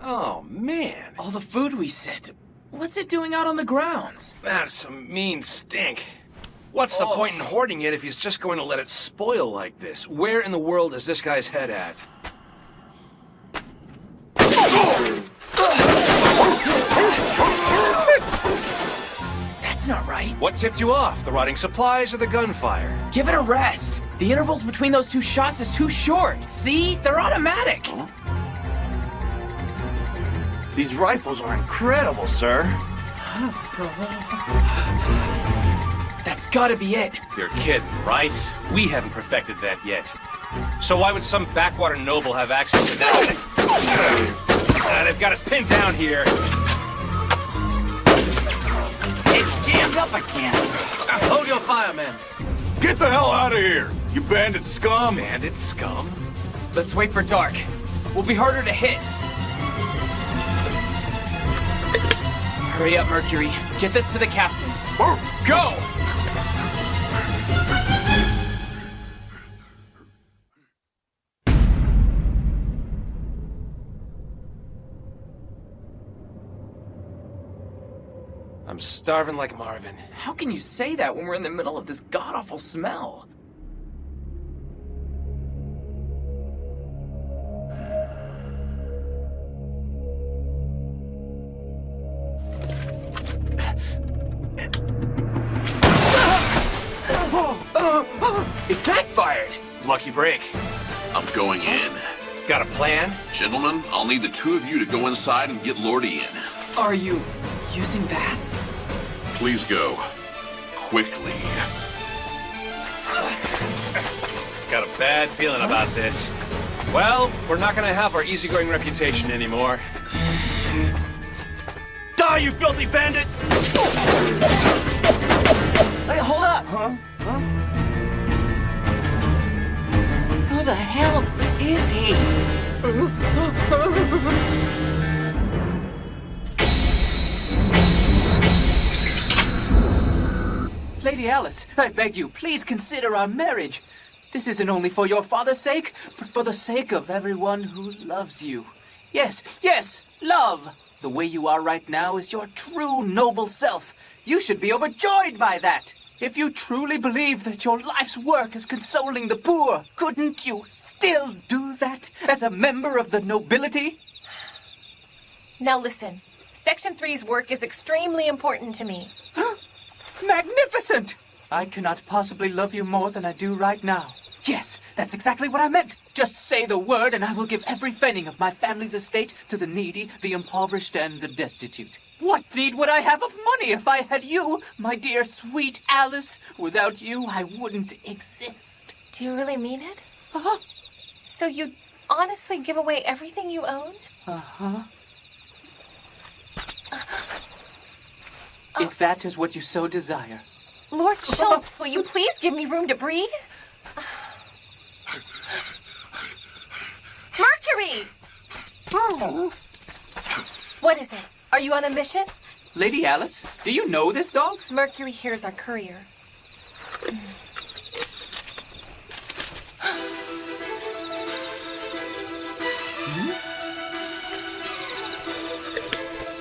Oh, man. All the food we sent. What's it doing out on the grounds? That's some mean stink. What's the point in hoarding it if he's just going to let it spoil like this? Where in the world is this guy's head at? That's not right. What tipped you off? The rotting supplies or the gunfire? Give it a rest. The intervals between those two shots is too short. See? They're automatic. These rifles are incredible, sir. That's gotta be it. You're kidding, right? We haven't perfected that yet. So why would some backwater noble have access to that? They've got us pinned down here. It's jammed up again. Hold your fire, men. Get the hell out of here, you bandit scum! Bandit scum? Let's wait for dark. We'll be harder to hit. Hurry up, Mercury. Get this to the captain. Go! I'm starving like Marvin. How can you say that when we're in the middle of this god-awful smell? It backfired! Lucky break. I'm going in. Got a plan? Gentlemen, I'll need the two of you to go inside and get Lord Ian. Are you using that? Please go. Quickly. Got a bad feeling about this. Well, we're not gonna have our easygoing reputation anymore. Die, you filthy bandit! Hey, hold up! Huh? Who the hell is he? Lady Alice, I beg you, please consider our marriage. This isn't only for your father's sake, but for the sake of everyone who loves you. Yes, yes, love. The way you are right now is your true noble self. You should be overjoyed by that. If you truly believe that your life's work is consoling the poor, couldn't you still do that as a member of the nobility? Now listen, Section 3's work is extremely important to me. Magnificent! I cannot possibly love you more than I do right now. Yes, that's exactly what I meant. Just say the word and I will give every pfennig of my family's estate to the needy, the impoverished, and the destitute. What need would I have of money if I had you, my dear sweet Alice? Without you, I wouldn't exist. Do you really mean it? Uh-huh. So you'd honestly give away everything you own? Uh-huh. If that is what you so desire. Lord Schultz, will you please give me room to breathe? Mercury! What is it? Are you on a mission? Lady Alice, do you know this dog? Mercury here's our courier.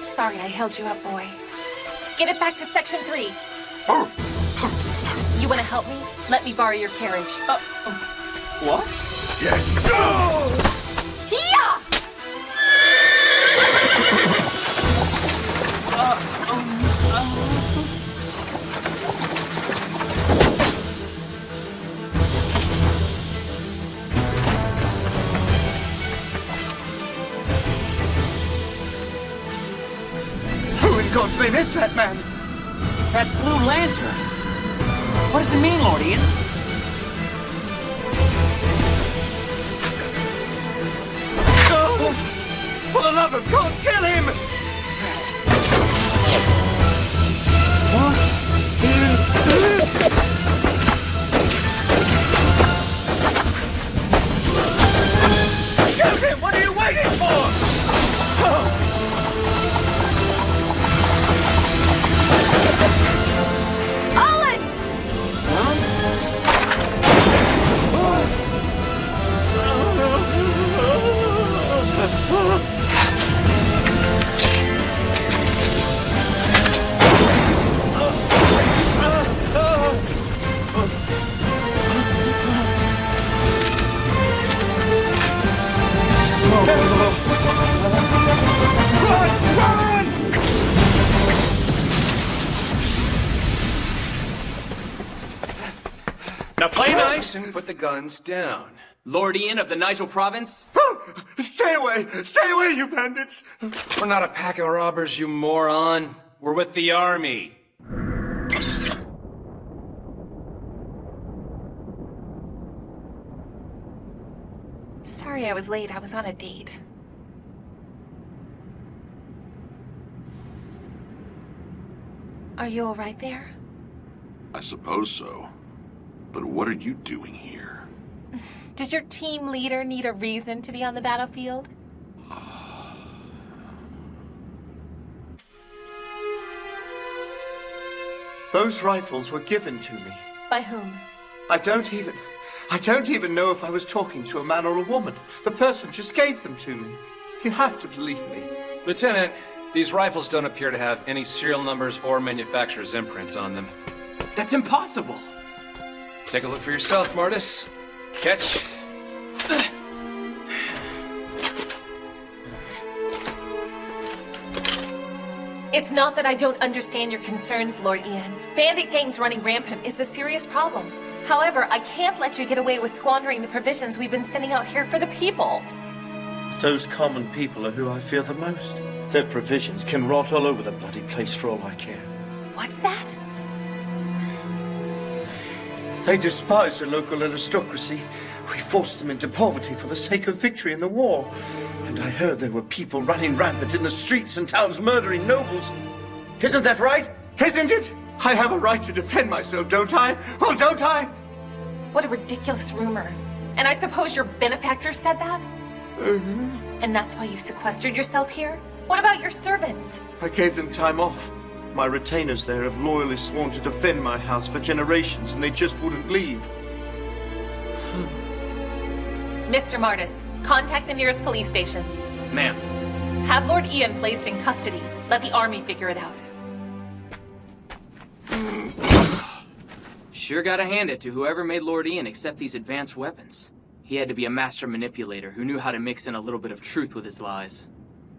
Sorry I held you up, boy. Get it back to Section 3. You want to help me? Let me borrow your carriage. What? Yeah! Who in God's name is that man? That Blue Lancer. What does it mean, Lord Ian? For the love of God, kill him! Shoot him! What are you waiting for? Now play nice and put the guns down. Lord Ian of the Nigel Province? Stay away! Stay away, you bandits! We're not a pack of robbers, you moron. We're with the army. Sorry I was late. I was on a date. Are you all right there? I suppose so. But what are you doing here? Does your team leader need a reason to be on the battlefield? Those rifles were given to me. By whom? I don't even know if I was talking to a man or a woman. The person just gave them to me. You have to believe me. Lieutenant, these rifles don't appear to have any serial numbers or manufacturer's imprints on them. That's impossible. Take a look for yourself, Mortis. Catch. It's not that I don't understand your concerns, Lord Ian. Bandit gangs running rampant is a serious problem. However, I can't let you get away with squandering the provisions we've been sending out here for the people. Those common people are who I fear the most. Their provisions can rot all over the bloody place for all I care. What's that? They despise the local aristocracy. We forced them into poverty for the sake of victory in the war. And I heard there were people running rampant in the streets and towns murdering nobles. Isn't that right? Isn't it? I have a right to defend myself, don't I? Well, don't I? What a ridiculous rumor. And I suppose your benefactor said that? Mm-hmm. And that's why you sequestered yourself here? What about your servants? I gave them time off. My retainers there have loyally sworn to defend my house for generations, and they just wouldn't leave. Mr. Martis, contact the nearest police station. Ma'am. Have Lord Ian placed in custody. Let the army figure it out. Sure gotta hand it to whoever made Lord Ian accept these advanced weapons. He had to be a master manipulator who knew how to mix in a little bit of truth with his lies.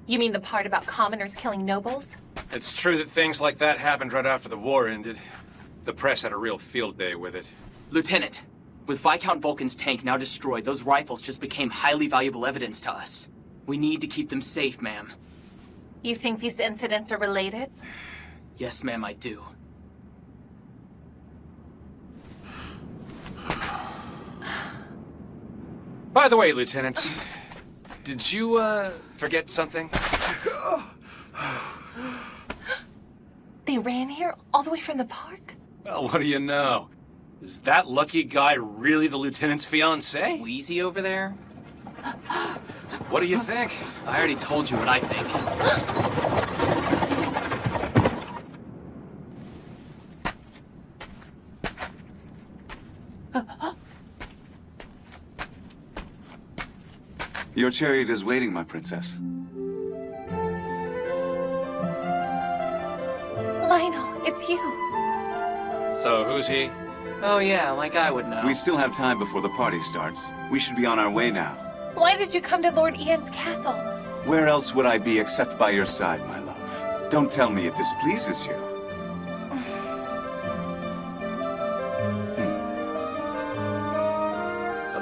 You mean the part about commoners killing nobles? It's true that things like that happened right after the war ended. The press had a real field day with it. Lieutenant, with Viscount Vulcan's tank now destroyed, those rifles just became highly valuable evidence to us. We need to keep them safe, ma'am. You think these incidents are related? Yes, ma'am, I do. By the way, Lieutenant, did you, forget something? They ran here all the way from the park? Well, what do you know? Is that lucky guy really the Lieutenant's fiancé? Wheezy over there? What do you think? I already told you what I think. Your chariot is waiting, my princess. Lionel, it's you. So, who's he? Oh yeah, like I would know. We still have time before the party starts. We should be on our way now. Why did you come to Lord Ian's castle? Where else would I be except by your side, my love? Don't tell me it displeases you.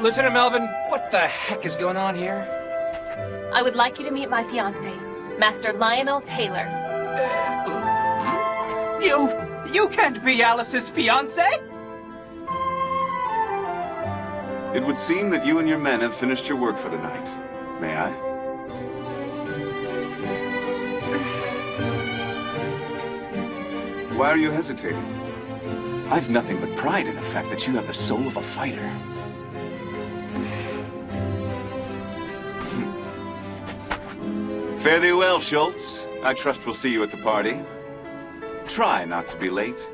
Lieutenant Melvin, what the heck is going on here? I would like you to meet my fiancé, Master Lionel Taylor. You can't be Alice's fiancé! It would seem that you and your men have finished your work for the night. May I? Why are you hesitating? I've nothing but pride in the fact that you have the soul of a fighter. Fare thee well, Schultz. I trust we'll see you at the party. Try not to be late.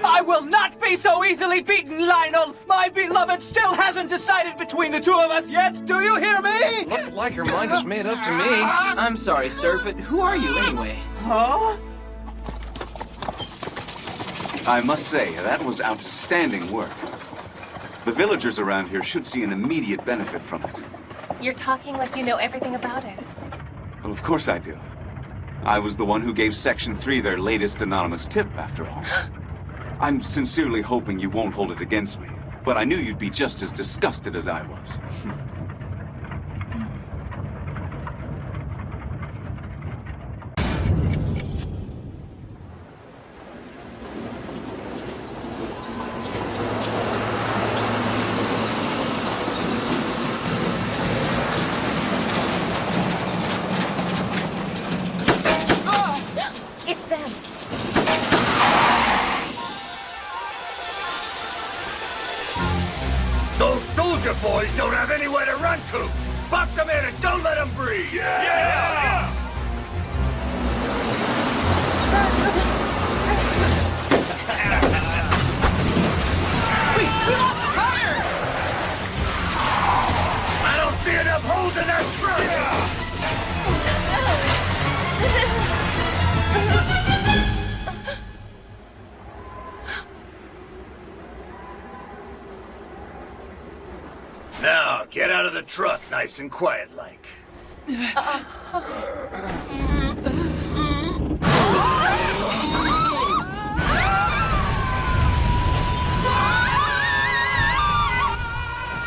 I will not be so easily beaten, Lionel! My beloved still hasn't decided between the two of us yet! Do you hear me? Looked like her mind was made up to me. I'm sorry, sir, but who are you anyway? Huh? I must say, that was outstanding work. The villagers around here should see an immediate benefit from it. You're talking like you know everything about it. Well, of course I do. I was the one who gave Section 3 their latest anonymous tip, after all. I'm sincerely hoping you won't hold it against me, but I knew you'd be just as disgusted as I was. It's them. Those soldier boys don't have anywhere to run to. Box them in and don't let them breathe. Yeah! We lost the tire! I don't see enough holes in that truck. Now, get out of the truck nice and quiet like.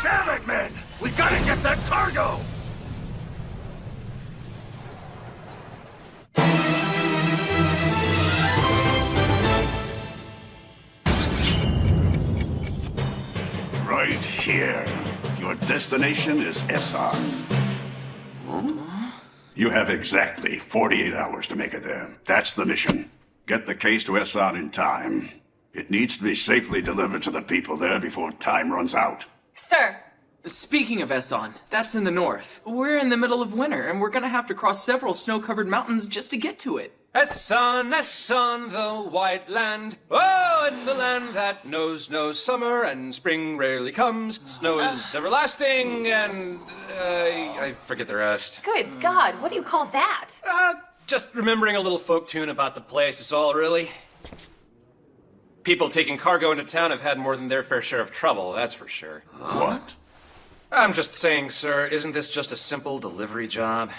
Damn it, men! We gotta get that cargo! Right here. Your destination is Essan. You have exactly 48 hours to make it there. That's the mission. Get the case to Essan in time. It needs to be safely delivered to the people there before time runs out. Sir! Speaking of Essan, that's in the north. We're in the middle of winter, and we're gonna have to cross several snow-covered mountains just to get to it. Esson, the white land. Oh, it's a land that knows no summer, and spring rarely comes. Snow is everlasting, and I forget the rest. Good God, what do you call that? Just remembering a little folk tune about the place is all, really. People taking cargo into town have had more than their fair share of trouble, that's for sure. What? I'm just saying, sir, isn't this just a simple delivery job?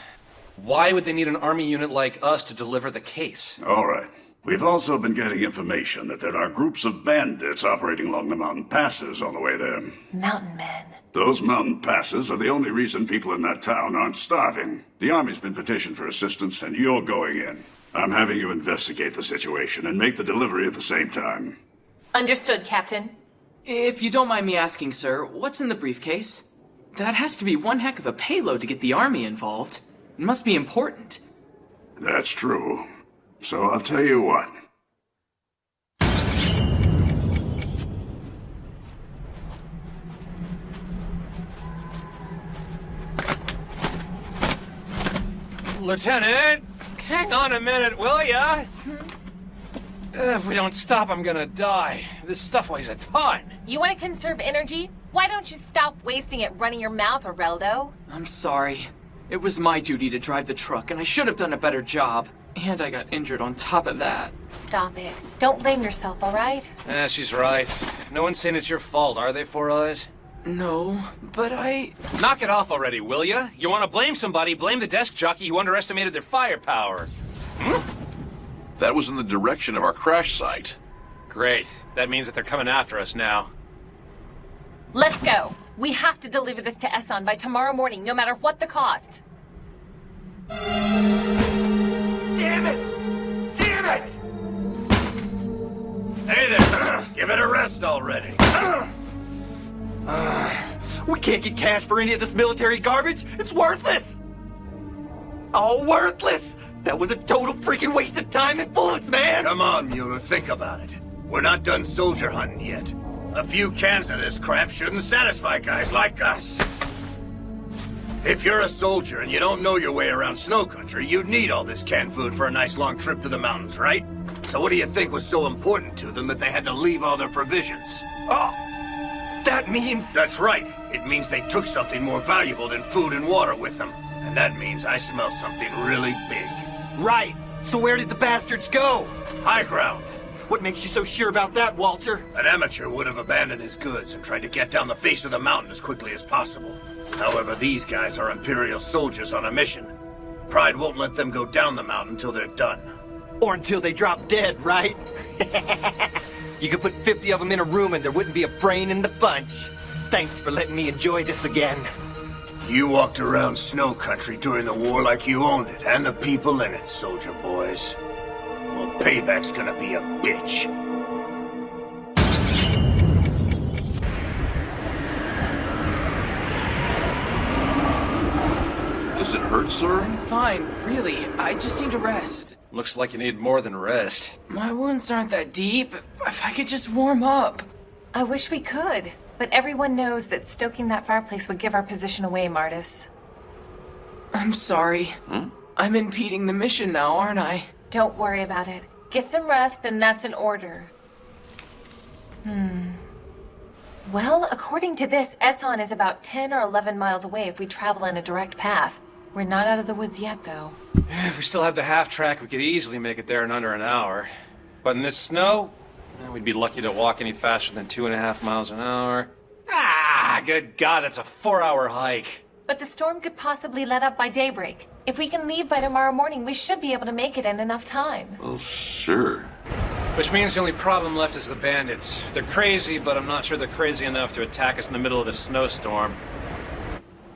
Why would they need an army unit like us to deliver the case? All right. We've also been getting information that there are groups of bandits operating along the mountain passes on the way there. Mountain men. Those mountain passes are the only reason people in that town aren't starving. The army's been petitioned for assistance, and you're going in. I'm having you investigate the situation and make the delivery at the same time. Understood, Captain. If you don't mind me asking, sir, what's in the briefcase? That has to be one heck of a payload to get the army involved. It must be important. That's true. So I'll tell you what. Lieutenant, hang on a minute, will ya? If we don't stop, I'm gonna die. This stuff weighs a ton. You want to conserve energy? Why don't you stop wasting it running your mouth, Areldo? I'm sorry. It was my duty to drive the truck, and I should have done a better job. And I got injured on top of that. Stop it. Don't blame yourself, all right? She's right. No one's saying it's your fault, are they, Four Eyes? No, but I... Knock it off already, will ya? You want to blame somebody, blame the desk jockey who underestimated their firepower. That was in the direction of our crash site. Great. That means that they're coming after us now. Let's go. We have to deliver this to Esson by tomorrow morning, no matter what the cost. Damn it! Damn it! Hey there! Give it a rest already. We can't get cash for any of this military garbage. It's worthless. Oh, worthless! That was a total freaking waste of time and bullets, man! Come on, Mueller, think about it. We're not done soldier hunting yet. A few cans of this crap shouldn't satisfy guys like us. If you're a soldier and you don't know your way around snow country, you'd need all this canned food for a nice long trip to the mountains, right? So what do you think was so important to them that they had to leave all their provisions? Oh, that means... That's right. It means they took something more valuable than food and water with them. And that means I smell something really big. Right. So where did the bastards go? High ground. What makes you so sure about that, Walter? An amateur would have abandoned his goods and tried to get down the face of the mountain as quickly as possible. However, these guys are Imperial soldiers on a mission. Pride won't let them go down the mountain until they're done. Or until they drop dead, right? You could put 50 of them in a room and there wouldn't be a brain in the bunch. Thanks for letting me enjoy this again. You walked around snow country during the war like you owned it, and the people in it, soldier boys. Well, payback's gonna be a bitch. Does it hurt, sir? I'm fine, really. I just need to rest. Looks like you need more than rest. My wounds aren't that deep. If I could just warm up. I wish we could, but everyone knows that stoking that fireplace would give our position away, Martis. I'm sorry. I'm impeding the mission now, aren't I? Don't worry about it. Get some rest, and that's an order. Well, according to this, Esson is about 10 or 11 miles away if we travel in a direct path. We're not out of the woods yet, though. If we still had the half track, we could easily make it there in under an hour. But in this snow, we'd be lucky to walk any faster than 2.5 miles an hour. Good God, that's a 4-hour hike. But the storm could possibly let up by daybreak. If we can leave by tomorrow morning, we should be able to make it in enough time. Well, sure. Which means the only problem left is the bandits. They're crazy, but I'm not sure they're crazy enough to attack us in the middle of the snowstorm.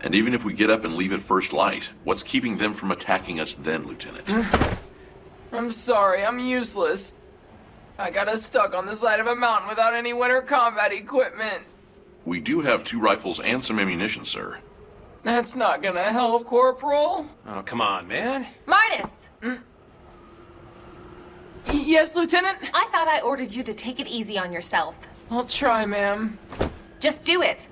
And even if we get up and leave at first light, what's keeping them from attacking us then, Lieutenant? I'm sorry, I'm useless. I got us stuck on the side of a mountain without any winter combat equipment. We do have 2 rifles and some ammunition, sir. That's not gonna help, Corporal. Oh, come on, man. Martis! Yes, Lieutenant? I thought I ordered you to take it easy on yourself. I'll try, ma'am. Just do it.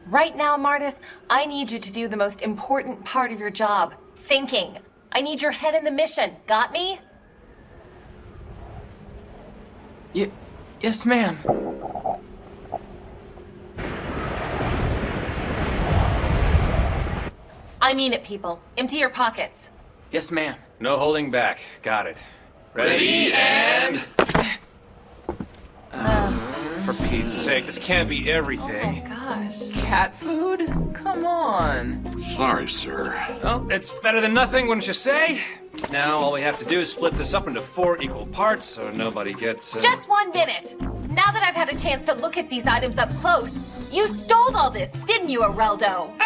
Right now, Martis, I need you to do the most important part of your job, thinking. I need your head in the mission. Got me? Yes, ma'am. I mean it, people. Empty your pockets. Yes, ma'am. No holding back. Got it. Ready, and... For Pete's sake, this can't be everything. Gosh. Cat food? Come on. Sorry, sir. Well, it's better than nothing, wouldn't you say? Now all we have to do is split this up into 4 equal parts so nobody gets... Just 1 minute. Now that I've had a chance to look at these items up close, you stole all this, didn't you, Areldo?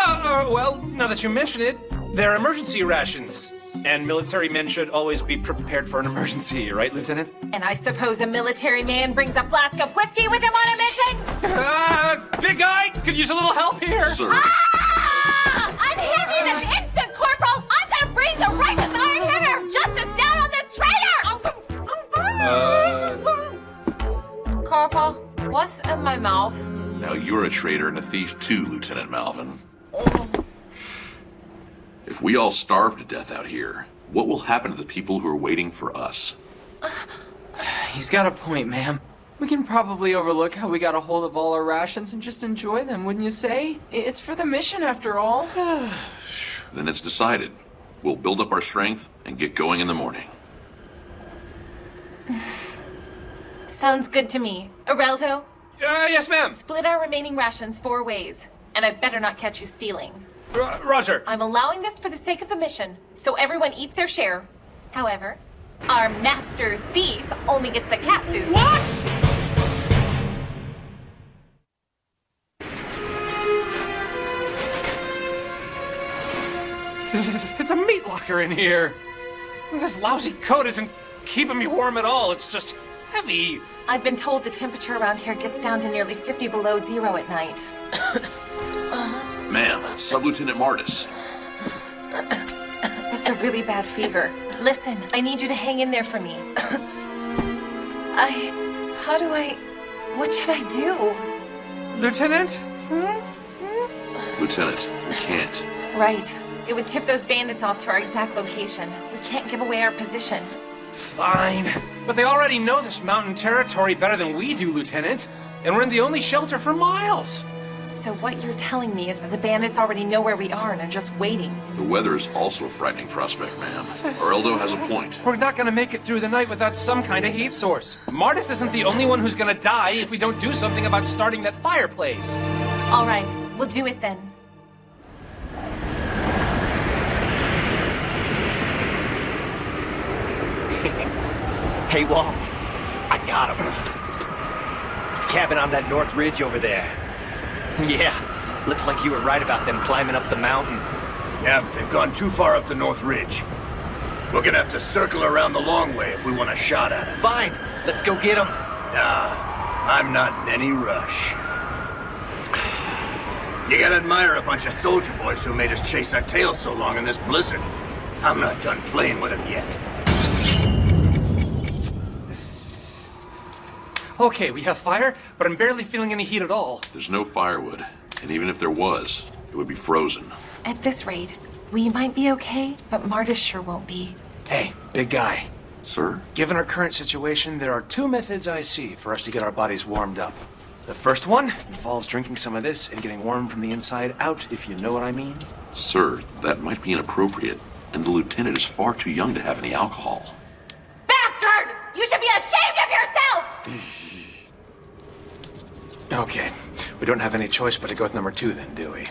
Well, now that you mention it, they're emergency rations. And military men should always be prepared for an emergency, right, Lieutenant? And I suppose a military man brings a flask of whiskey with him on a mission? Big guy, could use a little help here. Sir. Unhand me this instant, Corporal! I'm gonna bring the righteous Iron Hammer of justice down on this traitor! Corporal, what's in my mouth? Now you're a traitor and a thief too, Lieutenant Malvin. If we all starve to death out here, what will happen to the people who are waiting for us? He's got a point, ma'am. We can probably overlook how we got a hold of all our rations and just enjoy them, wouldn't you say? It's for the mission, after all. Then it's decided. We'll build up our strength and get going in the morning. Sounds good to me. Areldo? Yes, ma'am. Split our remaining rations 4 ways. And I better not catch you stealing. Roger. I'm allowing this for the sake of the mission, so everyone eats their share. However, our master thief only gets the cat food. What? It's a meat locker in here. This lousy coat isn't keeping me warm at all. It's just heavy. I've been told the temperature around here gets down to nearly 50 below zero at night. Ma'am, Sub-Lieutenant Martis. It's a really bad fever. Listen, I need you to hang in there for me. What should I do? Lieutenant? Lieutenant, we can't. Right. It would tip those bandits off to our exact location. We can't give away our position. Fine. But they already know this mountain territory better than we do, Lieutenant. And we're in the only shelter for miles. So what you're telling me is that the bandits already know where we are and are just waiting. The weather is also a frightening prospect, ma'am. Areldo has a point. We're not gonna make it through the night without some kind of heat source. Martis isn't the only one who's gonna die if we don't do something about starting that fireplace. All right, we'll do it then. Hey, Walt. I got him. Cabin on that north ridge over there. Yeah, looks like you were right about them climbing up the mountain. Yeah, but they've gone too far up the north ridge. We're gonna have to circle around the long way if we want a shot at it. Fine, let's go get them. Nah, I'm not in any rush. You gotta admire a bunch of soldier boys who made us chase our tails so long in this blizzard. I'm not done playing with them yet. Okay, we have fire, but I'm barely feeling any heat at all. There's no firewood, and even if there was, it would be frozen. At this rate, we might be okay, but Martis sure won't be. Hey, big guy. Sir? Given our current situation, there are 2 methods I see for us to get our bodies warmed up. The first one involves drinking some of this and getting warm from the inside out, if you know what I mean. Sir, that might be inappropriate, and the lieutenant is far too young to have any alcohol. Bastard! You should be ashamed of yourself! Okay, we don't have any choice but to go with number 2 then, do we?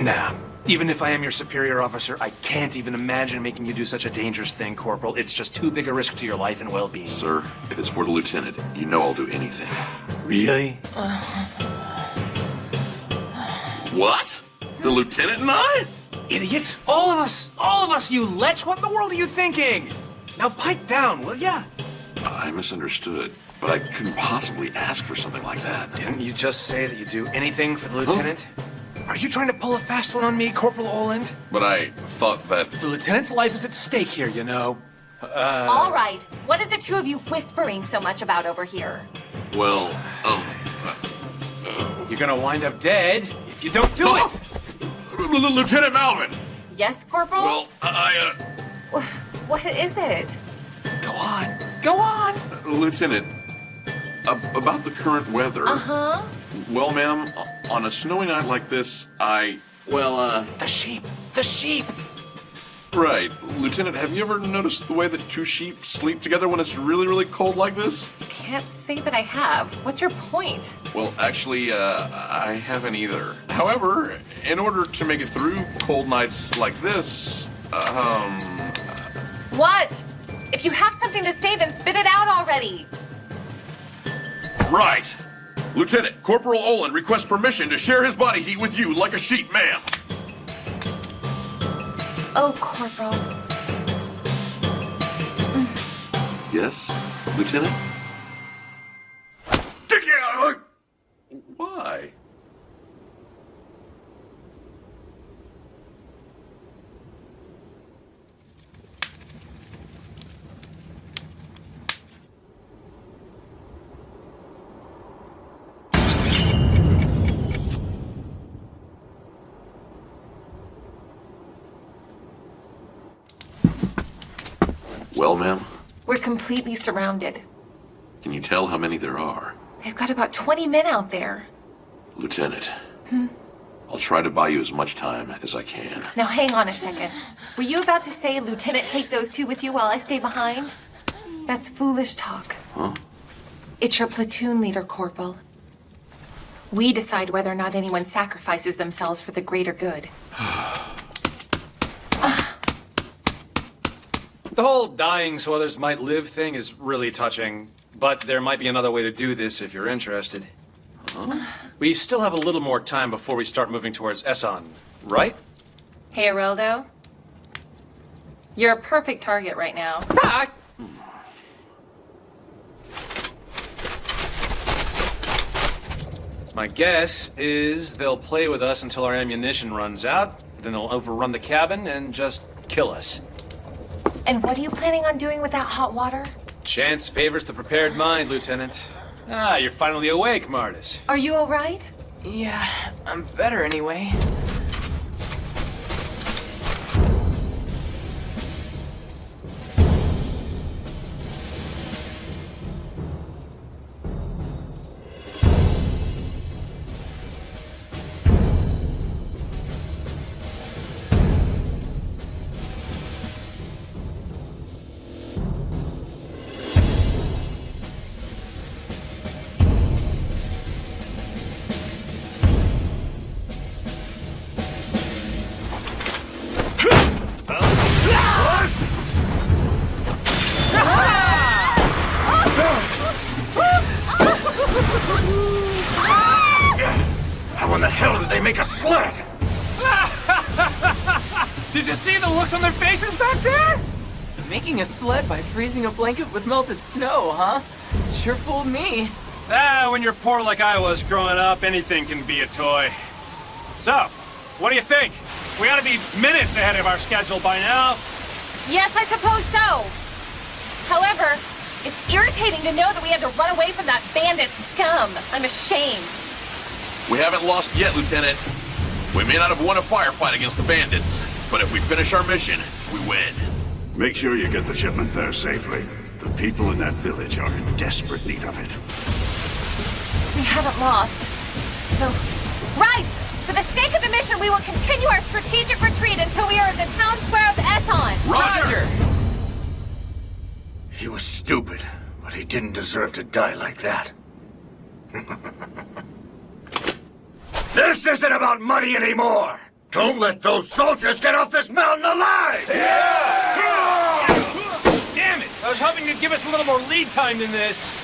Nah. Even if I am your superior officer, I can't even imagine making you do such a dangerous thing, Corporal. It's just too big a risk to your life and well-being. Sir, if it's for the lieutenant, you know I'll do anything. Really? What? The lieutenant and I? Idiot! All of us, you lech! What in the world are you thinking? Now pipe down, will ya? I misunderstood, but I couldn't possibly ask for something like that. Didn't you just say that you'd do anything for the lieutenant? Are you trying to pull a fast one on me, Corporal Oland? But I thought that... The lieutenant's life is at stake here, you know. All right, what are the 2 of you whispering so much about over here? Well, You're gonna wind up dead if you don't do it! Lieutenant Malvin! Yes, Corporal? Well, What is it? Go on. Go on! Lieutenant, About the current weather. Uh-huh. Well, ma'am, on a snowy night like this, The sheep! The sheep! Right. Lieutenant, have you ever noticed the way that two sheep sleep together when it's really, really cold like this? Can't say that I have. What's your point? Well, actually, I haven't either. However, in order to make it through cold nights like this, What? If you have something to say, then spit it out already. Right. Lieutenant, Corporal Olin requests permission to share his body heat with you like a sheep, ma'am. Oh, Corporal. Yes, Lieutenant? Why? Well, ma'am, We're completely surrounded. can you tell how many there are? They've got about 20 men out there. Lieutenant, I'll try to buy you as much time as I can. Now, hang on a second. Were you about to say, Lieutenant, take those two with you while I stay behind? That's foolish talk. Huh? It's your platoon leader, Corporal. We decide whether or not anyone sacrifices themselves for the greater good. The whole dying so others might live thing is really touching, but there might be another way to do this if you're interested. We still have a little more time before we start moving towards Esson, right? Hey, Aroldo. You're a perfect target right now. My guess is they'll play with us until our ammunition runs out, then they'll overrun the cabin and just kill us. And what are you planning on doing with that hot water? Chance favors the prepared mind, Lieutenant. Ah, you're finally awake, Martis. Are you all right? Yeah, I'm better anyway. How in the hell did they make a sled? Did you see the looks on their faces back there? Making a sled by freezing a blanket with melted snow, huh? Sure fooled me. When you're poor like I was growing up, anything can be a toy. So, what do you think? We ought to be minutes ahead of our schedule by now. Yes, I suppose so. However, it's irritating to know that we had to run away from that bandit scum. I'm ashamed. We haven't lost yet, Lieutenant. We may not have won a firefight against the bandits, but if we finish our mission, we win. Make sure you get the shipment there safely. The people in that village are in desperate need of it. We haven't lost. So, right! For the sake of the mission, we will continue our strategic retreat until we are at the town square of Esson. Roger! He was stupid, but he didn't deserve to die like that. This isn't about money anymore! Don't let those soldiers get off this mountain alive! Damn it! I was hoping you'd give us a little more lead time than this.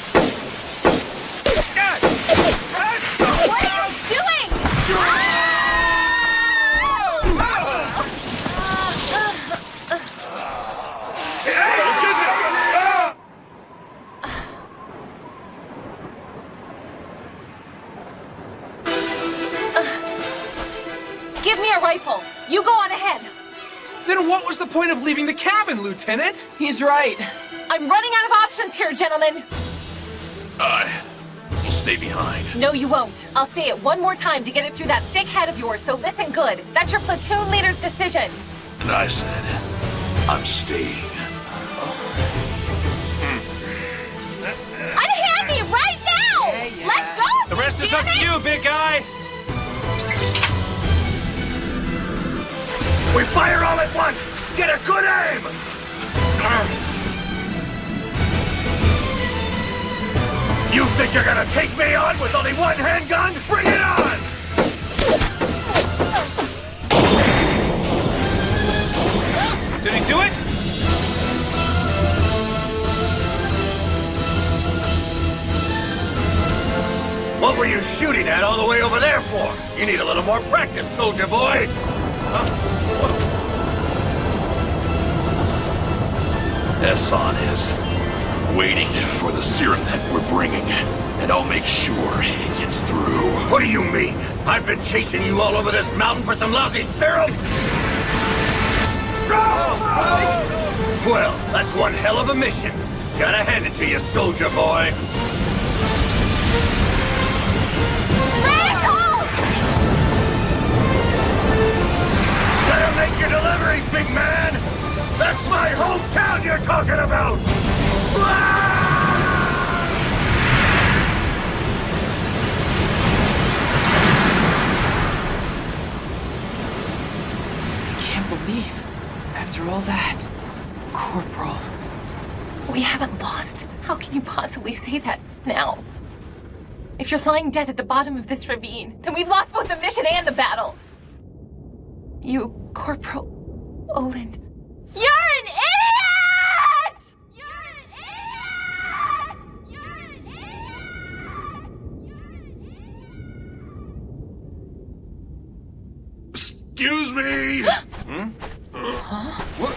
What are you doing? Give me a rifle. You go on ahead. Then what was the point of leaving the cabin, Lieutenant? He's right. I'm running out of options here, gentlemen. I'll stay behind. No, you won't. I'll say it one more time to get it through that thick head of yours, so listen good. That's your platoon leader's decision. And I said, I'm staying. Unhand me right now! The rest is up to you, big guy! We fire all at once! Get a good aim! You think you're gonna take me on with only one handgun? Bring it on! Did he do it? What were you shooting at all the way over there for? You need a little more practice, soldier boy! Esson is waiting for the serum that we're bringing, and I'll make sure it gets through. What do you mean? I've been chasing you all over this mountain for some lousy serum? Well, that's one hell of a mission. Gotta hand it to you, soldier boy. Better make your delivery, big man! That's my hometown you're talking about! I can't believe, after all that, Corporal. We haven't lost. How can you possibly say that now? If you're lying dead at the bottom of this ravine, then we've lost both the mission and the battle. You, Corporal Oland. You're an idiot! You're an idiot! You're an idiot! Excuse me! Huh? What?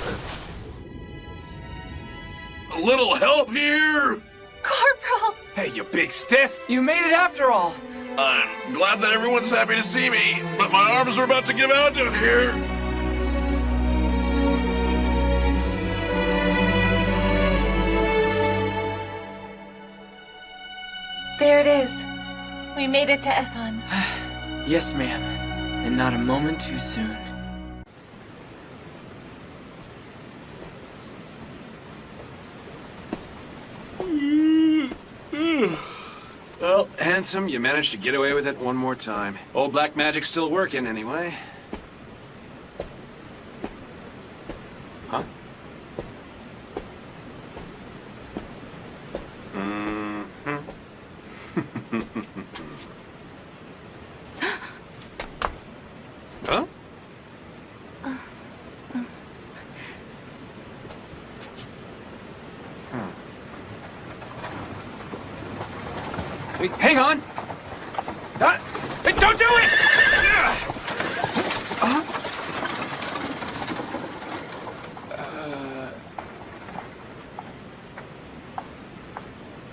A little help here? Corporal! Hey, you big stiff! You made it after all! I'm glad that everyone's happy to see me, but my arms are about to give out down here. There it is. We made it to Esson. Yes, ma'am. And not a moment too soon. Well, handsome, you managed to get away with it one more time. Old black magic's still working, anyway. Huh? Mm-hmm. Huh? Wait, hang on! Hey, don't do it!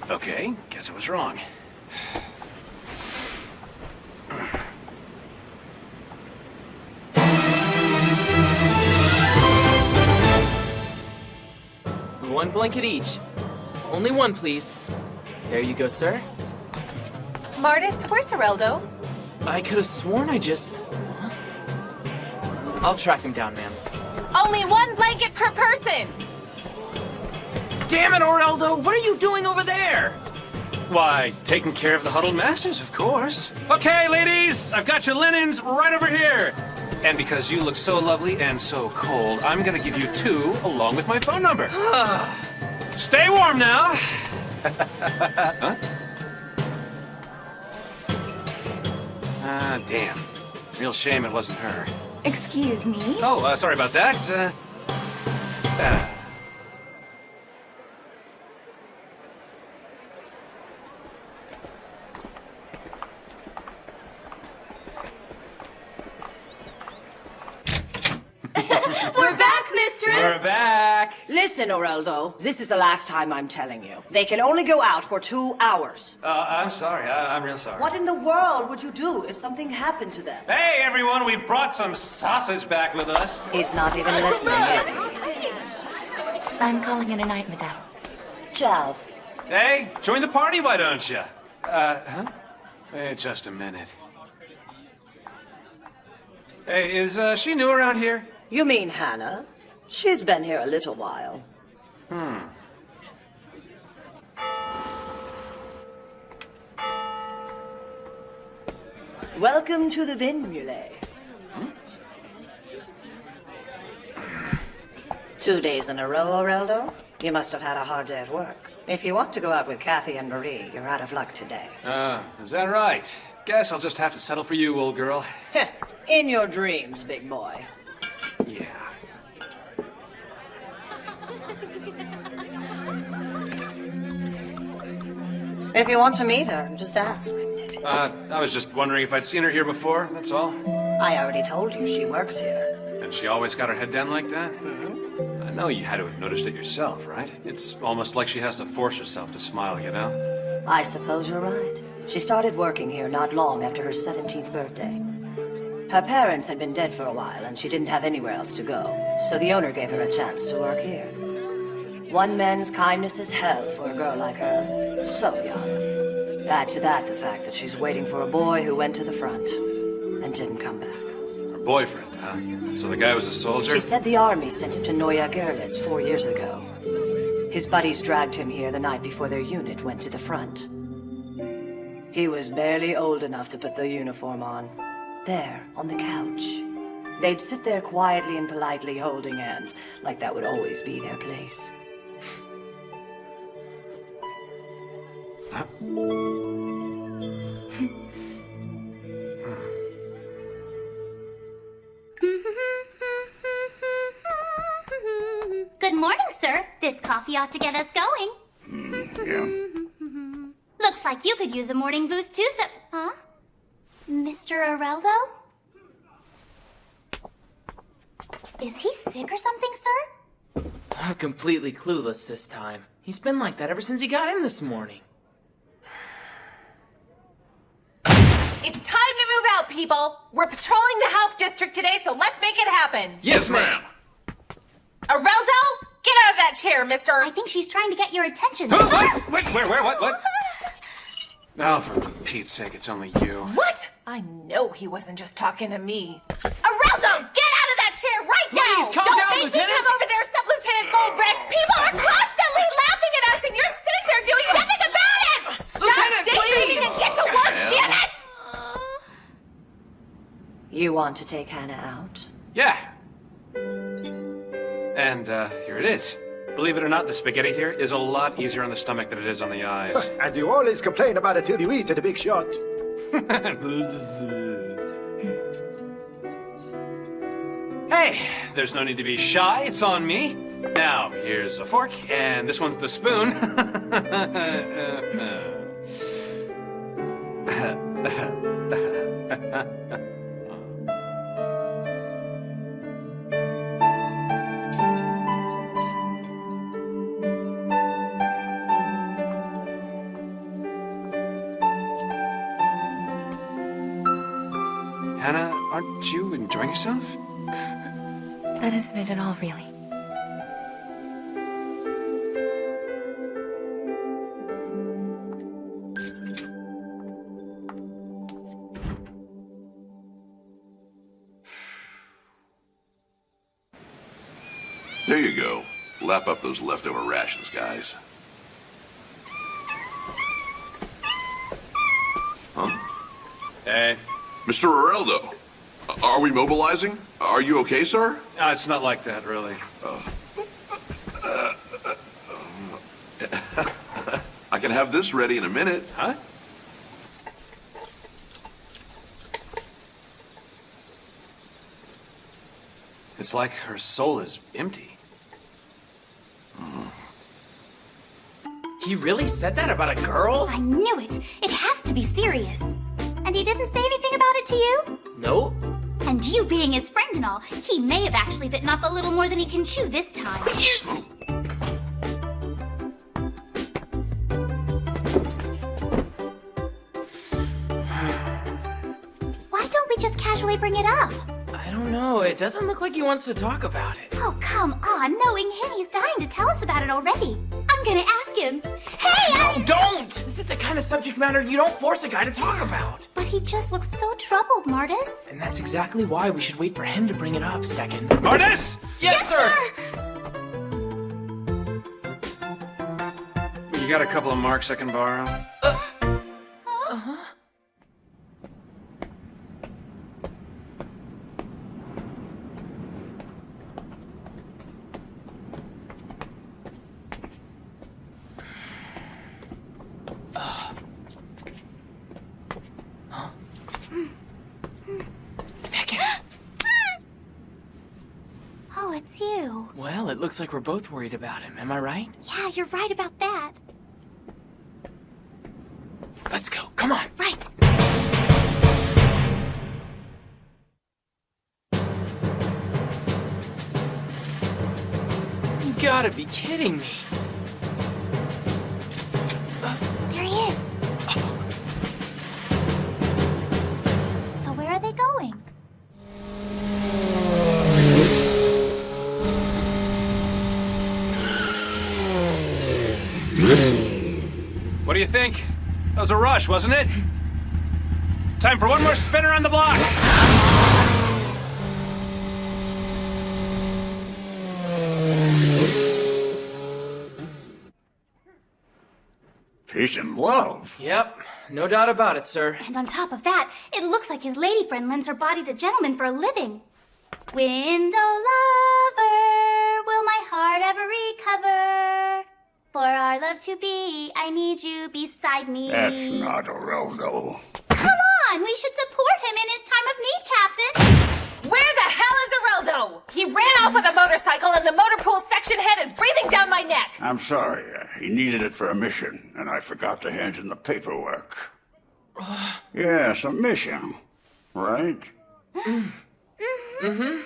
Okay, guess I was wrong. One blanket each. Only one, please. There you go, sir. Martis, where's Geraldo? I could have sworn I just... I'll track him down, ma'am. Only one blanket per person! Damn it, Oreldo! What are you doing over there? Why, taking care of the huddled masses, of course. Okay, ladies, I've got your linens right over here. And because you look so lovely and so cold, I'm gonna give you 2 along with my phone number. Stay warm now. Huh? Damn. Real shame it wasn't her. Excuse me? Oh, sorry about that. We're back, mistress! We're back! Listen, Oreldo, this is the last time I'm telling you. They can only go out for 2 hours. I'm sorry. I'm real sorry. What in the world would you do if something happened to them? Hey, everyone, we brought some sausage back with us. He's not even listening, is he? I'm calling it a night, madame. Ciao. Hey, join the party, why don't you? Huh? Wait just a minute. Hey, is she new around here? You mean Hannah? She's been here a little while. Welcome to the Vin Relay. 2 days in a row, Oreldo? You must have had a hard day at work. If you want to go out with Kathy and Marie, you're out of luck today. Is that right? Guess I'll just have to settle for you, old girl. In your dreams, big boy. Yeah. If you want to meet her, just ask. I was just wondering if I'd seen her here before, that's all. I already told you she works here. And she always got her head down like that? I know you had to have noticed it yourself, right? It's almost like she has to force herself to smile, you know? I suppose you're right. She started working here not long after her 17th birthday. Her parents had been dead for a while, and she didn't have anywhere else to go, so the owner gave her a chance to work here. One man's kindness is hell for a girl like her. So young. Add to that the fact that she's waiting for a boy who went to the front and didn't come back. Her boyfriend, huh? So the guy was a soldier? She said the army sent him to Neuja Gerlitz 4 years ago. His buddies dragged him here the night before their unit went to the front. He was barely old enough to put the uniform on. There, on the couch. They'd sit there quietly and politely holding hands, like that would always be their place. Good morning, sir. This coffee ought to get us going. Yeah. Looks like you could use a morning boost too, so... Huh? Mr. Oreldo? Is he sick or something, sir? Completely clueless this time. He's been like that ever since he got in this morning. It's time to move out, people! We're patrolling the Halp District today, so let's make it happen! Yes, ma'am! Oreldo? Get out of that chair, mister! I think she's trying to get your attention. Wait, where, what? Oh, for Pete's sake, it's only you. What? I know he wasn't just talking to me. Oreldo, get out of that chair right now! Please, calm Don't down, make Lieutenant! me come over there, Sub-Lieutenant Goldbrecht! People are constantly laughing at us, and you're sitting there doing nothing about it! Lieutenant, Stop daydreaming and get to work, damn it! You want to take Hannah out? Yeah. And, here it is. Believe it or not, the spaghetti here is a lot easier on the stomach than it is on the eyes. And you always complain about it till you eat at a big shot. Hey, there's no need to be shy, it's on me. Now, here's a fork, and this one's the spoon. Hannah, aren't you enjoying yourself? That isn't it at all, really. There you go. Lap up those leftover rations, guys. Huh? Hey. Mr. Oreldo, are we mobilizing? Are you okay, sir? It's not like that, really. I can have this ready in a minute. Huh? It's like her soul is empty. He really said that about a girl? I knew it. It has to be serious. And he didn't say anything about it to you? Nope. And you being his friend and all, he may have actually bitten off a little more than he can chew this time. Why don't we just casually bring it up? I don't know. It doesn't look like he wants to talk about it. Oh, come on. Knowing him, he's dying to tell us about it already. I'm gonna ask him. Hey, No, don't! This is the kind of subject matter you don't force a guy to talk about. But he just looks so troubled, Martis. And that's exactly why we should wait for him to bring it up, Stecken. Martis! Yes, sir! You got a couple of marks I can borrow? it's you. Well, it looks like we're both worried about him. Am I right? Yeah, you're right about that. Let's go. Come on. Right. You gotta be kidding me. There he is. So where are they going? What do you think? That was a rush, wasn't it? Time for one more spin around the block! Peace and love. Yep, no doubt about it, sir. And on top of that, it looks like his lady friend lends her body to gentlemen for a living. Window lover, will my heart ever recover? For our love to be, I need you beside me. That's not Oreldo. Come on, we should support him in his time of need, Captain. Where the hell is Areldo? He ran off with a motorcycle and the motor pool section head is breathing down my neck. I'm sorry. He needed it for a mission, and I forgot to hand in the paperwork. Yes, a mission. Right? Mm-hmm.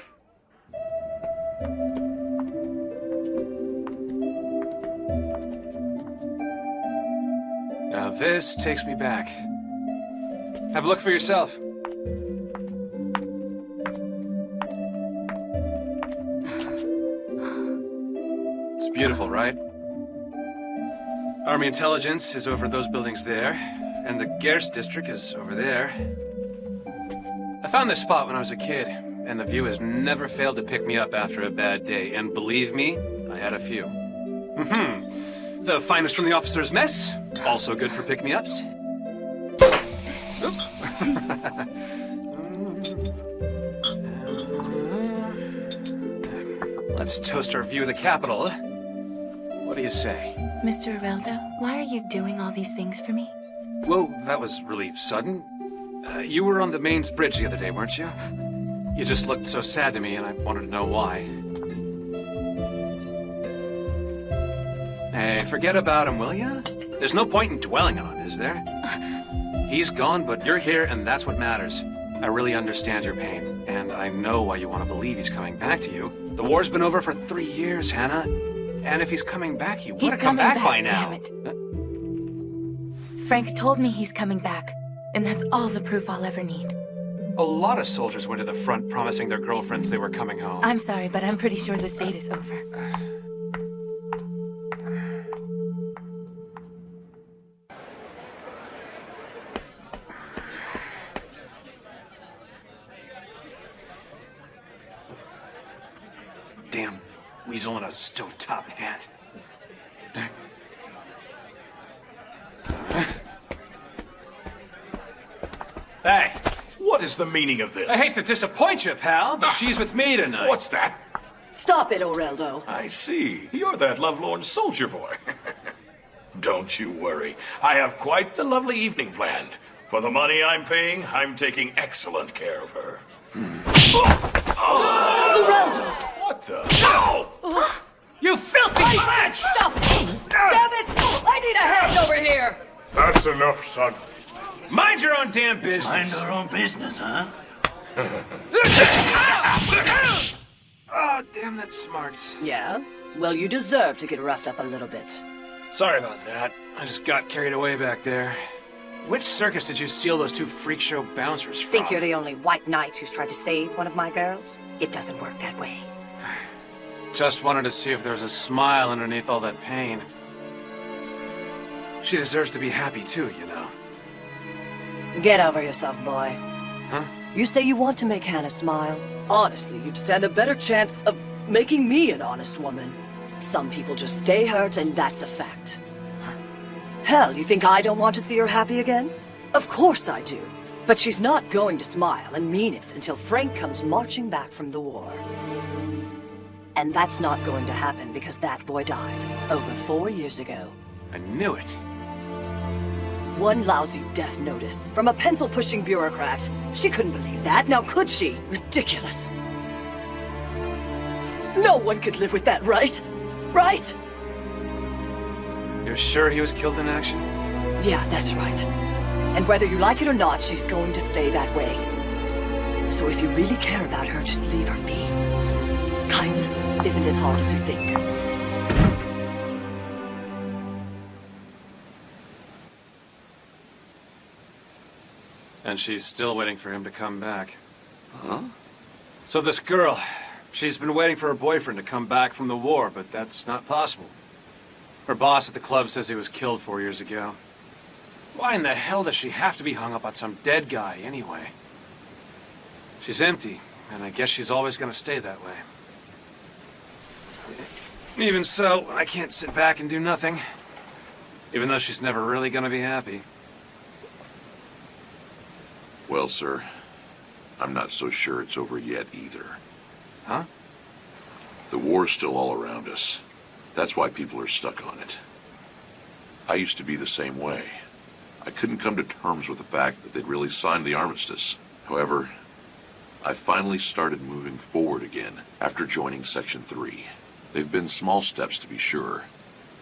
Now this takes me back. Have a look for yourself. It's beautiful, right? Army intelligence is over those buildings there, and the Gerst district is over there. I found this spot when I was a kid, and the view has never failed to pick me up after a bad day, and believe me, I had a few. The finest from the officer's mess, also good for pick-me-ups. Let's toast our view of the capital. What do you say? Mr. Areldo, why are you doing all these things for me? Whoa, that was really sudden. You were on the Mains Bridge the other day, weren't you? You just looked so sad to me, and I wanted to know why. Hey, forget about him, will ya? There's no point in dwelling on it, is there? He's gone, but you're here, and that's what matters. I really understand your pain, and I know why you want to believe he's coming back to you. The war's been over for 3 years, Hannah. And if he's coming back, he would have come back by now. Damn it. Frank told me he's coming back, and that's all the proof I'll ever need. A lot of soldiers went to the front promising their girlfriends they were coming home. I'm sorry, but I'm pretty sure this date is over. Damn weasel in a stovetop hat. Hey! What is the meaning of this? I hate to disappoint you, pal, but she's with me tonight. What's that? Stop it, Oreldo. I see. You're that lovelorn soldier boy. Don't you worry. I have quite the lovely evening planned. For the money I'm paying, I'm taking excellent care of her. Oreldo! What the? No! You filthy I said stop it! Damn it! I need a hand over here! That's enough, son. Mind your own damn business. Mind our own business, huh? Oh, damn, that's smart. Yeah? Well, you deserve to get roughed up a little bit. Sorry about that. I just got carried away back there. Which circus did you steal those 2 freak show bouncers from? Think you're the only white knight who's tried to save one of my girls? It doesn't work that way. Just wanted to see if there was a smile underneath all that pain. She deserves to be happy too, you know. Get over yourself, boy. Huh? You say you want to make Hannah smile. Honestly, you'd stand a better chance of making me an honest woman. Some people just stay hurt, and that's a fact. Hell, you think I don't want to see her happy again? Of course I do. But she's not going to smile and mean it until Frank comes marching back from the war. And that's not going to happen because that boy died over 4 years ago. I knew it. One lousy death notice from a pencil-pushing bureaucrat. She couldn't believe that, now could she? Ridiculous. No one could live with that, right? Right? You're sure he was killed in action? Yeah, that's right. And whether you like it or not, she's going to stay that way. So if you really care about her, just leave her be. Kindness isn't as hard as you think. And she's still waiting for him to come back. Huh? So this girl, she's been waiting for her boyfriend to come back from the war, but that's not possible. Her boss at the club says he was killed 4 years ago. Why in the hell does she have to be hung up on some dead guy anyway? She's empty, and I guess she's always gonna stay that way. Even so, I can't sit back and do nothing. Even though she's never really gonna be happy. Well, sir, I'm not so sure it's over yet either. Huh? The war's still all around us. That's why people are stuck on it. I used to be the same way. I couldn't come to terms with the fact that they'd really signed the armistice. However, I finally started moving forward again after joining Section 3. They've been small steps to be sure,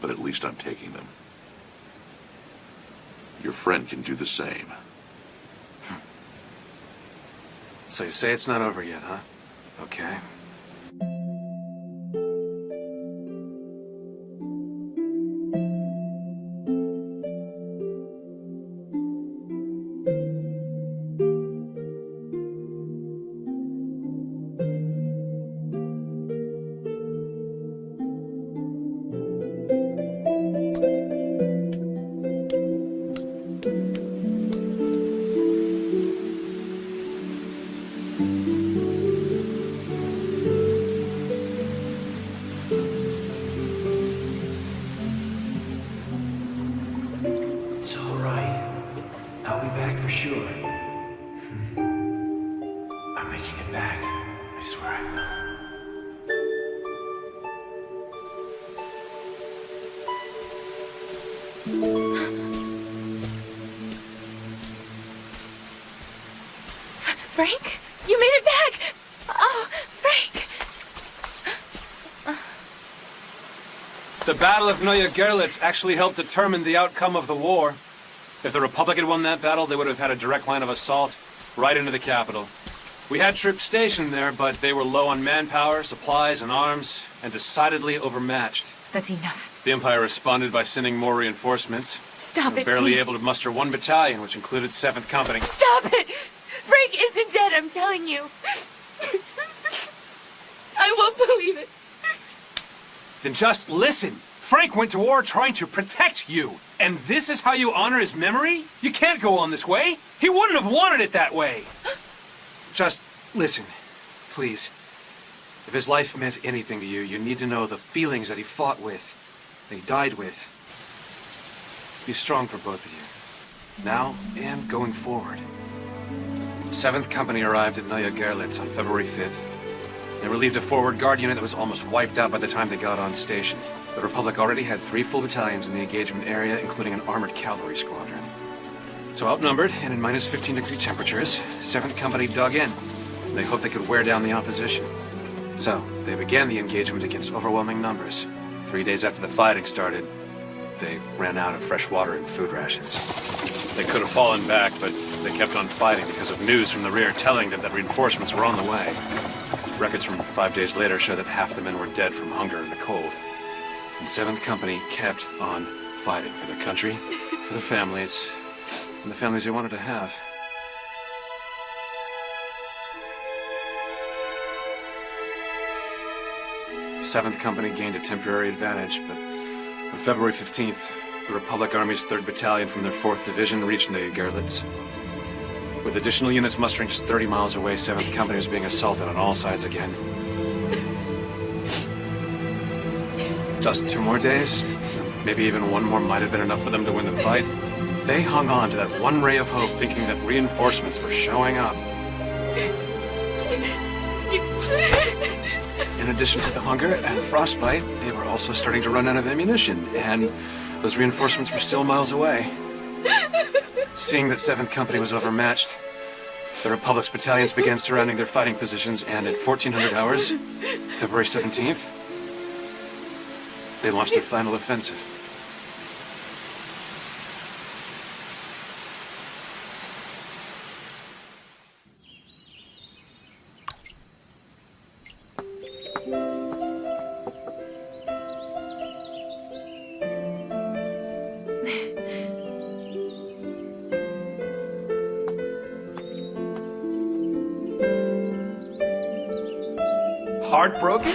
but at least I'm taking them. Your friend can do the same. So you say it's not over yet, huh? Okay. Frank? You made it back! Oh, Frank! The Battle of Neue Gerlitz actually helped determine the outcome of the war. If the Republic had won that battle, they would have had a direct line of assault right into the capital. We had troops stationed there, but they were low on manpower, supplies, and arms, and decidedly overmatched. That's enough. The Empire responded by sending more reinforcements. Stop We were it, barely please. able to muster one battalion, which included 7th Company. Stop it! Frank isn't dead, I'm telling you. I won't believe it. Then just listen. Frank went to war trying to protect you. And this is how you honor his memory? You can't go on this way. He wouldn't have wanted it that way. Just listen, please. If his life meant anything to you, you need to know the feelings that he fought with, that he died with. Be strong for both of you, now and going forward. 7th Company arrived at Neue Gerlitz on February 5th. They relieved a forward guard unit that was almost wiped out by the time they got on station. The Republic already had 3 full battalions in the engagement area, including an armored cavalry squadron. So outnumbered and in minus 15-degree temperatures, 7th Company dug in. They hoped they could wear down the opposition. So, they began the engagement against overwhelming numbers. 3 days after the fighting started, they ran out of fresh water and food rations. They could have fallen back, but they kept on fighting because of news from the rear telling them that reinforcements were on the way. Records from 5 days later show that half the men were dead from hunger and the cold. And 7th Company kept on fighting for their country, for their families, and the families they wanted to have. Seventh Company gained a temporary advantage, but on February 15th, the Republic Army's 3rd Battalion from their 4th Division reached Neue Gerlitz. With additional units mustering just 30 miles away, 7th Company was being assaulted on all sides again. Just 2 more days, maybe even 1 more might have been enough for them to win the fight. They hung on to that one ray of hope, thinking that reinforcements were showing up. In addition to the hunger and frostbite, they were also starting to run out of ammunition, and those reinforcements were still miles away. Seeing that 7th Company was overmatched, The Republic's battalions began surrounding their fighting positions, and at 1400 hours, February 17th, they launched their final offensive. Heartbroken?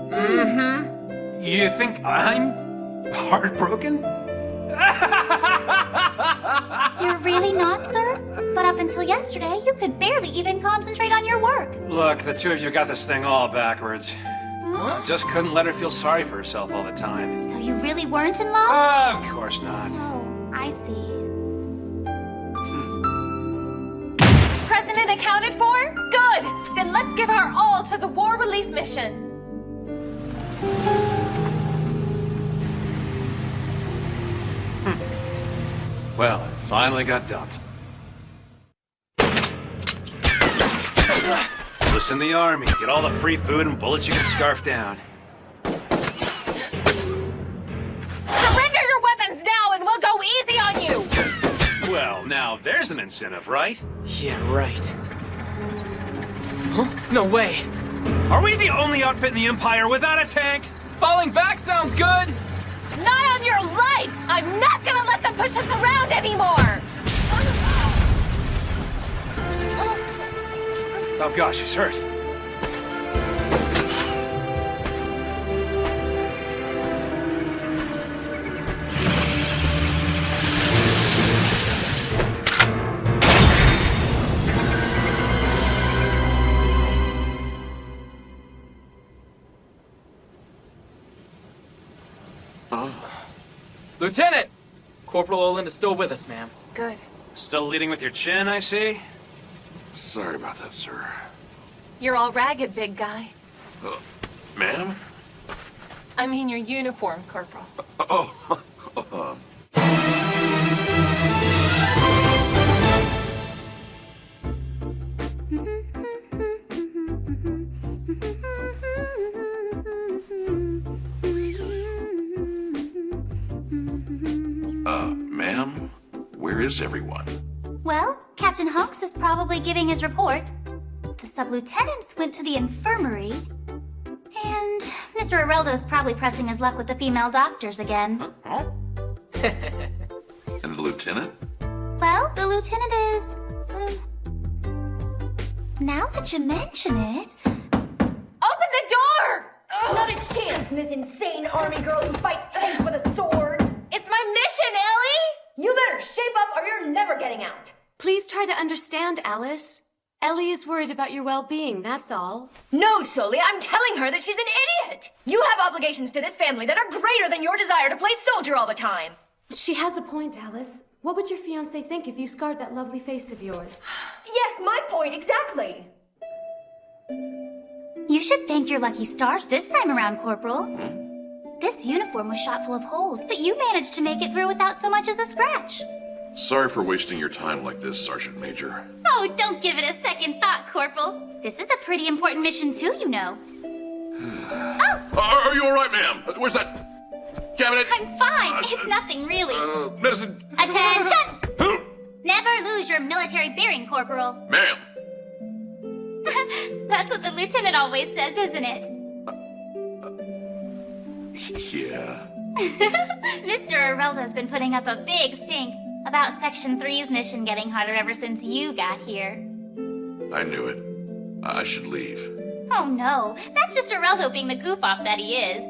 Mm-hmm. You think I'm heartbroken? You're really not, sir? But up until yesterday, you could barely even concentrate on your work. Look, the two of you got this thing all backwards. Just couldn't let her feel sorry for herself all the time. So you really weren't in love? Of course not. Oh, I see. President accounted for? Good! Then let's give our all to the war relief mission. Well, it finally got dumped. Listen to the army. Get all the free food and bullets you can scarf down. Surrender your weapons now and we'll go easy on you! Well, now there's an incentive, right? Yeah, right. Huh? No way. Are we the only outfit in the Empire without a tank? Falling back sounds good. Not on your life! I'm not gonna let them push us around anymore! Oh gosh, he's hurt. Lieutenant! Corporal Oland is still with us, ma'am. Good. Still leading with your chin, I see? Sorry about that, sir. You're all ragged, big guy. Ma'am? I mean your uniform, Corporal. Ma'am? Where is everyone? Well, Captain Hawks is probably giving his report. The sub-lieutenants went to the infirmary. And Mr. Areldo's probably pressing his luck with the female doctors again. And the lieutenant? Well, the lieutenant is... now that you mention it... Open the door! Not a chance, Miss Insane Army Girl who fights tanks with a sword! It's my mission, Ellie! You better shape up or you're never getting out! Please try to understand, Alice. Ellie is worried about your well-being, that's all. No, Sully, I'm telling her that she's an idiot! You have obligations to this family that are greater than your desire to play soldier all the time! She has a point, Alice. What would your fiancé think if you scarred that lovely face of yours? Yes, my point, exactly! You should thank your lucky stars this time around, Corporal. This uniform was shot full of holes, but you managed to make it through without so much as a scratch. Sorry for wasting your time like this, Sergeant Major. Oh, don't give it a second thought, Corporal. This is a pretty important mission too, you know. Are you all right, ma'am? Where's that cabinet? I'm fine. It's nothing really. Medicine. Attention! Never lose your military bearing, Corporal. Ma'am. That's what the lieutenant always says, isn't it? Yeah. Mr. Areldo's been putting up a big stink about Section 3's mission getting harder ever since you got here. I knew it. I should leave. Oh no, that's just Areldo being the goof-off that he is.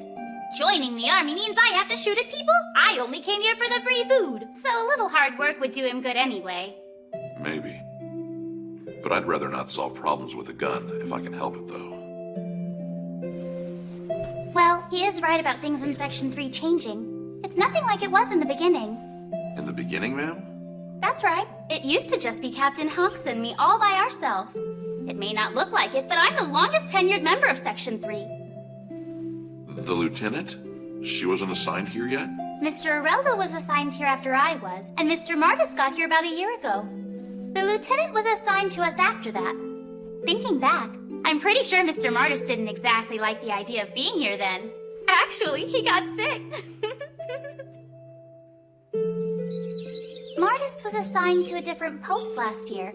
Joining the army means I have to shoot at people? I only came here for the free food, so a little hard work would do him good anyway. Maybe. But I'd rather not solve problems with a gun if I can help it, though. Well, he is right about things in Section 3 changing. It's nothing like it was in the beginning. In the beginning, ma'am? That's right. It used to just be Captain Hawks and me all by ourselves. It may not look like it, but I'm the longest tenured member of Section 3. The lieutenant? She wasn't assigned here yet? Mr. Areldo was assigned here after I was, and Mr. Martis got here about a year ago. The lieutenant was assigned to us after that. Thinking back, I'm pretty sure Mr. Martis didn't exactly like the idea of being here then. Actually, he got sick. Martis was assigned to a different post last year.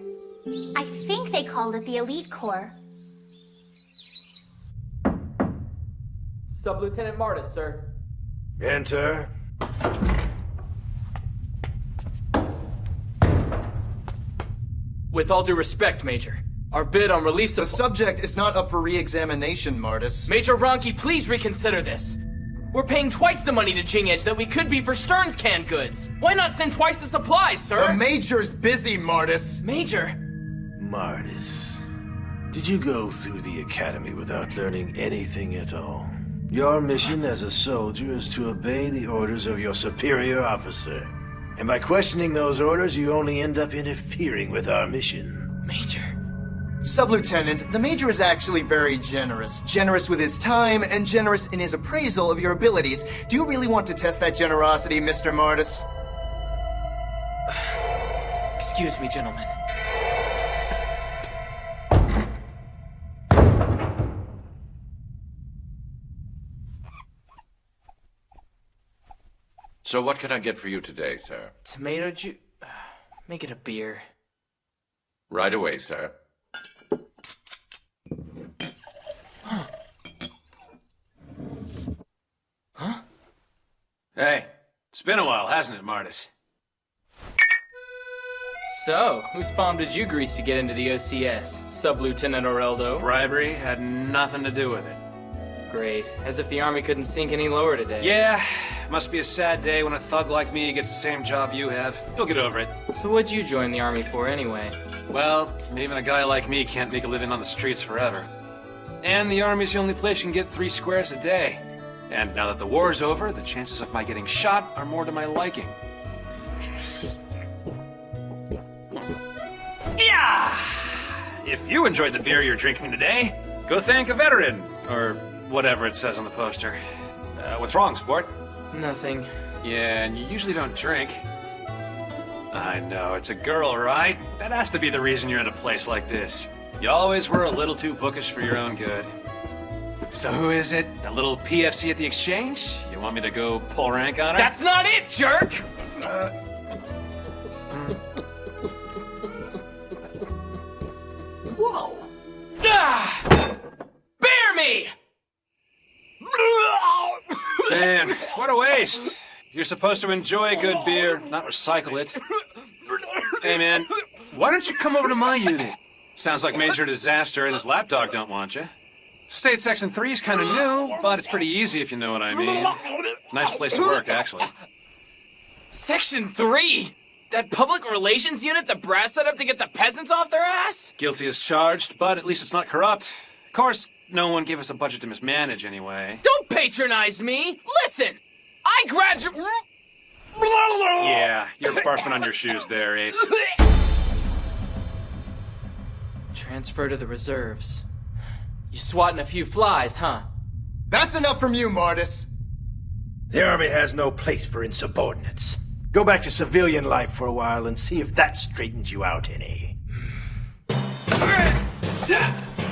I think they called it the Elite Corps. Sub-Lieutenant Martis, sir. Enter. With all due respect, Major, our bid on release of— The subject is not up for re-examination, Martis. Major Ronki, please reconsider this. We're paying twice the money to Jing Edge that we could be for Stern's canned goods. Why not send twice the supplies, sir? The Major's busy, Martis. Major? Martis, did you go through the academy without learning anything at all? Your mission as a soldier is to obey the orders of your superior officer. And by questioning those orders, you only end up interfering with our mission. Major. Sub-Lieutenant, the Major is actually very generous. Generous with his time and generous in his appraisal of your abilities. Do you really want to test that generosity, Mr. Martis? Excuse me, gentlemen. So what can I get for you today, sir? Tomato juice. Make it a beer. Right away, sir. Huh? Hey, it's been a while, hasn't it, Martis? So, whose palm did you grease to get into the OCS? Sub-Lieutenant Oreldo? Bribery had nothing to do with it. Great. As if the Army couldn't sink any lower today. Yeah, must be a sad day when a thug like me gets the same job you have. You'll get over it. So what'd you join the Army for anyway? Well, even a guy like me can't make a living on the streets forever. And the Army's the only place you can get 3 squares a day. And now that the war's over, the chances of my getting shot are more to my liking. Yeah! If you enjoyed the beer you're drinking today, go thank a veteran, or whatever it says on the poster. What's wrong, sport? Nothing. Yeah, and you usually don't drink. I know, it's a girl, right? That has to be the reason you're in a place like this. You always were a little too bookish for your own good. So who is it? The little PFC at the exchange? You want me to go pull rank on her? That's not it, jerk! Whoa! Ah! Bear me! Man, what a waste. You're supposed to enjoy good beer, not recycle it. Hey man, why don't you come over to my unit? Sounds like major disaster and his lapdog don't want you. State Section 3 is kind of new, but it's pretty easy if you know what I mean. Nice place to work, actually. Section 3? That public relations unit the brass set up to get the peasants off their ass? Guilty as charged, but at least it's not corrupt. Of course, no one gave us a budget to mismanage anyway. Don't patronize me! Listen! I graduate... Yeah, you're barfing on your shoes there, Ace. Transfer to the reserves. You swatting a few flies, huh? That's enough from you, Martis. The Army has no place for insubordinates. Go back to civilian life for a while and see if that straightens you out any.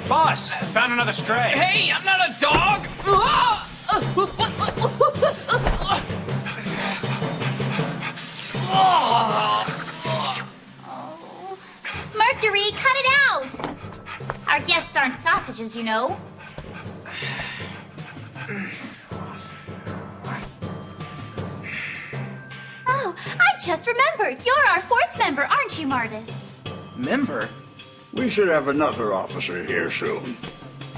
Boss, found another stray. Hey, I'm not a dog! Mercury, cut it out! Our guests aren't sausages, you know. Oh, I just remembered. You're our 4th member, aren't you, Martis? Member? We should have another officer here soon.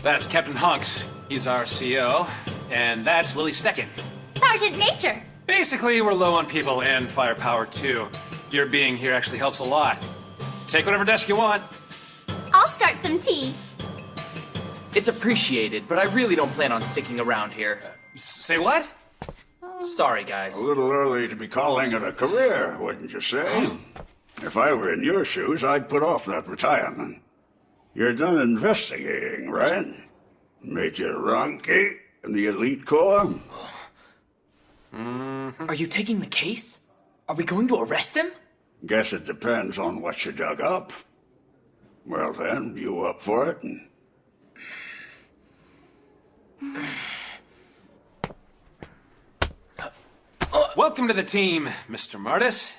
That's Captain Hunks. He's our CO. And that's Lily Stecken. Sergeant Major. Basically, we're low on people and firepower, too. Your being here actually helps a lot. Take whatever desk you want. I'll start some tea. It's appreciated, but I really don't plan on sticking around here. Say what? Sorry, guys. A little early to be calling it a career, wouldn't you say? If I were in your shoes, I'd put off that retirement. You're done investigating, right? Major Ronki and the Elite Corps? Are you taking the case? Are we going to arrest him? Guess it depends on what you dug up. Well then, you up for it? Welcome to the team, Mr. Martis.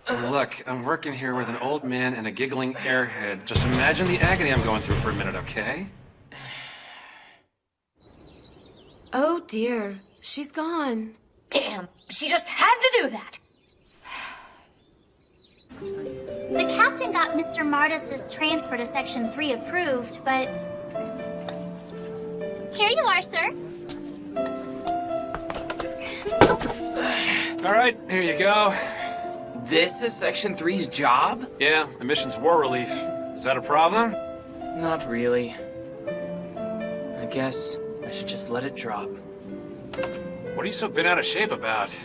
Look, I'm working here with an old man and a giggling airhead. Just imagine the agony I'm going through for a minute, okay? Oh dear, she's gone. Damn, she just had to do that. The captain got Mr. Martis' transfer to Section 3 approved, but... Here you are, sir. All right, here you go. This is Section 3's job? Yeah, the mission's war relief. Is that a problem? Not really. I guess I should just let it drop. What are you so bent out of shape about?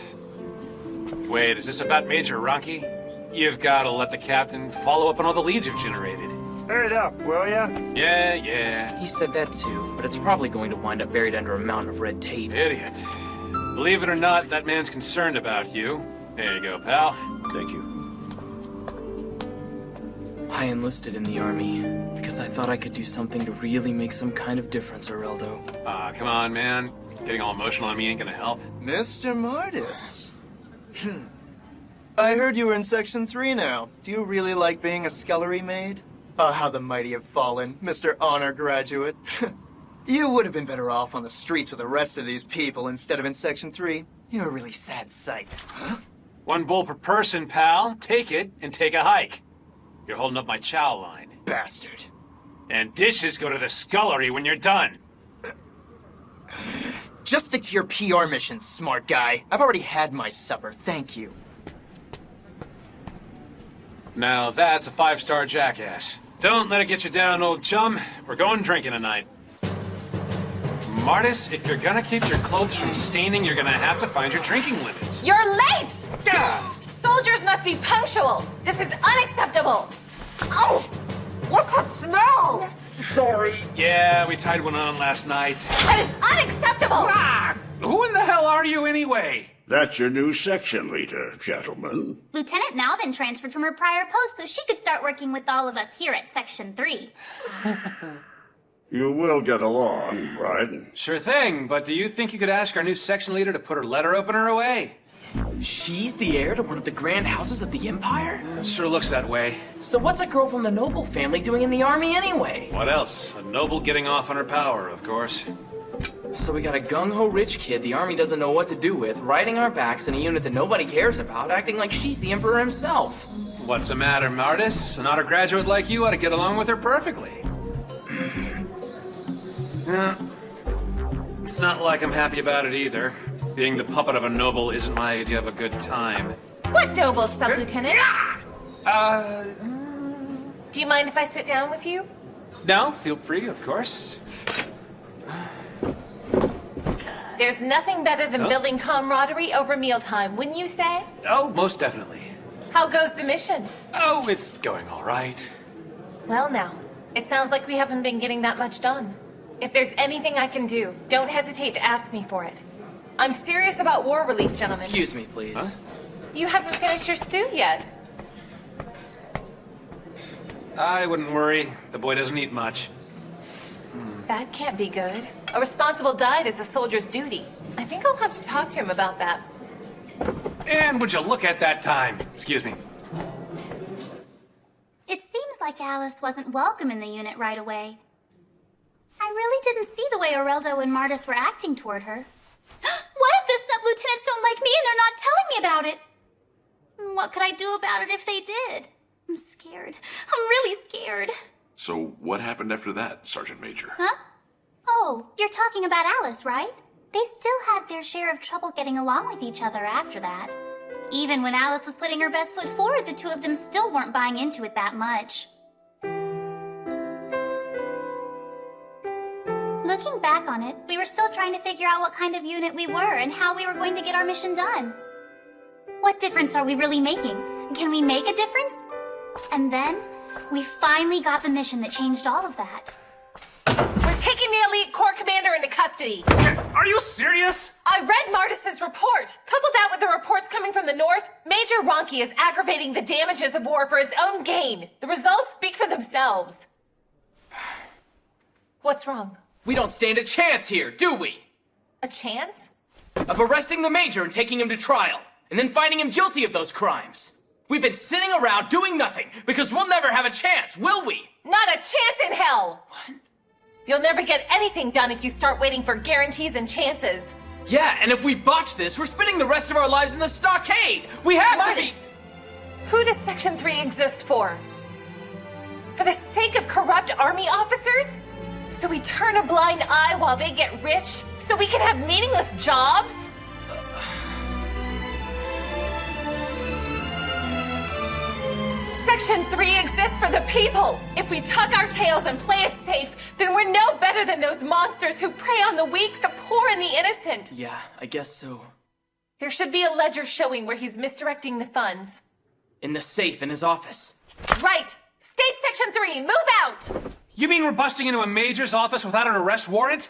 Wait, is this about Major Ronke? You've got to let the captain follow up on all the leads you've generated. Hurry it up, will ya? Yeah. He said that too, but it's probably going to wind up buried under a mountain of red tape. Idiot. Believe it or not, that man's concerned about you. There you go, pal. Thank you. I enlisted in the army because I thought I could do something to really make some kind of difference, Areldo. Come on, man. Getting all emotional on me ain't gonna help. Mr. Martis. I heard you were in Section 3 now. Do you really like being a scullery maid? Ah, how the mighty have fallen, Mr. Honor Graduate. You would have been better off on the streets with the rest of these people instead of in Section 3. You're a really sad sight. Huh? 1 bowl per person, pal. Take it and take a hike. You're holding up my chow line. Bastard. And dishes go to the scullery when you're done. Just stick to your PR mission, smart guy. I've already had my supper, thank you. Now that's a 5-star jackass. Don't let it get you down, old chum. We're going drinking tonight. Martis, if you're gonna keep your clothes from staining, you're gonna have to find your drinking limits. You're late! Soldiers must be punctual. This is unacceptable. Oh! What's that smell? Sorry. Yeah, we tied one on last night. That is unacceptable! Who in the hell are you anyway? That's your new section leader, gentlemen. Lieutenant Malvin transferred from her prior post so she could start working with all of us here at Section 3. You will get along, right? Sure thing, but do you think you could ask our new section leader to put her letter opener away? She's the heir to one of the grand houses of the Empire? It sure looks that way. So what's a girl from the noble family doing in the army anyway? What else? A noble getting off on her power, of course. So we got a gung-ho rich kid the army doesn't know what to do with, riding our backs in a unit that nobody cares about, acting like she's the Emperor himself. What's the matter, Martis? An honor graduate like you ought to get along with her perfectly. It's not like I'm happy about it either. Being the puppet of a noble isn't my idea of a good time. What noble, Sub-Lieutenant? Yeah! Do you mind if I sit down with you? No, feel free, of course. There's nothing better than building camaraderie over mealtime, wouldn't you say? Oh, most definitely. How goes the mission? Oh, it's going all right. Well now, it sounds like we haven't been getting that much done. If there's anything I can do, don't hesitate to ask me for it. I'm serious about war relief, gentlemen. Excuse me, please. Huh? You haven't finished your stew yet. I wouldn't worry. The boy doesn't eat much. That can't be good. A responsible diet is a soldier's duty. I think I'll have to talk to him about that. And would you look at that time? Excuse me. It seems like Alice wasn't welcome in the unit right away. I really didn't see the way Areldo and Martis were acting toward her. What if the sub-lieutenants don't like me and they're not telling me about it? What could I do about it if they did? I'm scared. I'm really scared. So what happened after that, Sergeant Major? Huh? Oh, you're talking about Alice, right? They still had their share of trouble getting along with each other after that. Even when Alice was putting her best foot forward, the two of them still weren't buying into it that much. Looking back on it, we were still trying to figure out what kind of unit we were and how we were going to get our mission done. What difference are we really making? Can we make a difference? And then, we finally got the mission that changed all of that. We're taking the elite corps commander into custody. Are you serious? A I read Martis's report. Couple that with the reports coming from the north, Major Ronki is aggravating the damages of war for his own gain. The results speak for themselves. What's wrong? We don't stand a chance here, do we? A chance? Of arresting the Major and taking him to trial, and then finding him guilty of those crimes. We've been sitting around doing nothing, because we'll never have a chance, will we? Not a chance in hell! What? You'll never get anything done if you start waiting for guarantees and chances. Yeah, and if we botch this, we're spending the rest of our lives in the stockade! We have to be— Who does Section 3 exist for? For the sake of corrupt army officers? So we turn a blind eye while they get rich? So we can have meaningless jobs? Section 3 exists for the people! If we tuck our tails and play it safe, then we're no better than those monsters who prey on the weak, the poor, and the innocent! Yeah, I guess so. There should be a ledger showing where he's misdirecting the funds. In the safe in his office. Right! State Section 3, move out! You mean we're busting into a major's office without an arrest warrant?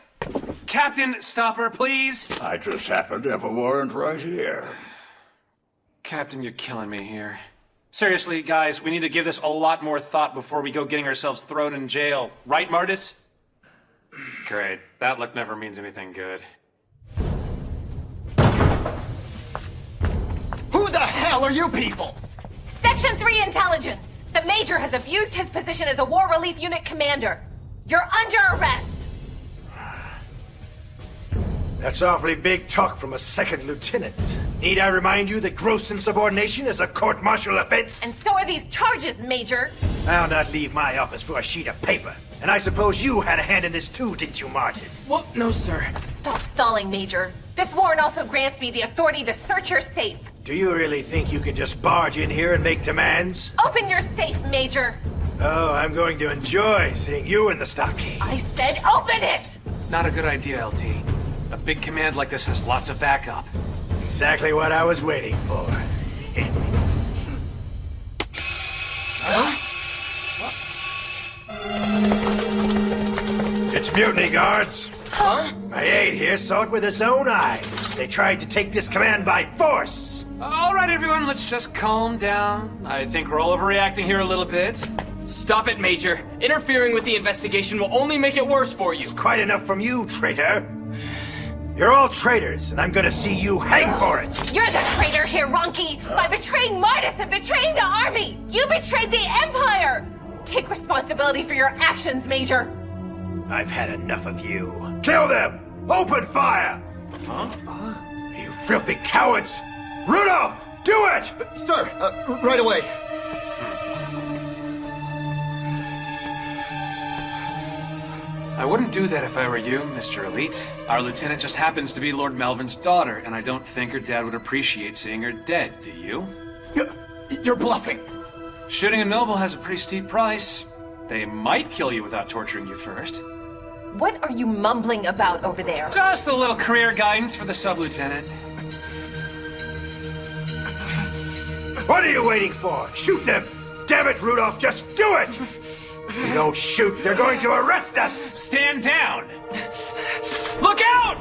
Captain, stop her, please. I just happen to have a warrant right here. Captain, you're killing me here. Seriously, guys, we need to give this a lot more thought before we go getting ourselves thrown in jail. Right, Martis? Great. That look never means anything good. Who the hell are you people? Section 3 intelligence! The Major has abused his position as a War Relief Unit commander. You're under arrest! That's awfully big talk from a second lieutenant. Need I remind you that gross insubordination is a court-martial offense? And so are these charges, Major! I'll not leave my office for a sheet of paper. And I suppose you had a hand in this too, didn't you, Martis? What? No, sir. Stop stalling, Major. This warrant also grants me the authority to search your safe. Do you really think you can just barge in here and make demands? Open your safe, Major! Oh, I'm going to enjoy seeing you in the stockade. I said open it! Not a good idea, LT. A big command like this has lots of backup. Exactly what I was waiting for. It's mutiny, guards. Huh? My aide here saw it with his own eyes. They tried to take this command by force. All right, everyone, let's just calm down. I think we're all overreacting here a little bit. Stop it, Major. Interfering with the investigation will only make it worse for you. It's quite enough from you, traitor. You're all traitors, and I'm gonna see you hang for it! You're the traitor here, Ronki! By betraying Martis and betraying the army! You betrayed the Empire! Take responsibility for your actions, Major! I've had enough of you. Kill them! Open fire! Huh? You filthy cowards! Rudolph! Do it! Sir, right away. I wouldn't do that if I were you, Mr. Elite. Our lieutenant just happens to be Lord Melvin's daughter, and I don't think her dad would appreciate seeing her dead, do you? You're bluffing. Shooting a noble has a pretty steep price. They might kill you without torturing you first. What are you mumbling about over there? Just a little career guidance for the sub-lieutenant. What are you waiting for? Shoot them! Damn it, Rudolph, just do it! If you don't shoot, they're going to arrest us! Stand down! Look out!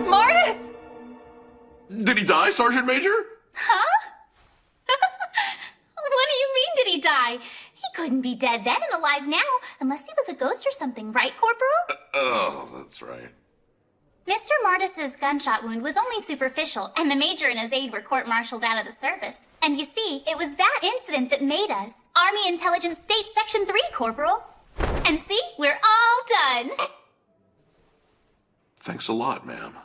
Martis! Did he die, Sergeant Major? Huh? What do you mean, did he die? He couldn't be dead then and alive now, unless he was a ghost or something, right, Corporal? Oh, that's right. Mr. Martis's gunshot wound was only superficial, and the Major and his aide were court-martialed out of the service. And you see, it was that incident that made us Army Intelligence State Section 3, Corporal. And see, we're all done. Thanks a lot, ma'am.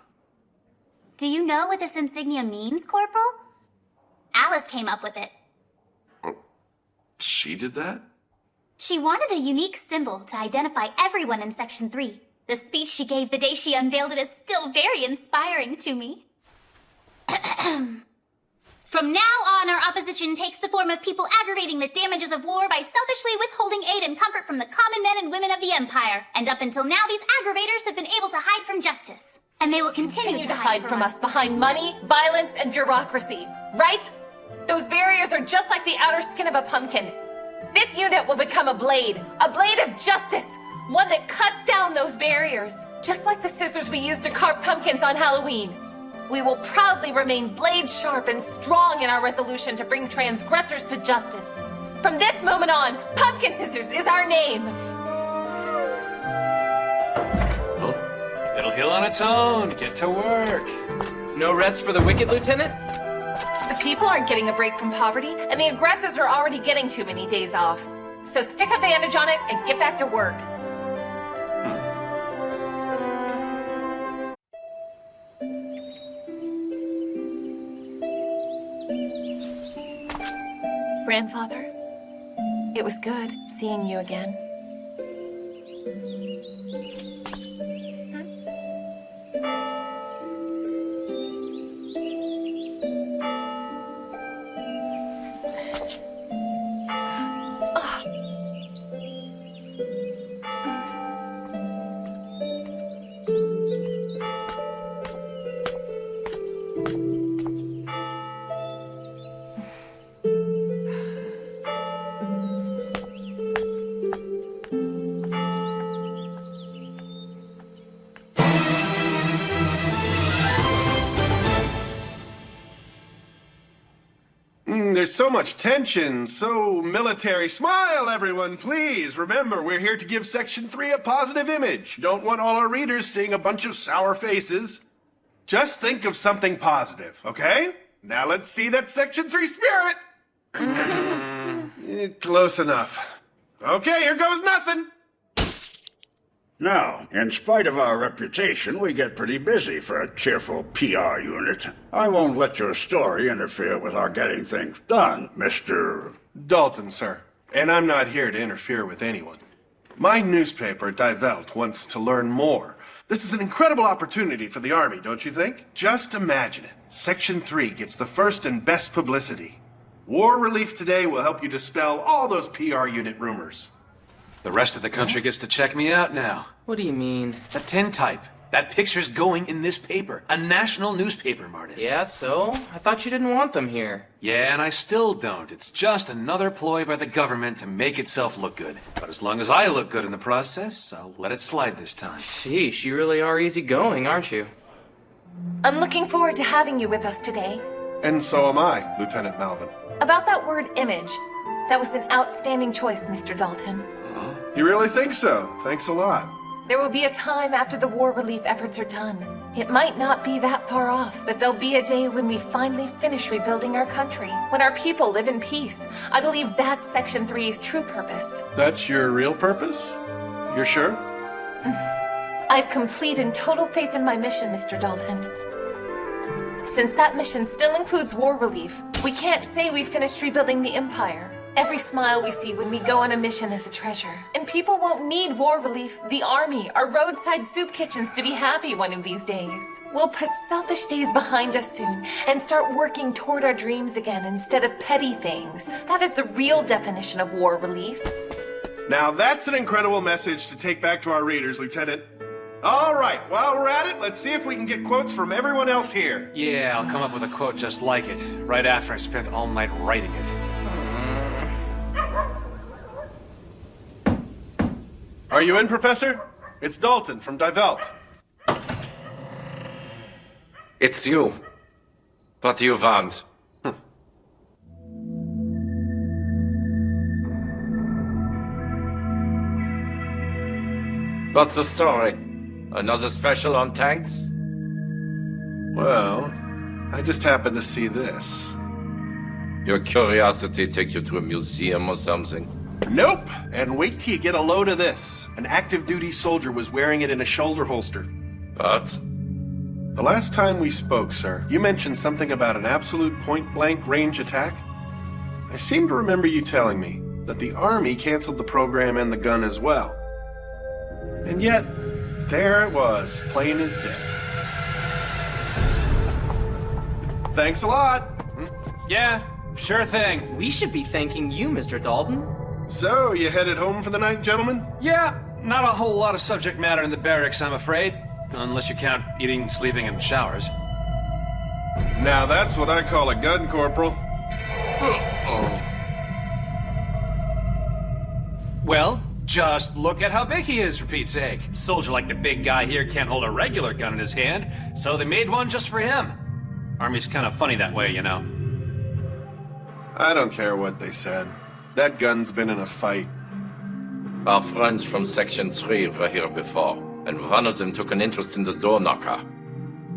Do you know what this insignia means, Corporal? Alice came up with it. She did that? She wanted a unique symbol to identify everyone in Section 3. The speech she gave the day she unveiled it is still very inspiring to me. From now on, our opposition takes the form of people aggravating the damages of war by selfishly withholding aid and comfort from the common men and women of the Empire. And up until now, these aggravators have been able to hide from justice. And they will continue to hide from us behind money, violence, and bureaucracy. Right? Those barriers are just like the outer skin of a pumpkin. This unit will become a blade of justice, One that cuts down those barriers, just like the scissors we used to carve pumpkins on Halloween. We will proudly remain blade sharp and strong in our resolution to bring transgressors to justice. From this moment on, Pumpkin Scissors is our name. It'll heal on its own. Get to work. No rest for the wicked, Lieutenant? The people aren't getting a break from poverty, and the aggressors are already getting too many days off. So stick a bandage on it and get back to work. Grandfather, it was good seeing you again. There's so much tension, so military. Smile, everyone, please. Remember, we're here to give Section 3 a positive image. Don't want all our readers seeing a bunch of sour faces. Just think of something positive, okay? Now let's see that Section 3 spirit. Close enough. Okay, here goes nothing. Now, in spite of our reputation, we get pretty busy for a cheerful PR unit. I won't let your story interfere with our getting things done, Mr. Dalton, sir. And I'm not here to interfere with anyone. My newspaper, Die Welt, wants to learn more. This is an incredible opportunity for the Army, don't you think? Just imagine it. Section 3 gets the first and best publicity. War Relief Today will help you dispel all those PR unit rumors. The rest of the country gets to check me out now. What do you mean? The tintype. That picture's going in this paper. A national newspaper, Martis. Yeah, so? I thought you didn't want them here. Yeah, and I still don't. It's just another ploy by the government to make itself look good. But as long as I look good in the process, I'll let it slide this time. Sheesh, you really are easygoing, aren't you? I'm looking forward to having you with us today. And so am I, Lieutenant Malvin. About that word image, that was an outstanding choice, Mr. Dalton. You really think so? Thanks a lot. There will be a time after the war relief efforts are done. It might not be that far off, but there'll be a day when we finally finish rebuilding our country, when our people live in peace. I believe that's Section 3's true purpose. That's your real purpose? You're sure? I have complete and total faith in my mission, Mr. Dalton. Since that mission still includes war relief, we can't say we finished rebuilding the Empire. Every smile we see when we go on a mission is a treasure. And people won't need war relief, the army, our roadside soup kitchens to be happy one of these days. We'll put selfish days behind us soon and start working toward our dreams again instead of petty things. That is the real definition of war relief. Now that's an incredible message to take back to our readers, Lieutenant. All right, while we're at it, let's see if we can get quotes from everyone else here. Yeah, I'll come up with a quote just like it, right after I spent all night writing it. Are you in, Professor? It's Dalton from Die Welt. It's you. What do you want? What's the story? Another special on tanks? Well, I just happened to see this. Your curiosity take you to a museum or something? Nope! And wait till you get a load of this. An active duty soldier was wearing it in a shoulder holster. But? The last time we spoke, sir, you mentioned something about an absolute point-blank range attack. I seem to remember you telling me that the Army canceled the program and the gun as well. And yet, there it was, plain as day. Thanks a lot! Yeah, sure thing. We should be thanking you, Mr. Dalton. So, you headed home for the night, gentlemen? Yeah, not a whole lot of subject matter in the barracks, I'm afraid. Unless you count eating, sleeping, and showers. Now that's what I call a gun corporal. Well, Just look at how big he is, for Pete's sake. Soldier like the big guy here can't hold a regular gun in his hand, so they made one just for him. Army's kind of funny that way, you know. I don't care what they said. That gun's been in a fight. Our friends from Section 3 were here before, and one of them took an interest in the door knocker.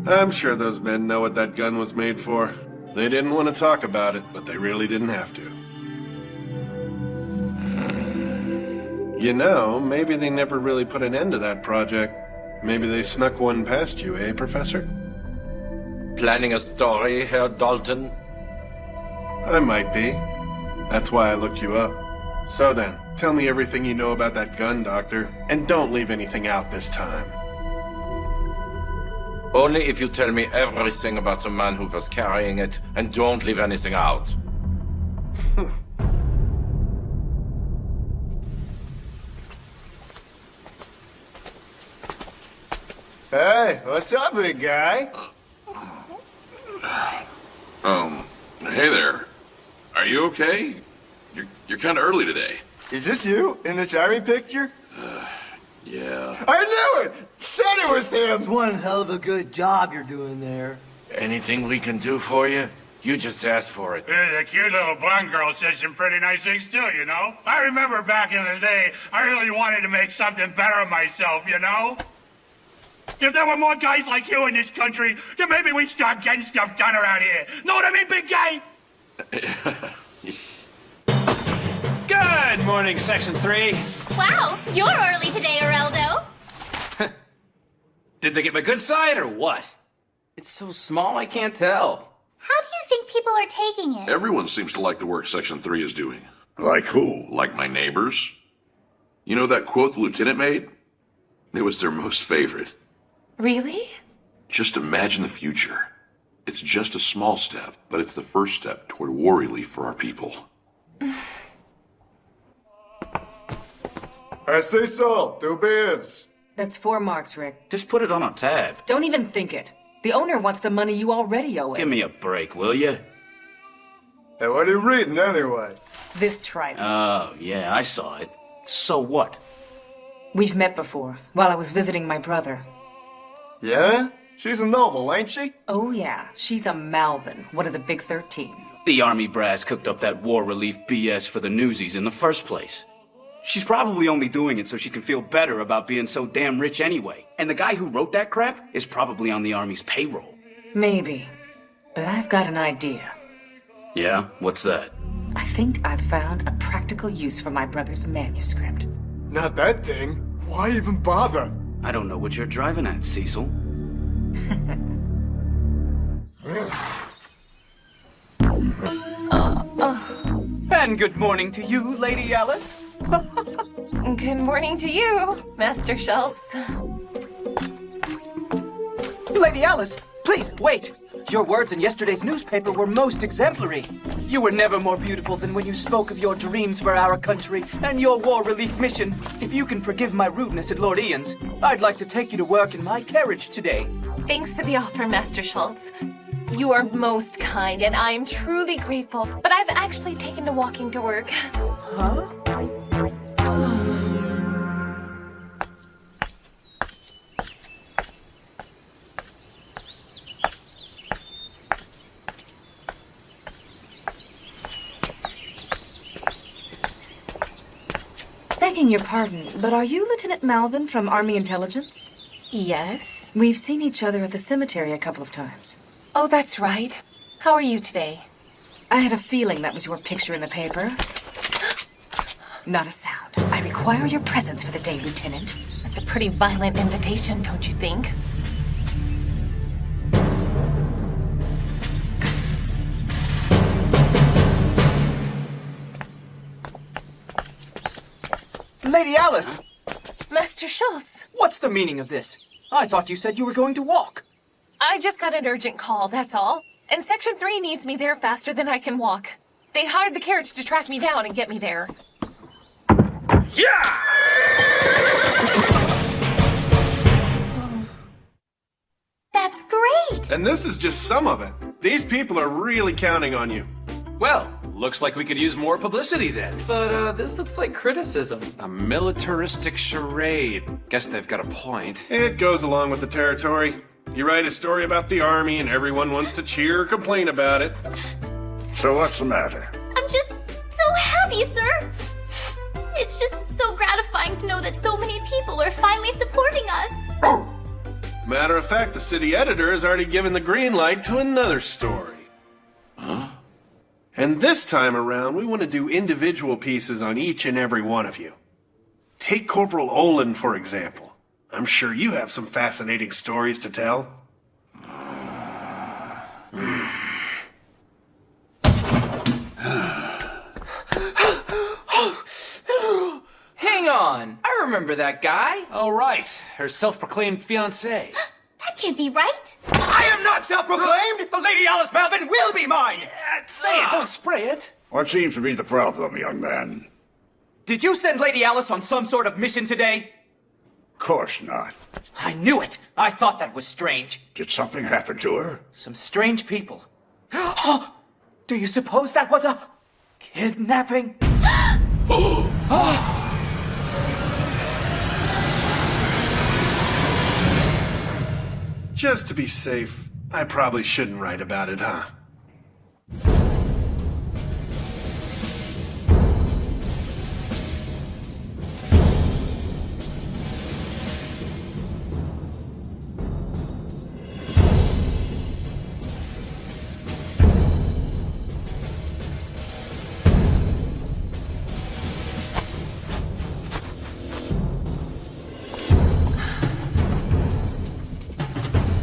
I'm sure those men know what that gun was made for. They didn't want to talk about it, but they really didn't have to. You know, maybe they never really put an end to that project. Maybe they snuck one past you, eh, Professor? Planning a story, Herr Dalton? I might be. That's why I looked you up. So then, tell me everything you know about that gun, Doctor, and don't leave anything out this time. Only if you tell me everything about the man who was carrying it, and don't leave anything out. Hey, what's up, big guy? Hey there. Are you okay? You're kind of early today. Is this you in this army picture? Yeah. I knew it! Said it was him! One hell of a good job you're doing there. Anything we can do for you? You just asked for it. The cute little blonde girl says some pretty nice things too, you know? I remember back in the day, I really wanted to make something better of myself, you know? If there were more guys like you in this country, then maybe we'd start getting stuff done around here. Know what I mean, big guy? Good morning, Section 3. Wow, you're early today, Areldo. Did they get my good side, or what? It's so small I can't tell. How do you think people are taking it? Everyone seems to like the work Section 3 is doing. Like who? Like my neighbors. You know that quote the lieutenant made? It was their most favorite. Really? Just imagine the future. It's just a small step, but it's the first step toward war relief for our people. I say so. 2 beers. That's 4 marks, Rick. Just put it on a tab. Don't even think it. The owner wants the money you already owe him. Give me a break, will you? Hey, what are you reading anyway? This tripe. Oh, yeah, I saw it. So what? We've met before, while I was visiting my brother. Yeah? She's a noble, ain't she? Oh, yeah. She's a Malvin, one of the Big 13. The army brass cooked up that war relief BS for the newsies in the first place. She's probably only doing it so she can feel better about being so damn rich anyway. And the guy who wrote that crap is probably on the army's payroll. Maybe. But I've got an idea. Yeah? What's that? I think I've found a practical use for my brother's manuscript. Not that thing. Why even bother? I don't know what you're driving at, Cecil. And good morning to you, Lady Alice. Good morning to you, Master Schultz. Lady Alice, please, wait! Your words in yesterday's newspaper were most exemplary. You were never more beautiful than when you spoke of your dreams for our country and your war relief mission. If you can forgive my rudeness at Lord Ian's, I'd like to take you to work in my carriage today. Thanks for the offer, Master Schultz. You are most kind, and I am truly grateful. But I've actually taken to walking to work. Huh? Begging your pardon, but are you Lieutenant Malvin from Army Intelligence? Yes. We've seen each other at the cemetery a couple of times. Oh, that's right. How are you today? I had a feeling that was your picture in the paper. Not a sound. I require your presence for the day, Lieutenant. That's a pretty violent invitation, don't you think? Lady Alice! Master Schultz! What's the meaning of this? I thought you said you were going to walk. I just got an urgent call, that's all. And Section 3 needs me there faster than I can walk. They hired the carriage to track me down and get me there. Yeah! That's great! And this is just some of it. These people are really counting on you. Well, Looks like we could use more publicity then. But, this looks like criticism. A militaristic charade. Guess they've got a point. It goes along with the territory. You write a story about the army and everyone wants to cheer or complain about it. So what's the matter? I'm just so happy, sir. It's just so gratifying to know that so many people are finally supporting us. Matter of fact, the city editor has already given the green light to another story. Huh? And this time around, we want to do individual pieces on each and every one of you. Take Corporal Olin, for example. I'm sure you have some fascinating stories to tell. Hang on! I remember that guy! Oh, right. Her self-proclaimed fiancé. That can't be right. I am not self-proclaimed! The Lady Alice Malvin will be mine! Say it, don't spray it. What seems to be the problem, young man? Did you send Lady Alice on some sort of mission today? Course not. I knew it! I thought that was strange. Did something happen to her? Some strange people. Do you suppose that was a kidnapping? Just to be safe, I probably shouldn't write about it, huh?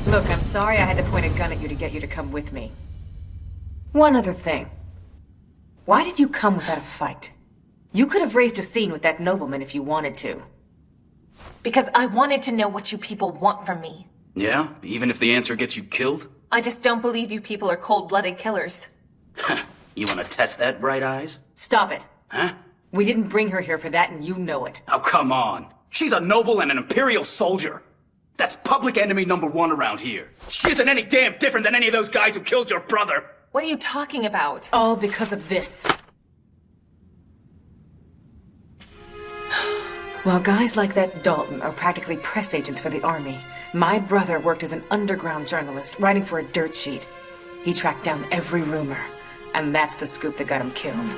Look, I'm sorry I had to point a gun at you to get you to come with me. One other thing. Why did you come without a fight? You could have raised a scene with that nobleman if you wanted to. Because I wanted to know what you people want from me. Yeah? Even if the answer gets you killed? I just don't believe you people are cold-blooded killers. You want to test that, Bright Eyes? Stop it. Huh? We didn't bring her here for that, and you know it. Oh, come on. She's a noble and an Imperial soldier. That's public enemy #1 around here. She isn't any damn different than any of those guys who killed your brother. What are you talking about? All because of this. While guys like that Dalton are practically press agents for the army, my brother worked as an underground journalist, writing for a dirt sheet. He tracked down every rumor, and that's the scoop that got him killed.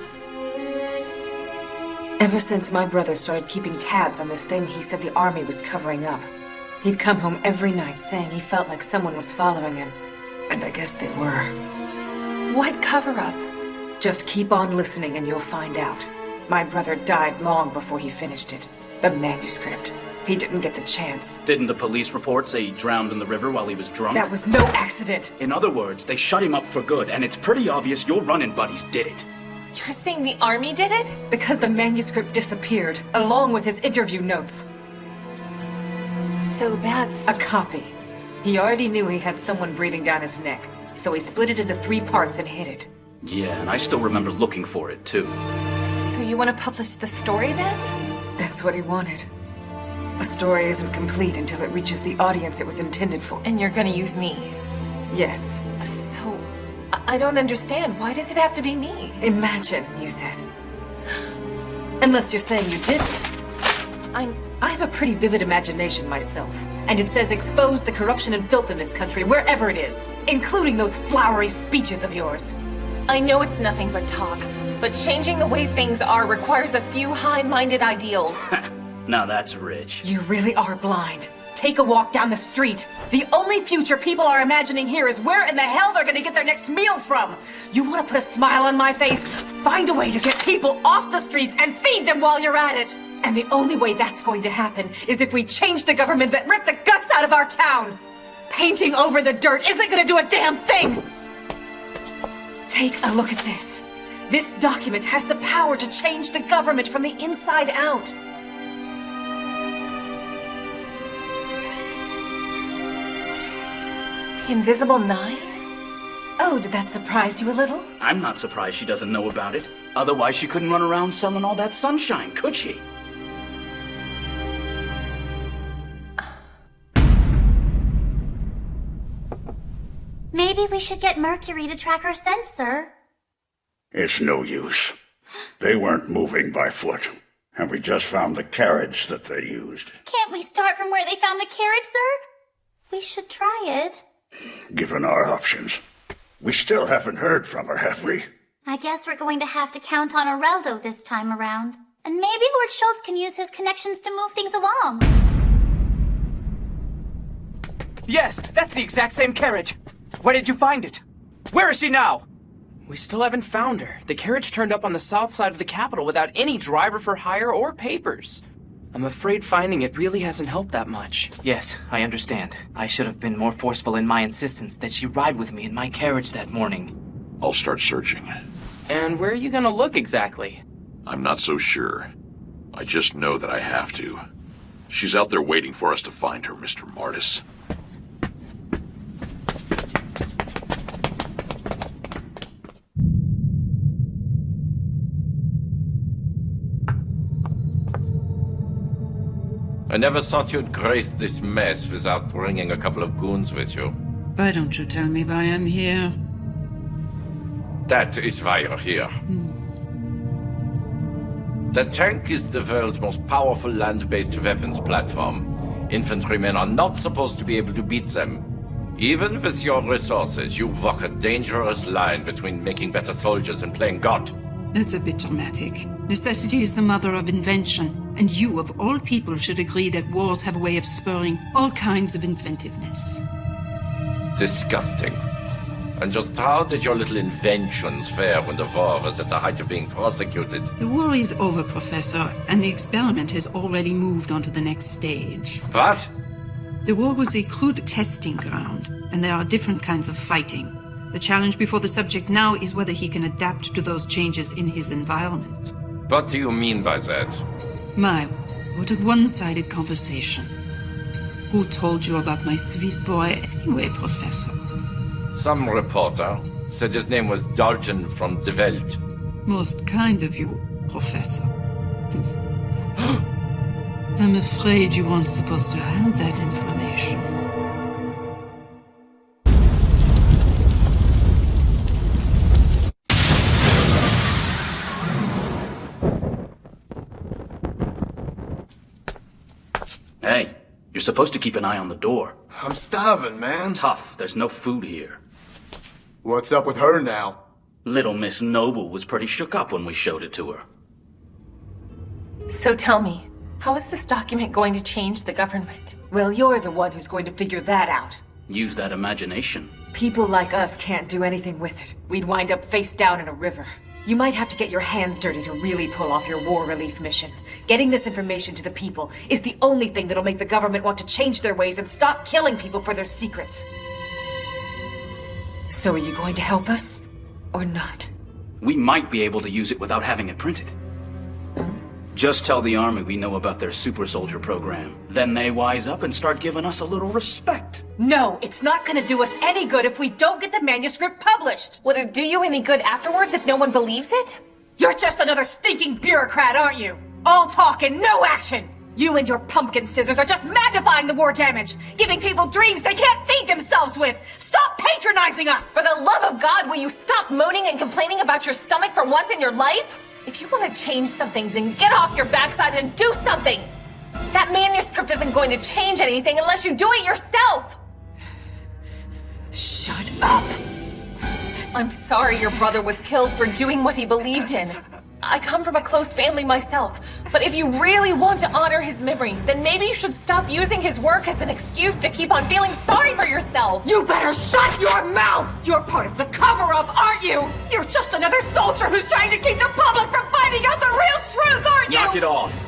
Ever since my brother started keeping tabs on this thing he said the army was covering up, he'd come home every night saying he felt like someone was following him. And I guess they were. What cover-up? Just keep on listening and you'll find out. My brother died long before he finished it. The manuscript. He didn't get the chance. Didn't the police report say he drowned in the river while he was drunk? That was no accident. In other words, they shut him up for good, and it's pretty obvious your running buddies did it. You're saying the army did it? Because the manuscript disappeared, along with his interview notes. So that's... a copy. He already knew he had someone breathing down his neck, so he split it into 3 parts and hid it. Yeah, and I still remember looking for it, too. So you want to publish the story, then? That's what he wanted. A story isn't complete until it reaches the audience it was intended for. And you're gonna use me? Yes. So... I don't understand. Why does it have to be me? Imagine, you said. Unless you're saying you didn't. I have a pretty vivid imagination myself, and it says expose the corruption and filth in this country, wherever it is, including those flowery speeches of yours. I know it's nothing but talk, but changing the way things are requires a few high-minded ideals. Now that's rich. You really are blind. Take a walk down the street. The only future people are imagining here is where in the hell they're gonna get their next meal from. You wanna put a smile on my face? Find a way to get people off the streets and feed them while you're at it. And the only way that's going to happen is if we change the government that ripped the guts out of our town. Painting over the dirt isn't gonna do a damn thing. Take a look at this. This document has the power to change the government from the inside out. The Invisible Nine? Oh, did that surprise you a little? I'm not surprised she doesn't know about it. Otherwise, she couldn't run around selling all that sunshine, could she? Maybe we should get Mercury to track our scent, sir. It's no use. They weren't moving by foot, and we just found the carriage that they used. Can't we start from where they found the carriage, sir? We should try it. Given our options, we still haven't heard from her, have we? I guess we're going to have to count on Areldo this time around. And maybe Lord Schultz can use his connections to move things along. Yes, that's the exact same carriage. Where did you find it? Where is she now? We still haven't found her. The carriage turned up on the south side of the capital without any driver for hire or papers. I'm afraid finding it really hasn't helped that much. Yes, I understand. I should have been more forceful in my insistence that she ride with me in my carriage that morning. I'll start searching. And where are you gonna look exactly? I'm not so sure. I just know that I have to. She's out there waiting for us to find her, Mr. Martis. I never thought you'd grace this mess without bringing a couple of goons with you. Why don't you tell me why I'm here? That is why you're here. The tank is the world's most powerful land-based weapons platform. Infantrymen are not supposed to be able to beat them. Even with your resources, you walk a dangerous line between making better soldiers and playing God. That's a bit dramatic. Necessity is the mother of invention, and you, of all people, should agree that wars have a way of spurring all kinds of inventiveness. Disgusting. And just how did your little inventions fare when the war was at the height of being prosecuted? The war is over, Professor, and the experiment has already moved on to the next stage. What? The war was a crude testing ground, and there are different kinds of fighting. The challenge before the subject now is whether he can adapt to those changes in his environment. What do you mean by that? My, what a one-sided conversation. Who told you about my sweet boy anyway, Professor? Some reporter said his name was Dalton from De Welt. Most kind of you, Professor. I'm afraid you weren't supposed to have that information. Hey, you're supposed to keep an eye on the door. I'm starving, man. Tough, there's no food here. What's up with her now? Little Miss Noble was pretty shook up when we showed it to her. So tell me, how is this document going to change the government? Well, you're the one who's going to figure that out. Use that imagination. People like us can't do anything with it. We'd wind up face down in a river. You might have to get your hands dirty to really pull off your war relief mission. Getting this information to the people is the only thing that'll make the government want to change their ways and stop killing people for their secrets. So are you going to help us, or not? We might be able to use it without having it printed. Just tell the army we know about their super soldier program. Then they wise up and start giving us a little respect. No, it's not gonna do us any good if we don't get the manuscript published. Would it do you any good afterwards if no one believes it? You're just another stinking bureaucrat, aren't you? All talk and no action! You and your pumpkin scissors are just magnifying the war damage, giving people dreams they can't feed themselves with! Stop patronizing us! For the love of God, will you stop moaning and complaining about your stomach for once in your life? If you want to change something, then get off your backside and do something! That manuscript isn't going to change anything unless you do it yourself! Shut up! I'm sorry your brother was killed for doing what he believed in. I come from a close family myself, but if you really want to honor his memory, then maybe you should stop using his work as an excuse to keep on feeling sorry for yourself! You better shut your mouth! You're part of the cover-up, aren't you? You're just another soldier who's trying to keep the public from finding out the real truth, aren't you? Knock it off.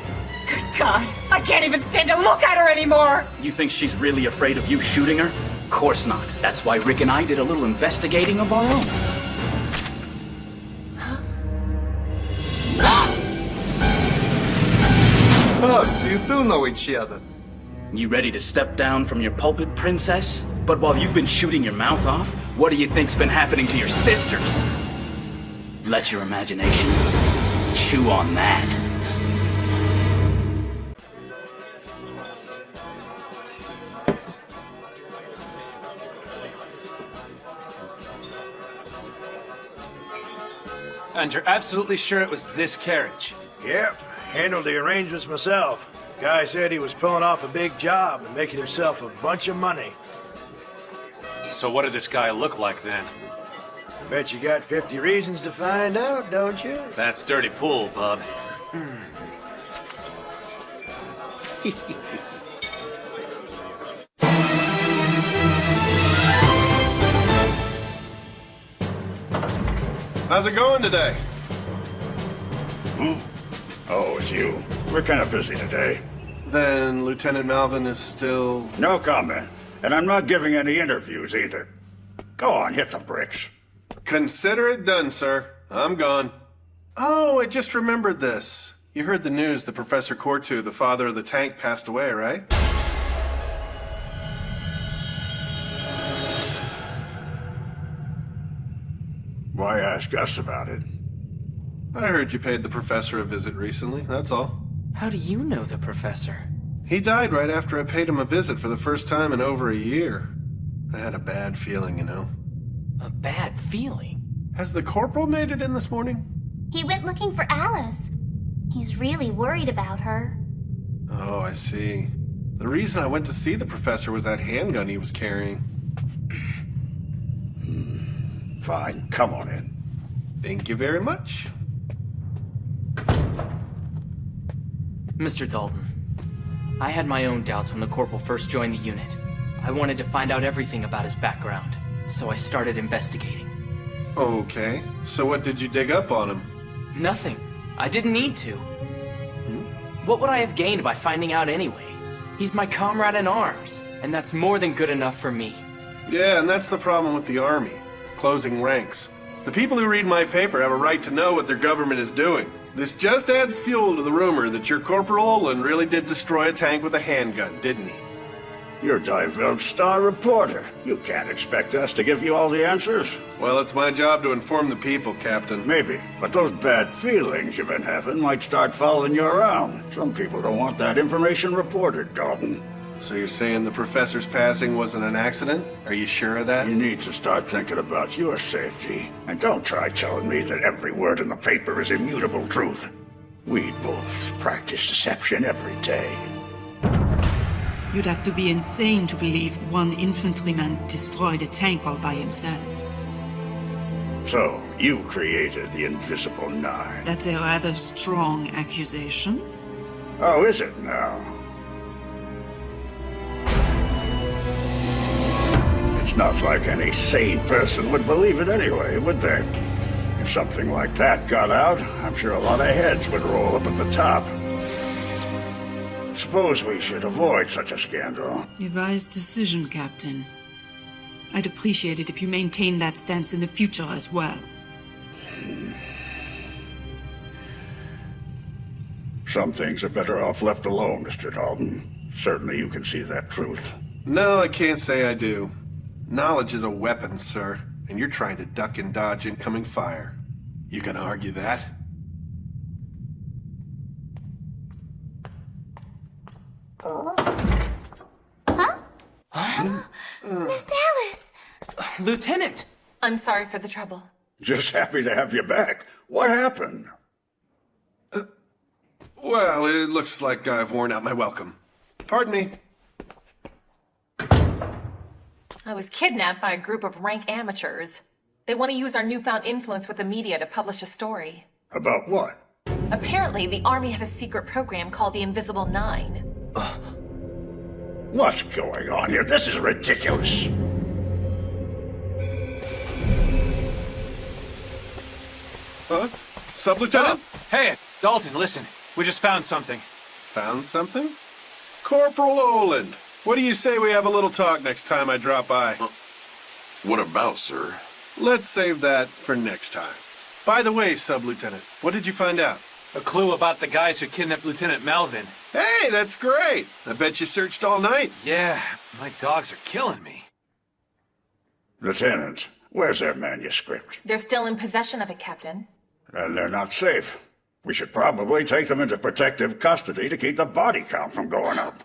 Good God, I can't even stand to look at her anymore! You think she's really afraid of you shooting her? Of course not. That's why Rick and I did a little investigating of our own. Oh, so you do know each other. You ready to step down from your pulpit, princess? But while you've been shooting your mouth off, what do you think's been happening to your sisters? Let your imagination chew on that. And you're absolutely sure it was this carriage? Yep, handled the arrangements myself. Guy said he was pulling off a big job and making himself a bunch of money. So what did this guy look like then? Bet you got 50 reasons to find out, don't you? That's dirty pool, bub. How's it going today? Oh, it's you. We're kind of busy today. Then Lieutenant Malvin is still... No comment. And I'm not giving any interviews either. Go on, hit the bricks. Consider it done, sir. I'm gone. Oh, I just remembered this. You heard the news that Professor Cortu, the father of the tank, passed away, right? Why ask us about it? I heard you paid the professor a visit recently, that's all. How do you know the professor? He died right after I paid him a visit for the first time in over a year. I had a bad feeling, you know. A bad feeling? Has the corporal made it in this morning? He went looking for Alice. He's really worried about her. Oh, I see. The reason I went to see the professor was that handgun he was carrying. Fine, come on in. Thank you very much. Mr. Dalton, I had my own doubts when the corporal first joined the unit. I wanted to find out everything about his background, so I started investigating. Okay, so what did you dig up on him? Nothing. I didn't need to. What would I have gained by finding out anyway? He's my comrade in arms, and that's more than good enough for me. Yeah, and that's the problem with the Army. Closing ranks. The people who read my paper have a right to know what their government is doing. This just adds fuel to the rumor that your Corporal Olin really did destroy a tank with a handgun, didn't he? You're Die Welt Star reporter. You can't expect us to give you all the answers. Well, it's my job to inform the people, Captain. Maybe, but those bad feelings you've been having might start following you around. Some people don't want that information reported, Dalton. So you're saying the professor's passing wasn't an accident? Are you sure of that? You need to start thinking about your safety. And don't try telling me that every word in the paper is immutable truth. We both practice deception every day. You'd have to be insane to believe one infantryman destroyed a tank all by himself. So, you created the Invisible Nine. That's a rather strong accusation. Oh, is it now? It's not like any sane person would believe it anyway, would they? If something like that got out, I'm sure a lot of heads would roll up at the top. Suppose we should avoid such a scandal. A wise decision, Captain. I'd appreciate it if you maintained that stance in the future as well. Some things are better off left alone, Mr. Dalton. Certainly you can see that truth. No, I can't say I do. Knowledge is a weapon, sir, and you're trying to duck and dodge incoming fire. You can argue that? Huh? Miss Alice! Lieutenant! I'm sorry for the trouble. Just happy to have you back. What happened? Well, it looks like I've worn out my welcome. Pardon me. I was kidnapped by a group of rank amateurs. They want to use our newfound influence with the media to publish a story. About what? Apparently, the Army had a secret program called the Invisible Nine. What's going on here? This is ridiculous. Huh? Sub-Lieutenant? Hey, Dalton, listen. We just found something. Found something? Corporal Oland, what do you say we have a little talk next time I drop by? What about, sir? Let's save that for next time. By the way, Sub-Lieutenant, what did you find out? A clue about the guys who kidnapped Lieutenant Malvin. Hey, that's great. I bet you searched all night. Yeah, my dogs are killing me. Lieutenant, where's their manuscript? They're still in possession of it, Captain. And they're not safe. We should probably take them into protective custody to keep the body count from going up.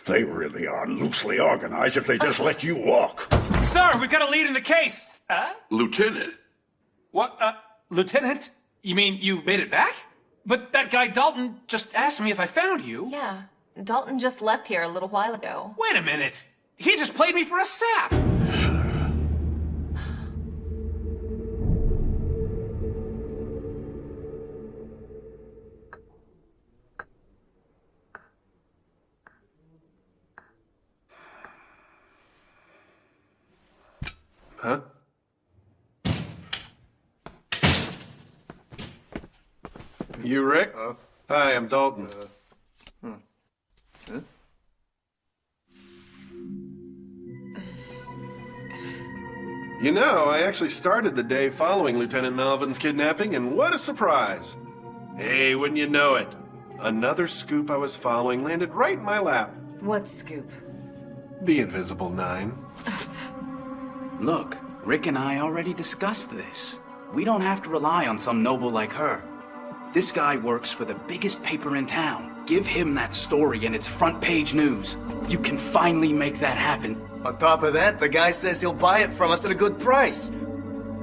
They really are loosely organized if they just let you walk. Sir, we've got a lead in the case. Lieutenant. What, Lieutenant? You mean you made it back? But that guy Dalton just asked me if I found you. Yeah, Dalton just left here a little while ago. Wait a minute. He just played me for a sap. Huh? You Rick? Hi, I'm Dalton. You know, I actually started the day following Lieutenant Melvin's kidnapping, and what a surprise! Hey, wouldn't you know it? Another scoop I was following landed right in my lap. What scoop? The Invisible Nine. Look, Rick and I already discussed this. We don't have to rely on some noble like her. This guy works for the biggest paper in town. Give him that story and it's front page news. You can finally make that happen. On top of that, the guy says he'll buy it from us at a good price.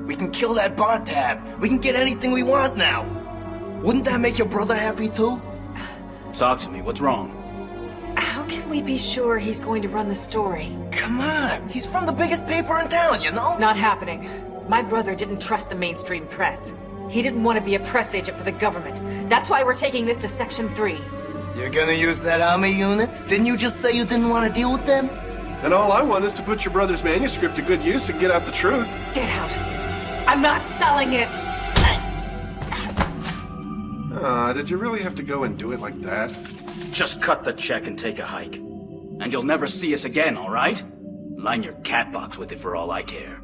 We can kill that bar tab. We can get anything we want now. Wouldn't that make your brother happy too? Talk to me, what's wrong? How can we be sure he's going to run the story? Come on, he's from the biggest paper in town, you know? Not happening. My brother didn't trust the mainstream press. He didn't want to be a press agent for the government. That's why we're taking this to Section 3. You're gonna use that army unit? Didn't you just say you didn't want to deal with them? And all I want is to put your brother's manuscript to good use and get out the truth. Get out. I'm not selling it. Did you really have to go and do it like that? Just cut the check and take a hike. And you'll never see us again, all right? Line your cat box with it for all I care.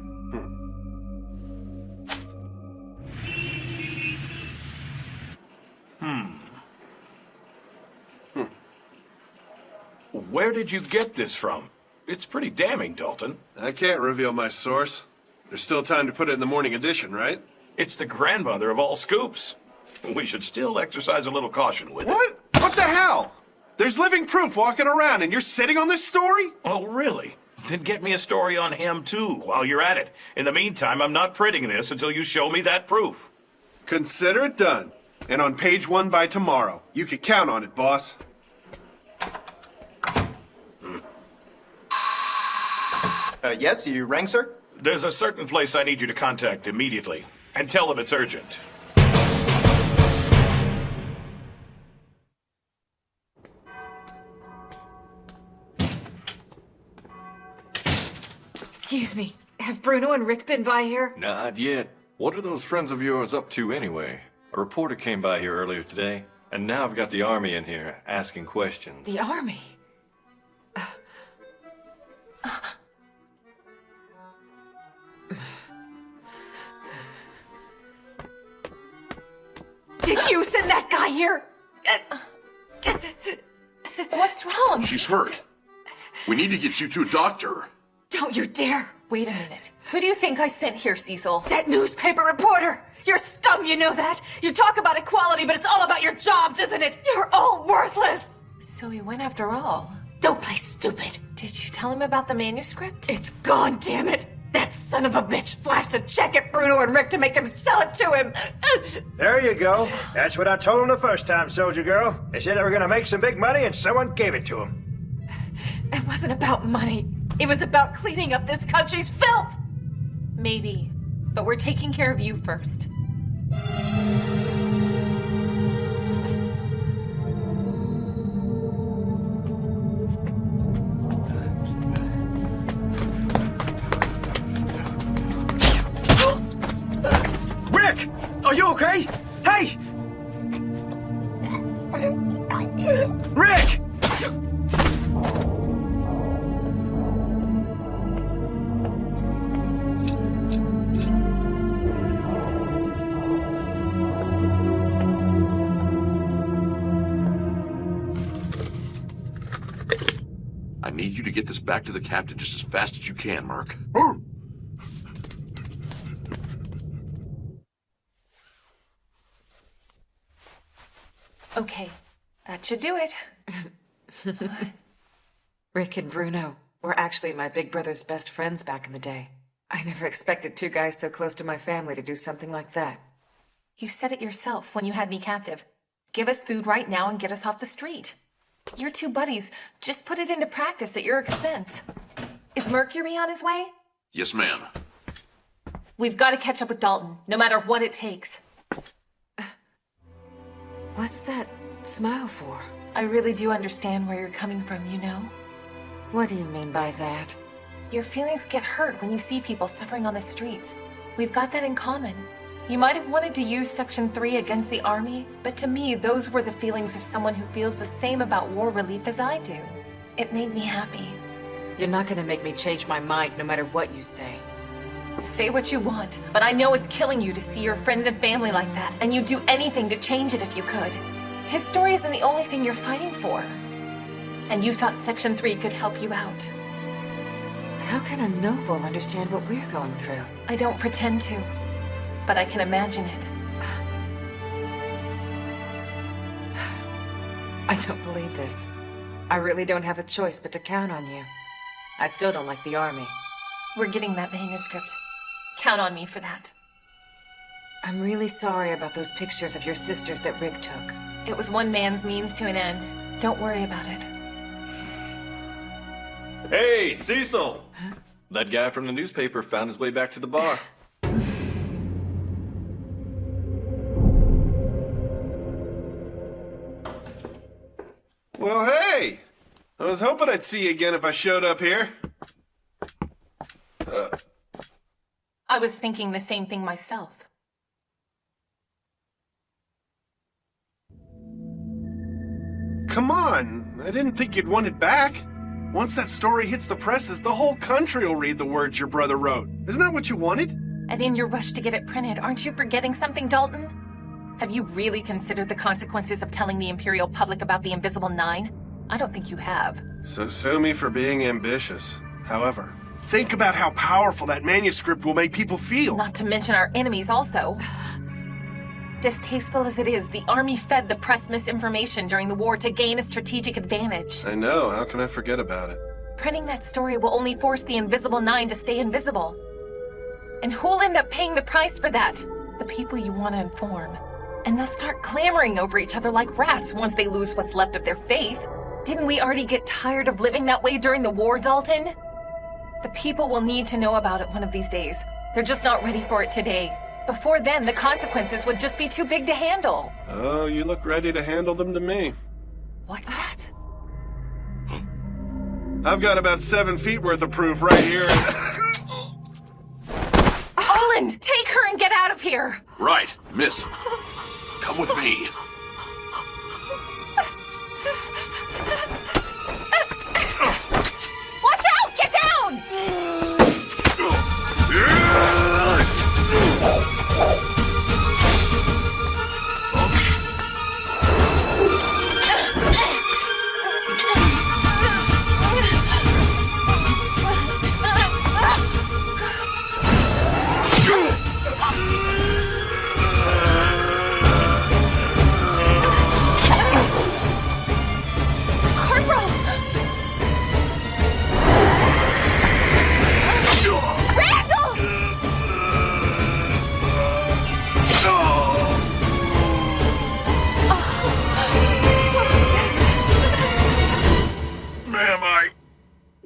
Where did you get this from? It's pretty damning, Dalton. I can't reveal my source. There's still time to put it in the morning edition, right? It's the grandmother of all scoops. We should still exercise a little caution with it. What? What the hell? There's living proof walking around and you're sitting on this story? Oh, really? Then get me a story on him, too, while you're at it. In the meantime, I'm not printing this until you show me that proof. Consider it done. And on page 1 by tomorrow. You can count on it, boss. Yes, you rang, sir? There's a certain place I need you to contact immediately. And tell them it's urgent. Excuse me. Have Bruno and Rick been by here? Not yet. What are those friends of yours up to anyway? A reporter came by here earlier today, and now I've got the army in here asking questions. The army? Did you send that guy here? What's wrong? She's hurt. We need to get you to a doctor. Don't you dare! Wait a minute. Who do you think I sent here, Cecil? That newspaper reporter! You're scum, you know that? You talk about equality, but it's all about your jobs, isn't it? You're all worthless! So he went after all. Don't play stupid. Did you tell him about the manuscript? It's gone, damn it! That son of a bitch flashed a check at Bruno and Rick to make them sell it to him! There you go. That's what I told them the first time, soldier girl. They said they were gonna make some big money and someone gave it to them. It wasn't about money. It was about cleaning up this country's filth! Maybe. But we're taking care of you first. Rick! Are you okay? Hey! Rick! I need you to get this back to the captain just as fast as you can, Mark. Okay, that should do it. Rick and Bruno were actually my big brother's best friends back in the day. I never expected two guys so close to my family to do something like that. You said it yourself when you had me captive. Give us food right now and get us off the street. Your two buddies just put it into practice at your expense. Is Mercury on his way? Yes, ma'am. We've got to catch up with Dalton, no matter what it takes. What's that smile for? I really do understand where you're coming from, you know? What do you mean by that? Your feelings get hurt when you see people suffering on the streets. We've got that in common. You might have wanted to use Section 3 against the Army, but to me, those were the feelings of someone who feels the same about war relief as I do. It made me happy. You're not gonna make me change my mind no matter what you say. Say what you want, but I know it's killing you to see your friends and family like that, and you'd do anything to change it if you could. His story isn't the only thing you're fighting for. And you thought Section 3 could help you out. How can a noble understand what we're going through? I don't pretend to, but I can imagine it. I don't believe this. I really don't have a choice but to count on you. I still don't like the Army. We're getting that manuscript. Count on me for that. I'm really sorry about those pictures of your sisters that Rick took. It was one man's means to an end. Don't worry about it. Hey, Cecil! Huh? That guy from the newspaper found his way back to the bar. Well, hey! I was hoping I'd see you again if I showed up here. I was thinking the same thing myself. Come on, I didn't think you'd want it back. Once that story hits the presses, the whole country will read the words your brother wrote. Isn't that what you wanted? And in your rush to get it printed, aren't you forgetting something, Dalton? Have you really considered the consequences of telling the Imperial public about the Invisible Nine? I don't think you have. So sue me for being ambitious. However, think about how powerful that manuscript will make people feel. Not to mention our enemies also. Distasteful as it is, the Army fed the press misinformation during the war to gain a strategic advantage. I know, how can I forget about it? Printing that story will only force the Invisible Nine to stay invisible. And who'll end up paying the price for that? The people you want to inform. And they'll start clamoring over each other like rats once they lose what's left of their faith. Didn't we already get tired of living that way during the war, Dalton? The people will need to know about it one of these days. They're just not ready for it today. Before then, the consequences would just be too big to handle. Oh, you look ready to handle them to me. What's that? I've got about 7 feet worth of proof right here. Holland, take her and get out of here! Right, miss. Come with me. Watch out! Get down!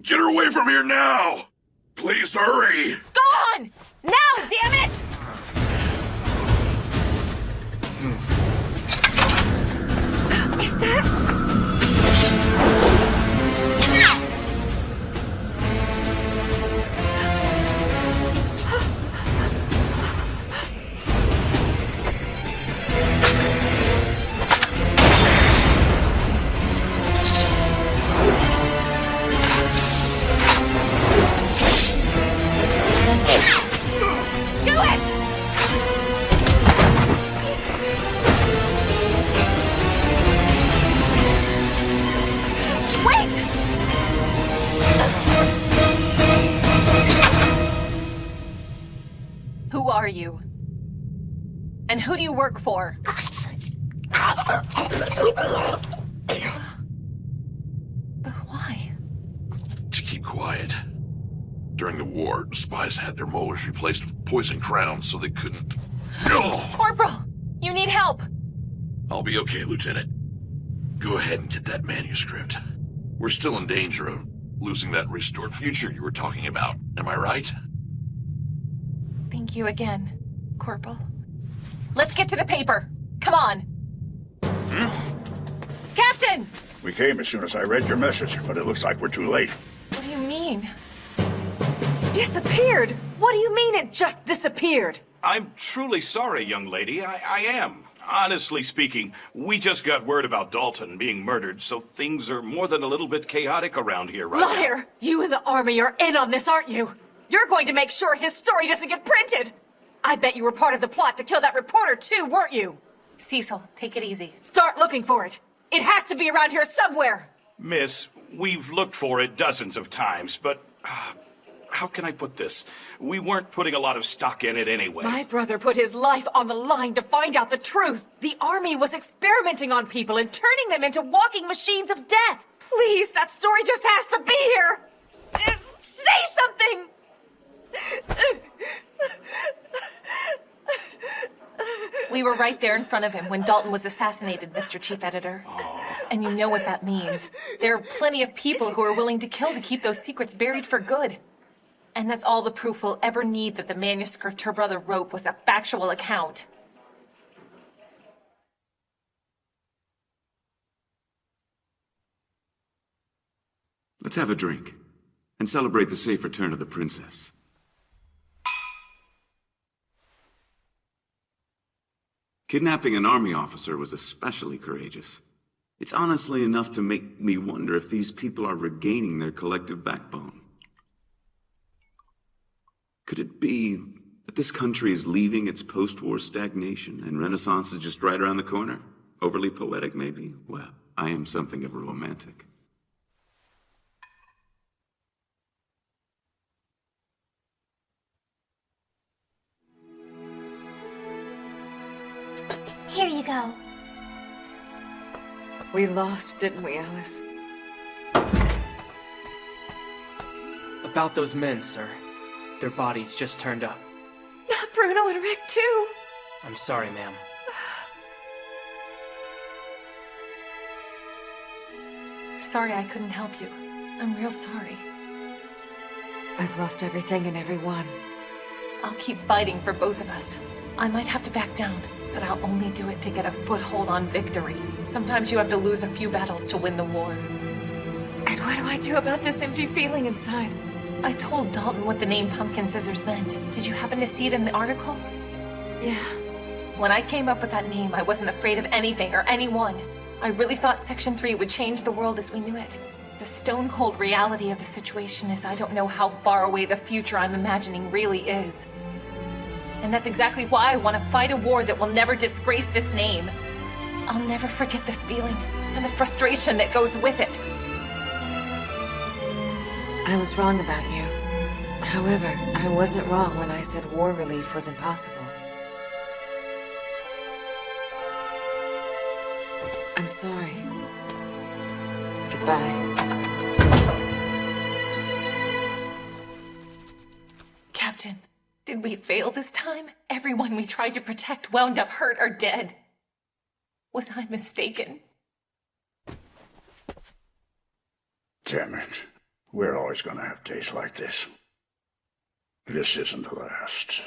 Get her away from here now! Please hurry! Go on! Now, damn it! Is that... Who are you? And who do you work for? But why? To keep quiet. During the war, spies had their molars replaced with poison crowns so they couldn't... Corporal! You need help! I'll be okay, Lieutenant. Go ahead and get that manuscript. We're still in danger of losing that restored future you were talking about. Am I right? Thank you again, Corporal. Let's get to the paper. Come on. Captain! We came as soon as I read your message, but it looks like we're too late. What do you mean? Disappeared? What do you mean it just disappeared? I'm truly sorry, young lady. I am. Honestly speaking, we just got word about Dalton being murdered, so things are more than a little bit chaotic around here right now. Liar! You and the Army are in on this, aren't you? You're going to make sure his story doesn't get printed! I bet you were part of the plot to kill that reporter too, weren't you? Cecil, take it easy. Start looking for it. It has to be around here somewhere. Miss, we've looked for it dozens of times, but how can I put this? We weren't putting a lot of stock in it anyway. My brother put his life on the line to find out the truth. The Army was experimenting on people and turning them into walking machines of death. Please, that story just has to be here. Say something! We were right there in front of him when Dalton was assassinated, Mr. Chief Editor. And you know what that means. There are plenty of people who are willing to kill to keep those secrets buried for good. And that's all the proof we'll ever need that the manuscript her brother wrote was a factual account. Let's have a drink and celebrate the safe return of the princess. Kidnapping an army officer was especially courageous. It's honestly enough to make me wonder if these people are regaining their collective backbone. Could it be that this country is leaving its post-war stagnation and Renaissance is just right around the corner? Overly poetic, maybe? Well, I am something of a romantic. Here you go. We lost, didn't we, Alice? About those men, sir. Their bodies just turned up. Bruno and Rick, too. I'm sorry, ma'am. Sorry I couldn't help you. I'm real sorry. I've lost everything and everyone. I'll keep fighting for both of us. I might have to back down, but I'll only do it to get a foothold on victory. Sometimes you have to lose a few battles to win the war. And what do I do about this empty feeling inside? I told Dalton what the name Pumpkin Scissors meant. Did you happen to see it in the article? Yeah. When I came up with that name, I wasn't afraid of anything or anyone. I really thought Section 3 would change the world as we knew it. The stone-cold reality of the situation is I don't know how far away the future I'm imagining really is. And that's exactly why I want to fight a war that will never disgrace this name. I'll never forget this feeling and the frustration that goes with it. I was wrong about you. However, I wasn't wrong when I said war relief was impossible. I'm sorry. Goodbye. Captain, did we fail this time? Everyone we tried to protect wound up hurt or dead. Was I mistaken? Damn it. We're always gonna have days like this. This isn't the last.